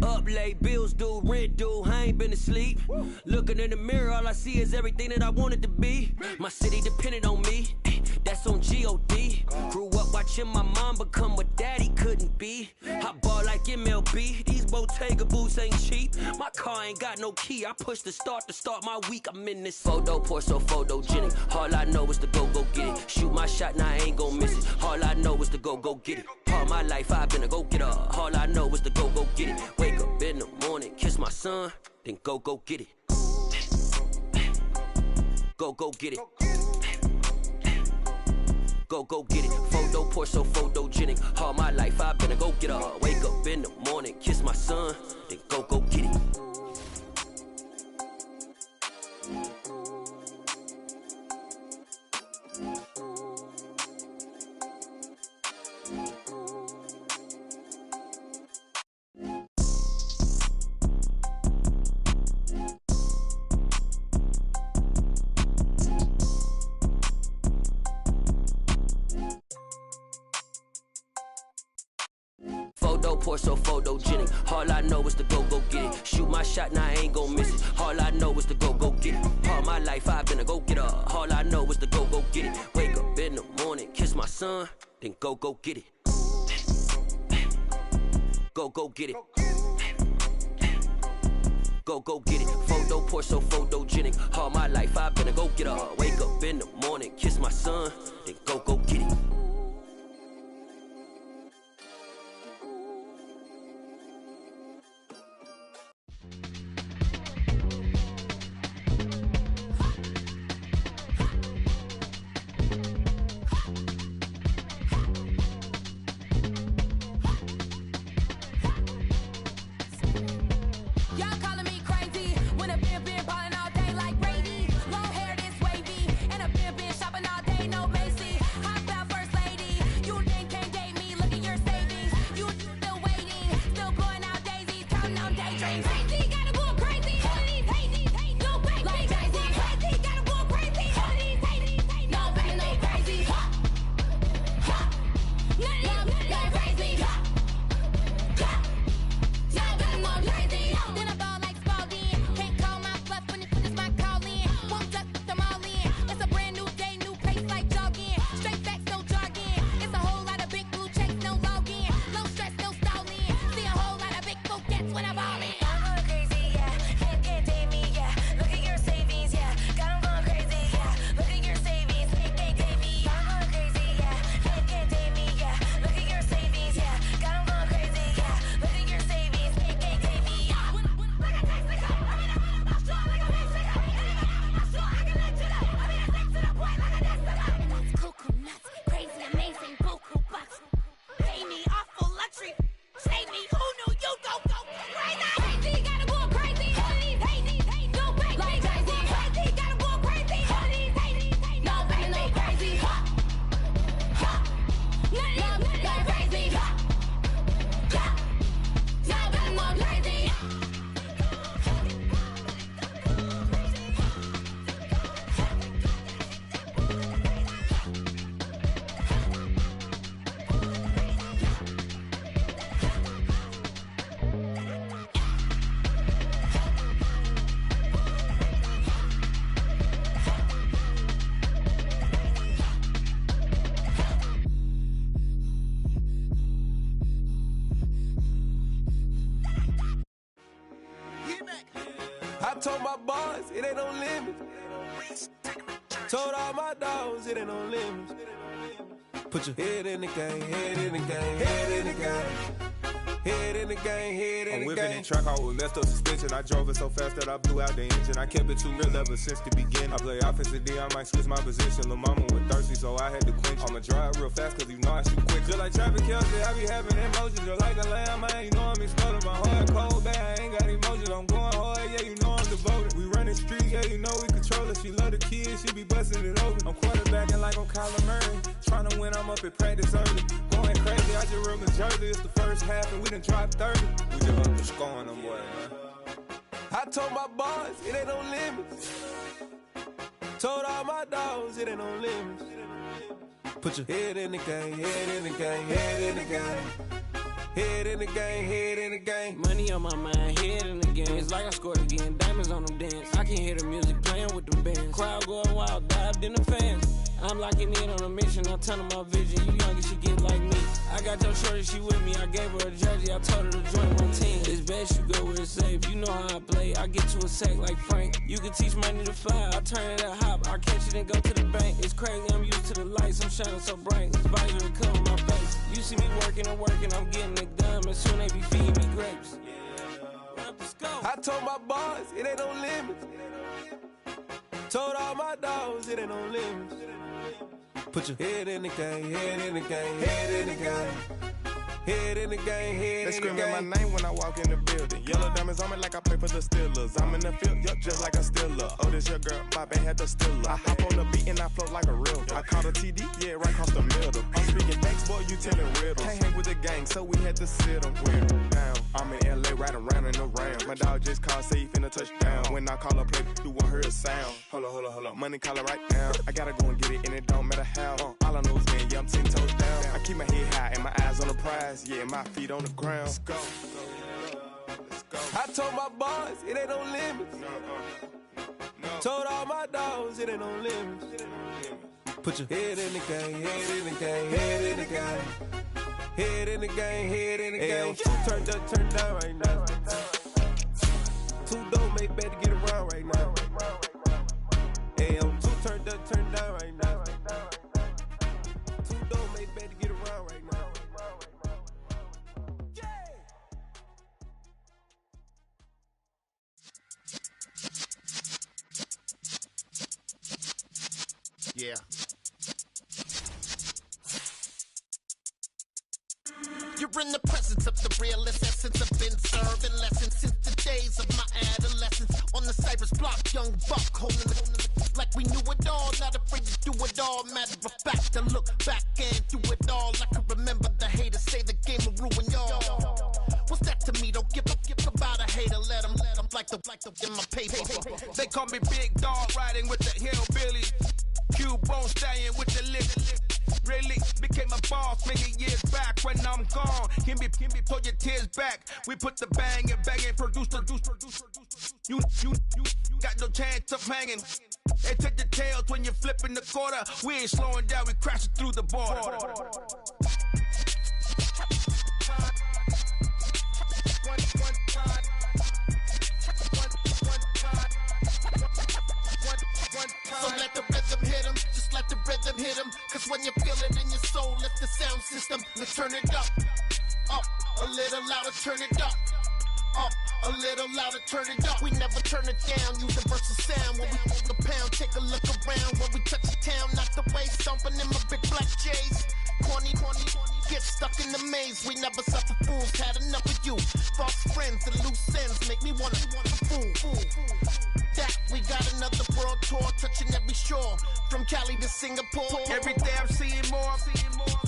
S24: Up late, bills due, rent due, I ain't been asleep. Looking in the mirror, all I see is everything that I wanted to be. My city depended on me, that's on G.O.D. Grew up watching my mom become what daddy couldn't be. I ball like MLB, these Bottega boots ain't cheap. My car ain't got no key, I push the start to start my week. I'm in this photo pour so photogenic. All I know is to go get it. Shoot my shot, now I ain't gon' miss it. All I know is to go get it. All my life I've been a go-getter. All I know is to go get it. Wake up in the morning, kiss my son, then go get it. Go get it. Go get it. Photo pour so photogenic. All my life I've been a go-getter. Wake up in the morning, kiss my son, then go get it. Photo pour so photogenic. All I know is to go get it. Shoot my shot, now I ain't gon' miss it. All I know is to go get it. All my life I've been a go-getter. All I know is to go get it. Wake up in the morning, kiss my son, then go get it. Go get it. Go get it. Photo pour so photogenic. All my life I've been a go-getter. Wake up in the morning, kiss my son, then go get it.
S10: Y'all calling me crazy when a been ballin' all day like Brady. Long hair this wavy, and a been shopping all day, no Macy. Hot about first lady, you think can't date me? Look at your savings, you still waiting, still blowing out daisies, counting on daydreams. Crazy, gotta go crazy. All of these hate, no baby. Like crazy, crazy, gotta go crazy. All of these hate, no baby, no crazy. None of these crazy. Y'all got more crazy. Then I ball like Spalding. Can't call my bluff when it's my call in. Won't duck them all in. It's a brand new day, new pace like jogging. Straight facts, no jargon. It's a whole lot of big blue checks, no login. Low stress, no stalling. See a whole lot of big forgets when I ball in. I'm going crazy, yeah. Can't date me, yeah. Look at your savings, yeah. Got 'em going crazy, yeah. Look at your savings, can't date me. I'm going crazy, yeah. Can't date me, yeah. Look at your savings, yeah. Got 'em going crazy, yeah. Look at your savings, can't date me. Crazy, amazing, buku bucks. Pay me off for luxury. Save me, who knew you go crazy? Crazy, gotta go crazy. All of these hate, no baby. Like crazy, crazy, gotta go crazy. All of these hate, no baby, no crazy. None of these crazy. Y'all got more crazy.
S2: I told my boys, it ain't no limit. Told all my dogs, it ain't no limit. Put your head in the game, head in the game, head in the game. Head in the game, head in the game.
S5: I'm whipping in track out with messed up suspension. I drove it so fast that I blew out the engine. I kept it too real ever since the beginning. I play offensive D, I might switch my position. Lil' mama was thirsty, so I had to quench. I'ma drive real fast, cause you know I shoot quick. Just like Travis Kelce, I be having emotions. Just like a lamb, man, you know I'm exploding. My heart cold, bad, I ain't got emotions. I'm going hard, yeah, you know I'm devoted. We running street, yeah, you know we control it. She love the kids, she be busting it over. I'm quarterbacking like I'm Kyler Murray. Trying to win, I'm up at practice early. Going crazy, I just rub my jersey. It's the first half and we done dropped 30. We just up to scoring them, boy, man.
S2: I told my boys, it ain't no limits. Told all my dogs, it ain't no limits. Put your head in the game, head in the game, head in the game. Head in the game, head in the game.
S9: Money on my mind, head in the game. It's like I scored again, diamonds on them dance. I can hear the music playing with them bands. Crowd going wild, dived in the fans. I'm locking in on a mission, I'm telling my vision. You young and she get like me. I got your shorty, she with me. I gave her a jersey, I told her to join my team. It's best you go where it's safe. You know how I play, I get to a sack like Frank. You can teach money to fly, I turn it at hop. I catch it and go to the bank. It's crazy, I'm used to the lights, I'm shining so bright. This visor will cover my face. You see me working and working, I'm getting it done. And soon they be feeding me grapes.
S2: I told my boys, it ain't no limits. Told all my dogs, it ain't no limits. Put your head in the game, head in the game, head in the game. Head in the game, head in the game.
S22: They screaming my name when I walk in the building. Yellow diamonds on me like I play for the Steelers. I'm in the field, yup, just like a Steeler. Oh, this your girl, my band had the Steeler. I hop on the beat and I float like a real. I caught a TD, yeah, right across the middle. I'm speaking thanks, boy, you telling riddles. Can't hang with the gang, so we had to sit them down. I'm in LA, riding around in the Ram. My dog just called, say he finna touch down. When I call a play, you won't hear a sound. Hold up, money call it right now. I gotta go and get it, and it don't matter how. All I know is, man, yeah, I'm 10 toes down. I keep my head high and my eyes on the prize. Yeah, my feet on the ground. Let's go.
S2: I told my boys, it ain't no limits. Told all my dogs, it ain't no limits. Put your head in the game, head in the game, head in the game. Head in the game, head in the game. Turned up, turned down right now. Two dope make better get around right now. Hey, I'm two turned up, turned down right now. Two dope make better get around right now.
S22: Yeah.
S7: You're in the presence of the realest essence. I've been serving lessons since the days of my adolescence. On the Cypress block, young buck holding the like we knew it all, not afraid to do it all. Matter of fact, to look back and do it all. I can remember the haters say the game will ruin y'all. What's that to me? Don't give about a hater. Let them like the in my paper.
S6: They call me Big Dog, riding with the hillbillies. Q-Bone staying with the lip. Really became a boss many years back. When I'm gone, can be pull your tears back. We put the bang and produce. You got no chance of hanging. They take the tails when you're flipping the quarter. We ain't slowing down, we crashing through the border.
S7: So let the rhythm hit 'em, just let the rhythm hit 'em. Cause when you feel it in your soul, lift the sound system. Let's turn it up, a little louder, turn it up, a little louder, turn it up. We never turn it down, universal sound. When we hold the pound, take a look around. When we touch the town, not the way, stomping in my big black J's. Corny, get stuck in the maze. We never suffer fools, had enough of you. False friends and loose ends make me wanna fool. That we got another world tour, touching every shore, from Cali to Singapore.
S6: Every day I'm seeing more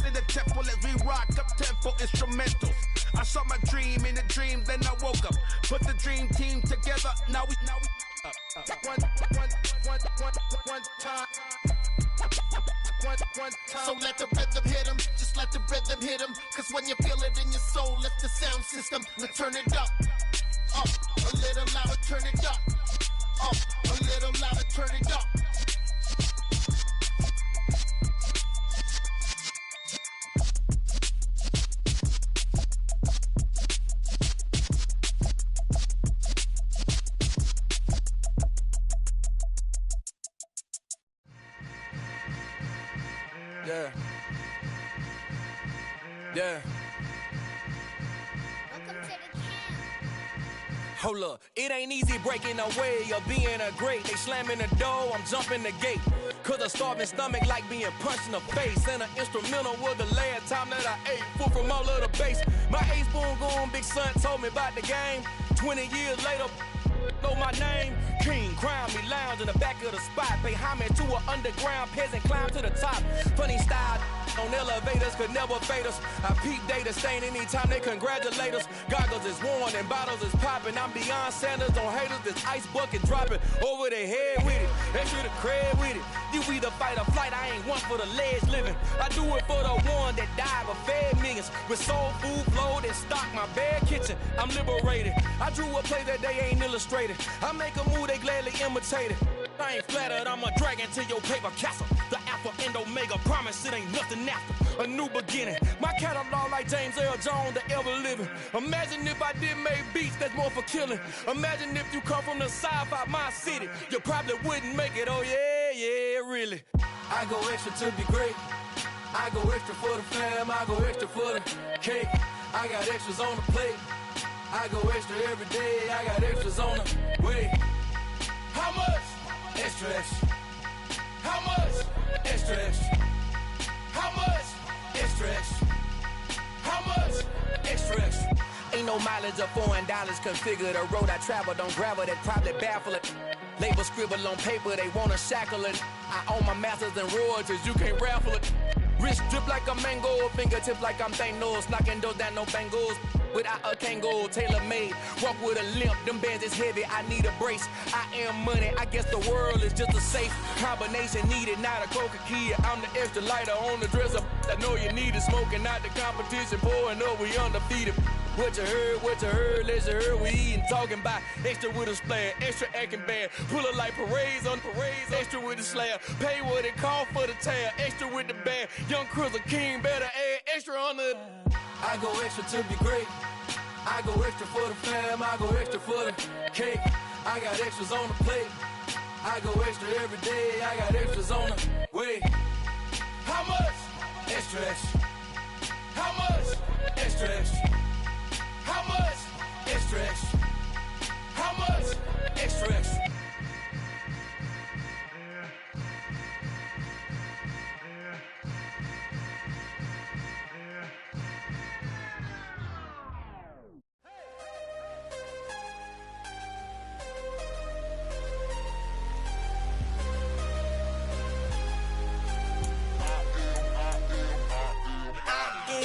S6: in the temple as we rock up tempo instrumentals. I saw my dream in a dream, then I woke up. Put the dream team together, now we one time.
S7: So let the rhythm hit 'em, just let the rhythm hit 'em. Cause when you feel it in your soul, lift the sound system. Let's turn it up, a little louder, turn it up, a little louder, turn it up.
S2: Yeah.
S13: Hold up, it ain't easy breaking away or being a great. They slamming the door, I'm jumping the gate. Cause a starving stomach like being punched in the face. And an instrumental was the last time that I ate. Food from all of the bass. My ace boom goon, big son told me about the game. 20 years later, know my name. King, crown me, lounge in the back of the spot. Pay homage to an underground peasant, climb to the top. Funny style on elevators could never fade us. I peep data stain anytime they congratulate us. Goggles is worn and bottles is popping. I'm Deion Sanders on haters, this ice bucket dropping over their head with it. They should have cred with it. You either fight or flight, I ain't one for the ledge living. I do it for the one that died but fed millions. With soul food flowed and stocked my bare kitchen. I'm liberated. I drew a play that they ain't illustrated. I make a move, they gladly imitate it. I ain't flattered, I'm a dragon to your paper castle. The Alpha and Omega, promise it ain't nothing after. A new beginning. My catalog like James Earl Jones, the ever living. Imagine if I did make beats that's more for killing. Imagine if you come from the sci-fi, my city. You probably wouldn't make it, oh yeah, really. I go extra to be great. I go extra for the fam, I go extra for the cake. I got extras on the plate. I go extra every day, I got extras on the way. How much? Extra, extra. How much? Extra, extra. How much? Extra, extra. How much? Extra, extra. Ain't no mileage of $4 configure the road I travel. Don't gravel, that probably baffle it. Label scribble on paper, they wanna shackle it. I own my masters and royalties, you can't raffle it. Wrist drip like a mango, fingertips like I'm Thanos. Knocking those down, no bangles. Without a Kango, tailor-made. Walk with a limp, them bands is heavy, I need a brace. I am money, I guess the world is just a safe combination needed, not a coca key. I'm the extra lighter on the dresser. I know you need it, smoking out the competition, pouring up, we undefeated. What you heard, let's heard, we eatin', talking about extra with a splash, extra acting bad, pull it like parades on parades, extra with the slab, pay what it cost for the tab, extra with the bag, young Crizzle King, better add extra on the. I go extra to be great, I go extra for the fam, I go extra for the cake, I got extras on the plate, I go extra every day, I got extras on the way. How much? Extra, extra. How much? Extra, extra. How much? Extra, extra. How much? Extra, extra.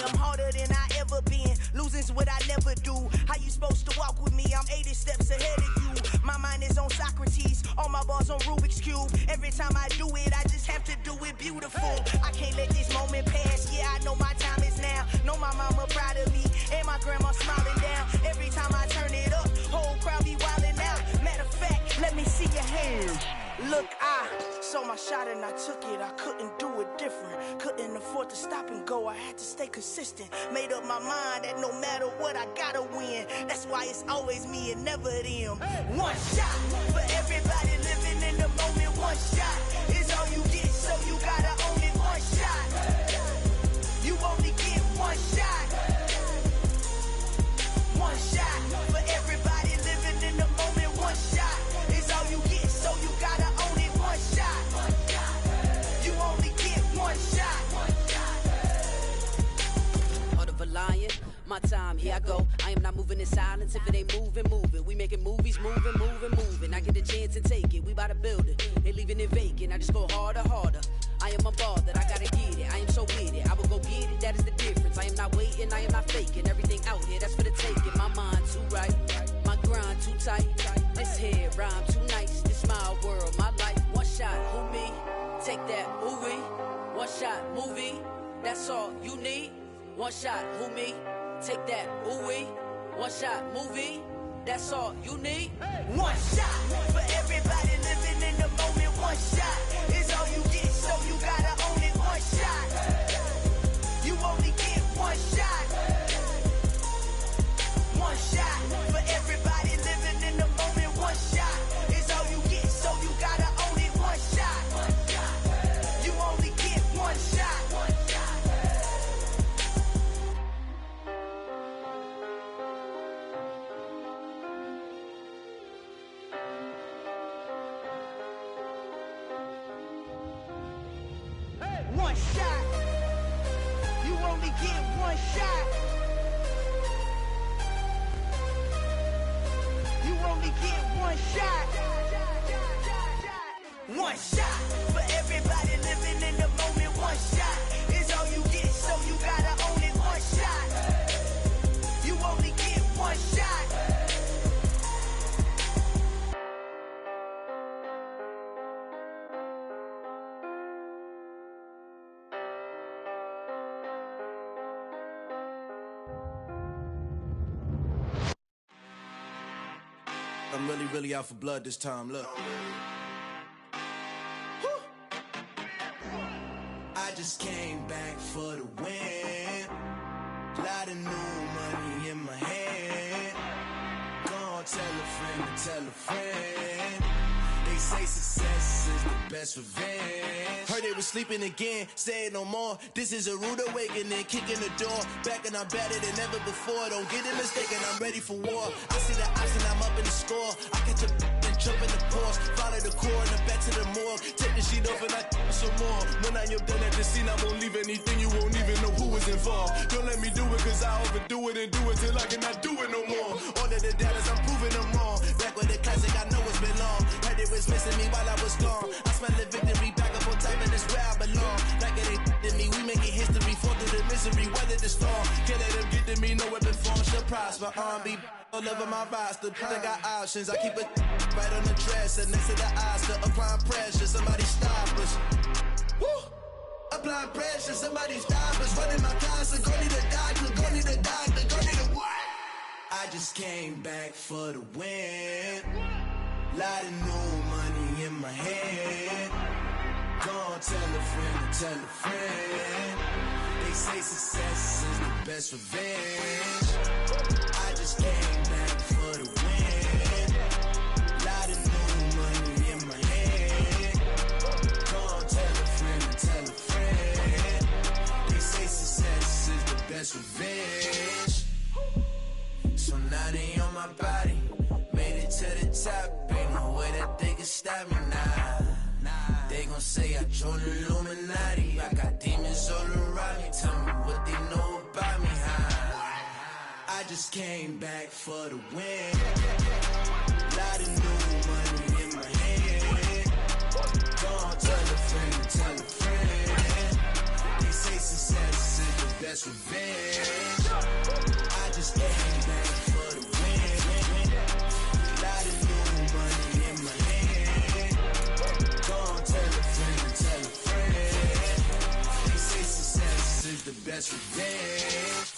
S8: I'm harder than I ever been. Losing's what I never do. How you supposed to walk with me? I'm 80 steps ahead of you. My mind is on Socrates, all my bars on Rubik's Cube. Every time I do it, I just have to do it beautiful. I can't let this moment pass. Yeah, I know my time is now. Know my mama proud of me, and my grandma smiling down. Every time I turn it up, whole crowd be wildin' out. Matter of fact, let me see your hands. Look, I saw my shot and I took it. I couldn't do it different. Couldn't afford to stop and go. I had to stay consistent. Made up my mind that no matter what, I gotta win. That's why it's always me and never them. One shot for everybody living in the moment. One shot is all you get, so you gotta own it. One shot. You only get one shot. One shot for everybody living in the moment. One shot is all you get, so you gotta own it. One shot. You only get one shot.
S3: Heart of a lion, my time, here I go. I am not moving in silence. If it ain't moving, moving. We making movies, moving, moving, moving. I get a chance to take it. We bout to build it. They leaving it vacant. I just go harder, harder. I am a ball that I gotta get it. I am so with it. I will go get it. That is the difference. I am not waiting. I am not faking. Everything out here, that's for the taking. My mind too right. My grind too tight. This head rhyme too nice. This my world, my life. One shot, who me? Take that, who we? One shot, movie. That's all you need. One shot, who me? Take that, who we? One shot, movie. That's all you need.
S8: One shot for everybody living in the moment. One shot is all you get, so you gotta own it. One shot. You only get one shot. One shot for everybody living in the moment. One shot is all you get, so you gotta own it. One shot. You only get one shot.
S12: only get one shot. You only get one shot. One shot for everybody living in the moment. One shot is all you get, so you gotta own it. One shot. You only get one shot.
S14: I'm really out for blood this time, look. I just came back for the win. Lot of new money in my hand. Gonna tell a friend to tell a friend. They say success is the best revenge. Heard they was sleeping again, say it no more. This is a rude awakening, kicking the door. Back and I'm better than ever before. Don't get it mistaken, I'm ready for war. I see the option, I'm up in the score. I catch a and jump in the course. Follow the core and then back to the morgue. Take the sheet off and I some more. When I am done at the scene, I won't leave anything. You won't even know who was involved. Don't let me do it, cause I overdo it and do it till I cannot do it no more. All of the doubters, I'm proving them wrong. Back with the classic, I know it's been long. Heard it was missing me while I was gone. I smell the victory back up on top, and it's where I belong. Like it ain't to me, we making history. Fall through the misery, weather the storm. Can't let them get to me, no weapon form should prosper. R&B all over my roster. I got options, I keep it right on the dresser. Next to the Oscar, applying pressure, somebody stop us. Woo! Applying pressure, somebody stop us. Running my closet, go need a doctor, go need a doctor, go need a what? I just came back for the win. Lot of new money in my hand. Gonna tell a friend to tell a friend. They say success is the best revenge. I just came back for the win. Lot of new money in my hand. Gonna tell a friend to tell a friend. They say success is the best revenge. So now they on my body. Made it to the top, ain't no way that they can stop me now. They gon' say I joined the Illuminati. I got demons all around me. Tell me what they know about me, huh? I just came back for the win. Lot of new money in my hand. Gonna tell a friend to tell a friend. They say success is the best revenge. I just came back for the win. Lot of new money in my hand. Gonna tell a friend to tell a friend. They say success is the best revenge.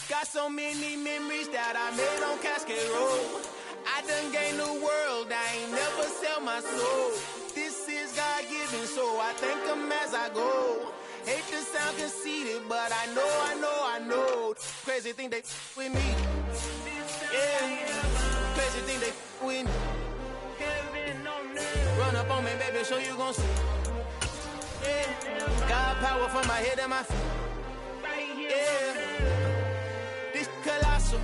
S11: Got so many memories that I made on Cascade Road. I done gained the world, I ain't never sell my soul. This is God-given, so I thank him as I go. Hate to sound conceited, but I know. Crazy thing they with me. Yeah, crazy thing they with me. Run up on me, baby, show you gon' see. Yeah, God power from my head and my feet. Yeah, this colossal.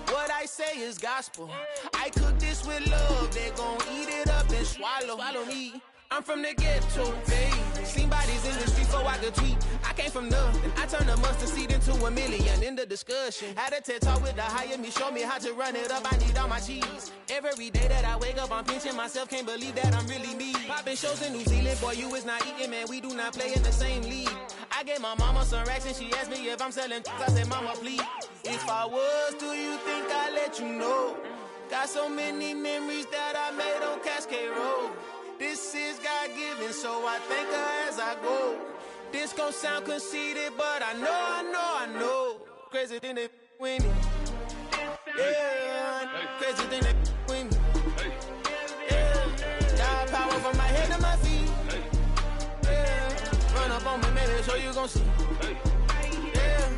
S11: What I say is gospel. I cook this with love, they gon' eat it up and swallow me. I'm from the ghetto, baby. Seen bodies in the street so I could tweet. I came from nothing. I turned a mustard seed into a million. In the discussion, had a TED talk with the higher me. Show me how to run it up. I need all my cheese. Every day that I wake up, I'm pinching myself. Can't believe that I'm really me. Popping shows in New Zealand, boy, you is not eating, man. We do not play in the same league. I gave my mama some racks and she asked me if I'm selling. I said, mama, please. If I was, do you think I'd let you know? Got so many memories that I made on Cascade Road. This is God-given, so I thank her as I go. This gon' sound conceited, but I know. Crazy thing they with me. Yeah, crazy thing they with me. Yeah, God power from my head to my feet. Yeah, run up on me, maybe, so you gon' see. Yeah.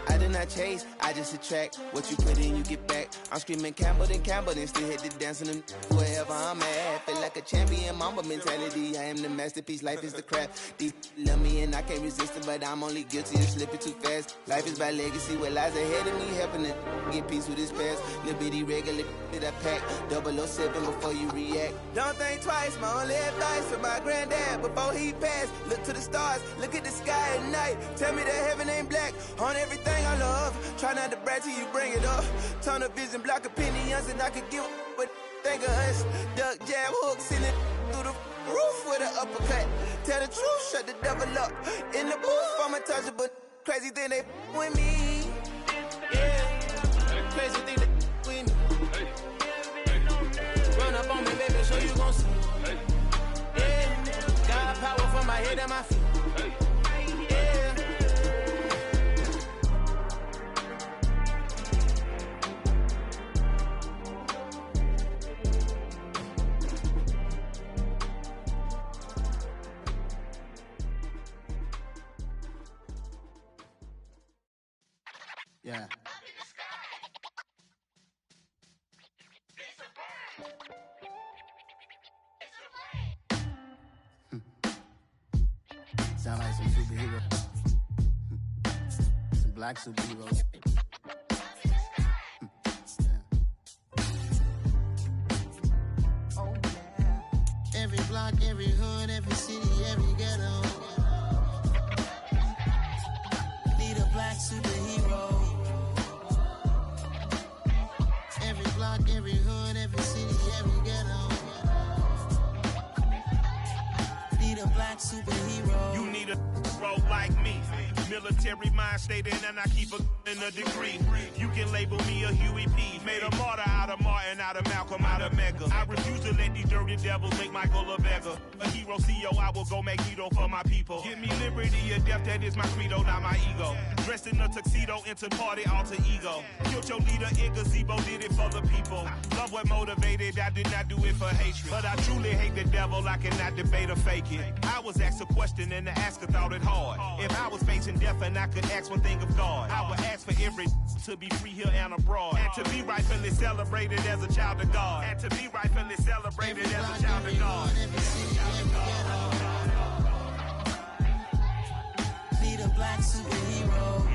S11: I did not chase, I
S16: I just attract what you put in, you get back. I'm screaming Campbell, then still hit the dancing and wherever I'm at. Feel like a champion, mamba mentality. I am the masterpiece, life is the crap. Deep love me and I can't resist it, but I'm only guilty of slipping too fast. Life is by legacy, what lies ahead of me, helping to get peace with this past. Little bitty regular that I pack, 007 before you react. Don't think twice, my only advice for my granddad before he passed. Look to the stars, look at the sky at night. Tell me that heaven ain't black on everything I love. Try not to brag till you bring it up. Tunnel vision, block opinions, and I could give what think of us. Duck, jab, hook, send it through the roof with an uppercut. Tell the truth, shut the devil up. In the booth, I'm untouchable. Crazy thing they with me. Yeah, crazy thing they with me. Run up on me, baby, so you gon' see. Yeah, got power from my head and my feet.
S22: Yeah. Sound like some superheroes. Some black superheroes. Oh, yeah. Every block, every hood, every city, every ghetto. Need a black superhero. Every block, every hood, every city, every ghetto. Need a black superhero.
S6: You need a bro like me. Military mind stated, and I keep in a degree. You can label me a Huey P. Made a martyr out of Martin, out of Malcolm, out of Mega. I refuse to let these dirty devils make Michael a beggar. A hero CEO, I will go Magneto for my people. Give me liberty or death, that is my credo, not my ego. Dressed in a tuxedo, into party alter ego. Killed your leader in gazebo, did it for the people. Love what motivated, I did not do it for hatred. But I truly hate the devil, I cannot debate or fake it. I was asked a question and the asker thought it hard. If I was facing death and I could ask one thing of God, I would ask for every to be free here and abroad. And to be rightfully celebrated as a child of God. And to be rightfully celebrated as a child of God.
S15: Need a black superhero.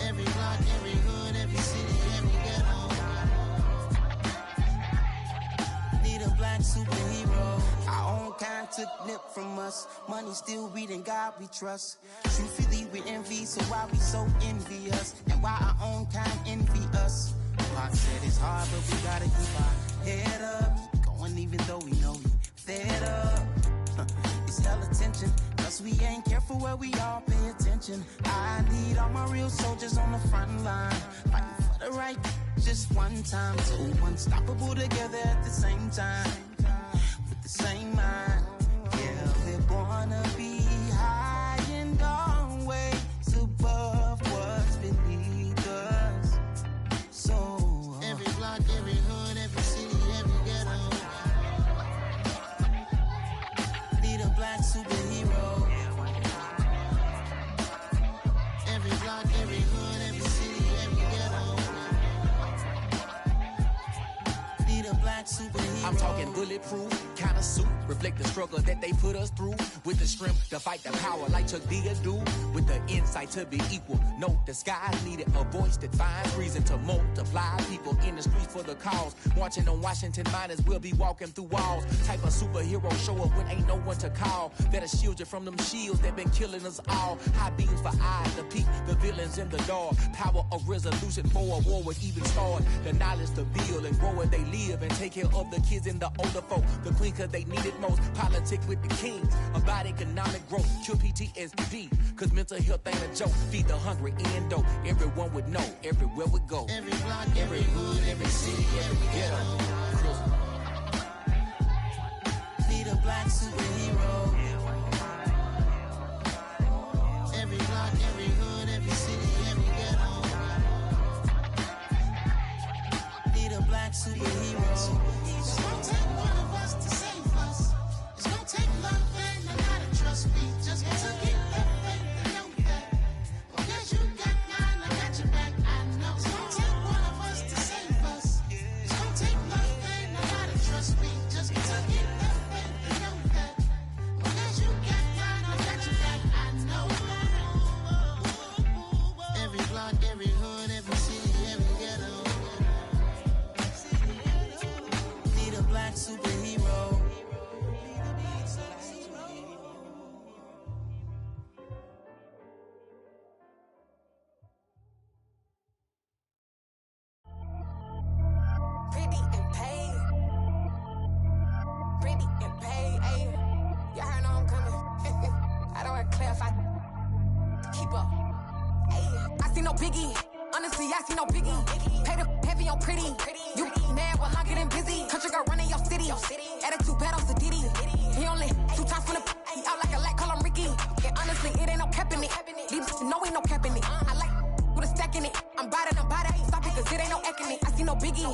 S15: Every block, every hood, every city, every ghetto. Need a black superhero. Our own kind took nip from us. Money still reading God we trust. Truthfully we envy, so why we so envious? And why our own kind envy us? Pac said it's hard, but we gotta keep our head up. Keep going even though we know we fed up. It's hella tension, cause we ain't careful where we all pay attention. I need all my real soldiers on the front line, fighting for the right just one time. So unstoppable together at the same time, with the same mind. Yeah, we're gonna be high and always above what's beneath us. So
S22: every block, every hood, every city, every ghetto.
S15: Need a black superhero.
S22: Every block, every hood, every city, every ghetto.
S15: Need a black superhero.
S20: I'm talking bulletproof kind of suit, reflect the struggle that they put us through. With the strength to fight the power like Chuck D do. With the insight to be equal. No, the skies needed a voice that finds reason to multiply. People in the streets for the cause. Marching on Washington miners will be walking through walls. Type of superhero show up when ain't no one to call. That'll shield you from them shields that been killing us all. High beams for eyes to peek the villains in the dark. Power of resolution for a war would even start. The knowledge to build and grow where they live and take care of the kids and the older folk. The queen cause they need it most. Politic with the kings. About economic growth. Cure PTSD. Cause mental health ain't a joke. Feed the hungry and dope. Everyone would know. Everywhere we go.
S22: Every block, every hood, every city, every ghetto.
S15: Need a black superhero.
S22: Every block, every hood, every city, every ghetto.
S15: Need a black superhero.
S22: It's gonna take one of us to save us. It's gonna take love and a lot of trust. We just got to get that faith and know that. Because you
S17: getting paid. Pretty and paid, ayy. Y'all heard know I'm coming. I don't want to clarify. Keep up. Ayy. I see no biggie. Honestly, I see no biggie. Pay the heavy on pretty. You mad while I'm getting busy. Country girl running your city. Attitude bad on Diddy. He only 2 times from the he out like a light, call him Ricky. And honestly, it ain't no cap in it. Leave no ain't no cap in it. I like with a stack in it. I'm bad. Stop it, cause it ain't no eck in it. I see no biggie.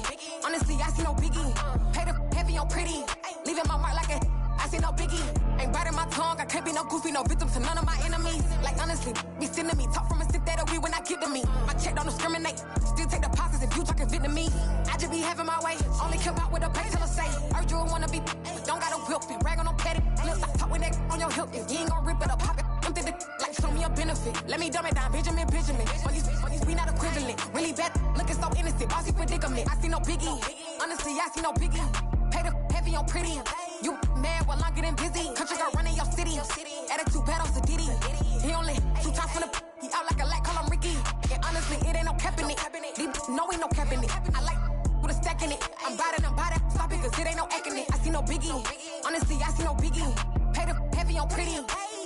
S17: Honestly, I see no biggie. Pay the heavy on pretty. Leaving my mark like a I see no biggie. Ain't biting my tongue. I can't be no goofy, no victim to none of my enemies. Like honestly, be sending me talk from a stick that we when I get to me. My check don't discriminate. Still take deposits if you talking Vietnamese. I just be having my way. Only come out with a pay till I say. Urge you wanna be, don't gotta whip it. Rag on no petty. Look, I talk with that on your hip. If you ain't gon' rip it or pop it, I'm the like show me a benefit. Let me dumb it down, Benjamin. For these we not equivalent. Really bad, looking so innocent. Bossy predicament. I see no biggie. Honestly, I see no biggie. Pay the heavy on pretty. You mad while I'm getting busy. Country girl running your city. Attitude bad on Diddy. He only 2 times from the he out like a light, call him Ricky. And honestly, it ain't no cap in it. No ain't no cap in it. I like with a stack in it. I'm bad. Stop it, cause it ain't no eck in it. I see no biggie. Honestly, I see no biggie. Pay the heavy on pretty.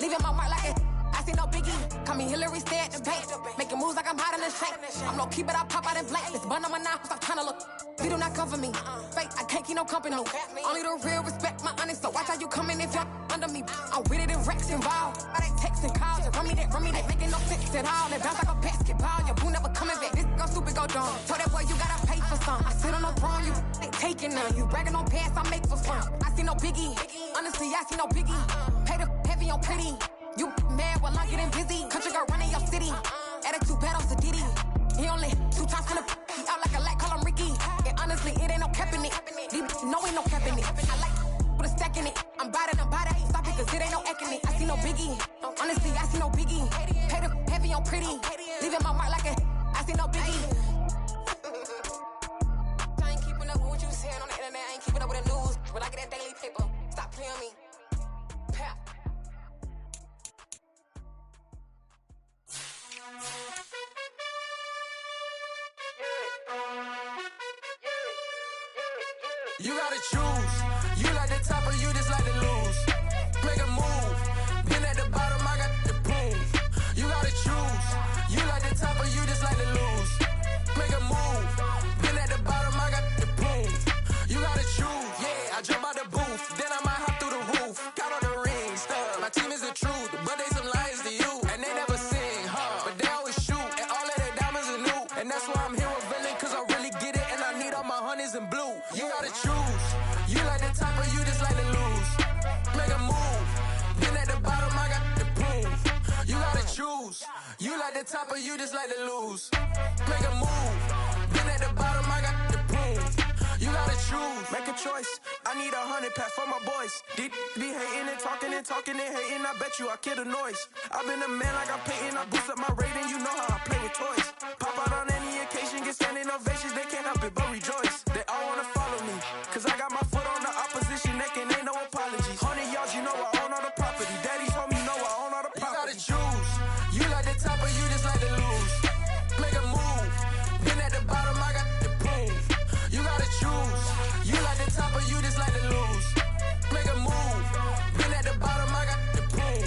S17: Leaving my mark like it. I see no biggie. Call me Hillary, stay at the bank. Making moves like I'm hot in the shank. I'm low key, but I pop out in blank. This bun on my knife, stop trying to look. They do not cover me. Fake, I can't keep no company. Only the real respect my honest. So watch how you coming if you're under me. I'm with it and Rex involved. I they texting calls and run me that making no sense at all. They bounce like a basketball. Your boo never coming back. This go stupid, go dumb. Told that boy you gotta pay for some. I sit on the throne, you they taking none. You bragging on pants, I make for fun. I see no biggie. Honestly, I see no biggie. Pay the heavy on pretty. You mad while I'm getting busy. Country girl running your city. Attitude bad on Diddy. He only 2 times from the he out like a light, call him Ricky. And honestly, it ain't no cap in it. No ain't no cap in it. I like with a stack in it. I'm bad. Stop it, cause it ain't no eck in it. I see no biggie. Honestly, I see no biggie. Pay the heavy on pretty. Leaving my mark like a I see no biggie. I ain't keeping up with what you saying on the internet. I ain't keeping up with the news. But I get that daily paper. Stop playing me. Pap.
S13: You gotta choose. You like the top or you just like to lose. Make a move. Been at the bottom, I got the proof. You gotta choose. You like the top or you just like to lose. Make a move. Been at the bottom, I got the proof. You gotta choose. Yeah, I jump out the booth. Then I might hop through the roof. Got on the ring stuff. My team is the truth, but they some liars to you. And they never sing, but they always shoot. And all of their diamonds are new. And that's why I'm here with Villain, cause I really get it. And I need all my honeys in blue. You gotta choose. You like the top or you just like to lose. Make a move. Been at the bottom, I got the proof. You gotta choose. You like the top or you just like to lose. Make a move. Been at the bottom, I got the proof. You gotta choose.
S2: Make a choice. I need 100 pack for my boys. Be hating and talking and hating. I bet you I kill the noise. I've been a man like I'm Peyton. I boost up my rating. You know how I play with toys. Pop out on any occasion, get standing ovations. They can't help it but rejoice. They all wanna follow me, cause I got my foot on the opposition neck and ain't no apologies. 100 yards, you know I own all the property. Daddy's home, you know I own all the property.
S13: You gotta choose. You like the top or you just like to lose. Make a move. Been at the bottom, I got the proof. You gotta choose. You like the top or you just like to lose. Make a move. Been at the bottom, I got the proof.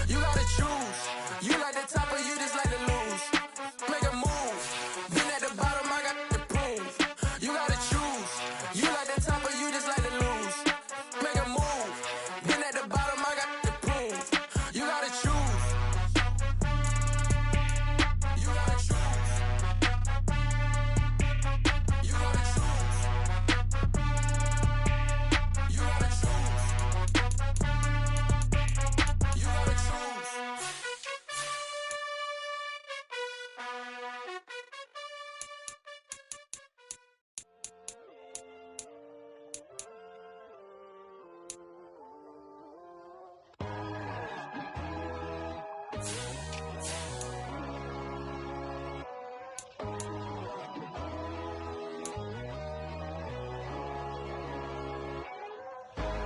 S13: You gotta choose. You like the top or you just like to lose. Make a move. Been at the bottom, I got the proof. You gotta choose. You like the top or you just like to lose. Make a move. Been at the bottom, I got the proof. You gotta choose. You gotta choose. You gotta choose. You gotta choose. You gotta choose.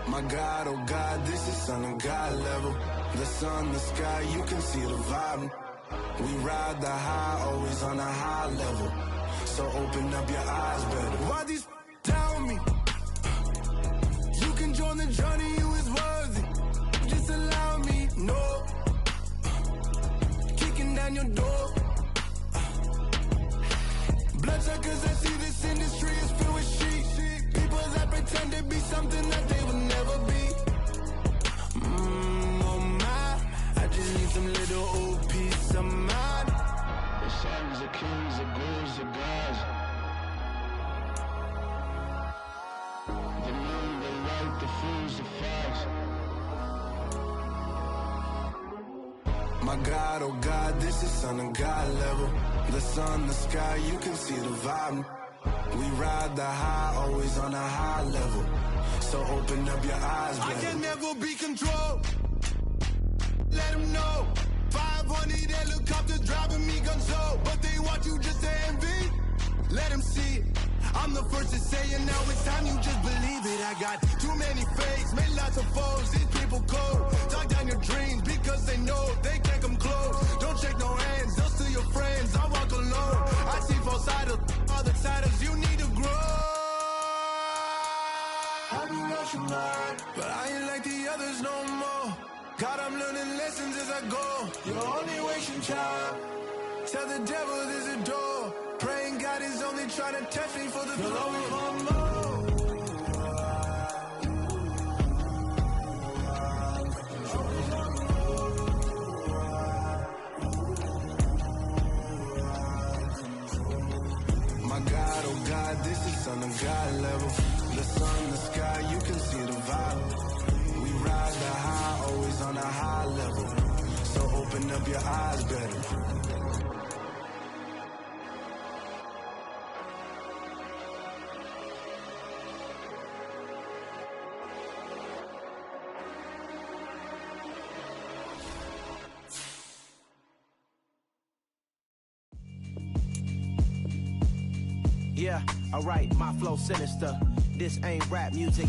S14: My God, oh God, this is son of God level. The sun, the sky, you can see the vibe. We ride the high, always on a high level. So open up your eyes better. Why these down
S2: the journey, you is worthy. Just allow me, no. Kicking down your door. Bloodsuckers, I see this industry is filled with sheep. People that pretend to be something that they will never be. Oh my, I just need some little old peace of mind.
S1: The sons of kings, the ghouls, the gods. The moon, the light, the fools, the fogs.
S2: My God, oh God, this is son of God level. The sun, the sky, you can see the vibe. We ride the high, always on a high level. So open up your eyes, baby. I can never be controlled. Let them know. 500 helicopters driving me gonzo. But they want you just to envy. Let them see it. I'm the first to say it, now it's time you just believe it. I got too many fakes, made lots of foes. These people cold. Talk down your dreams because they know they can't come close. Don't shake no hands, they'll steal your friends. I walk alone. I see false idols, other titles. You need to grow. I've been watching mine, but I ain't like the others no more. God, I'm learning lessons as I go. You're only wasting time. Tell the devil there's a door. Praying God is only trying to test me for the throne. You'll always want more. My God, oh God, this is son of God level. The sun, the sky, you can see the vibe. We ride the high, always on a high level. So open up your eyes better.
S18: Yeah, alright, my flow sinister. This ain't rap music.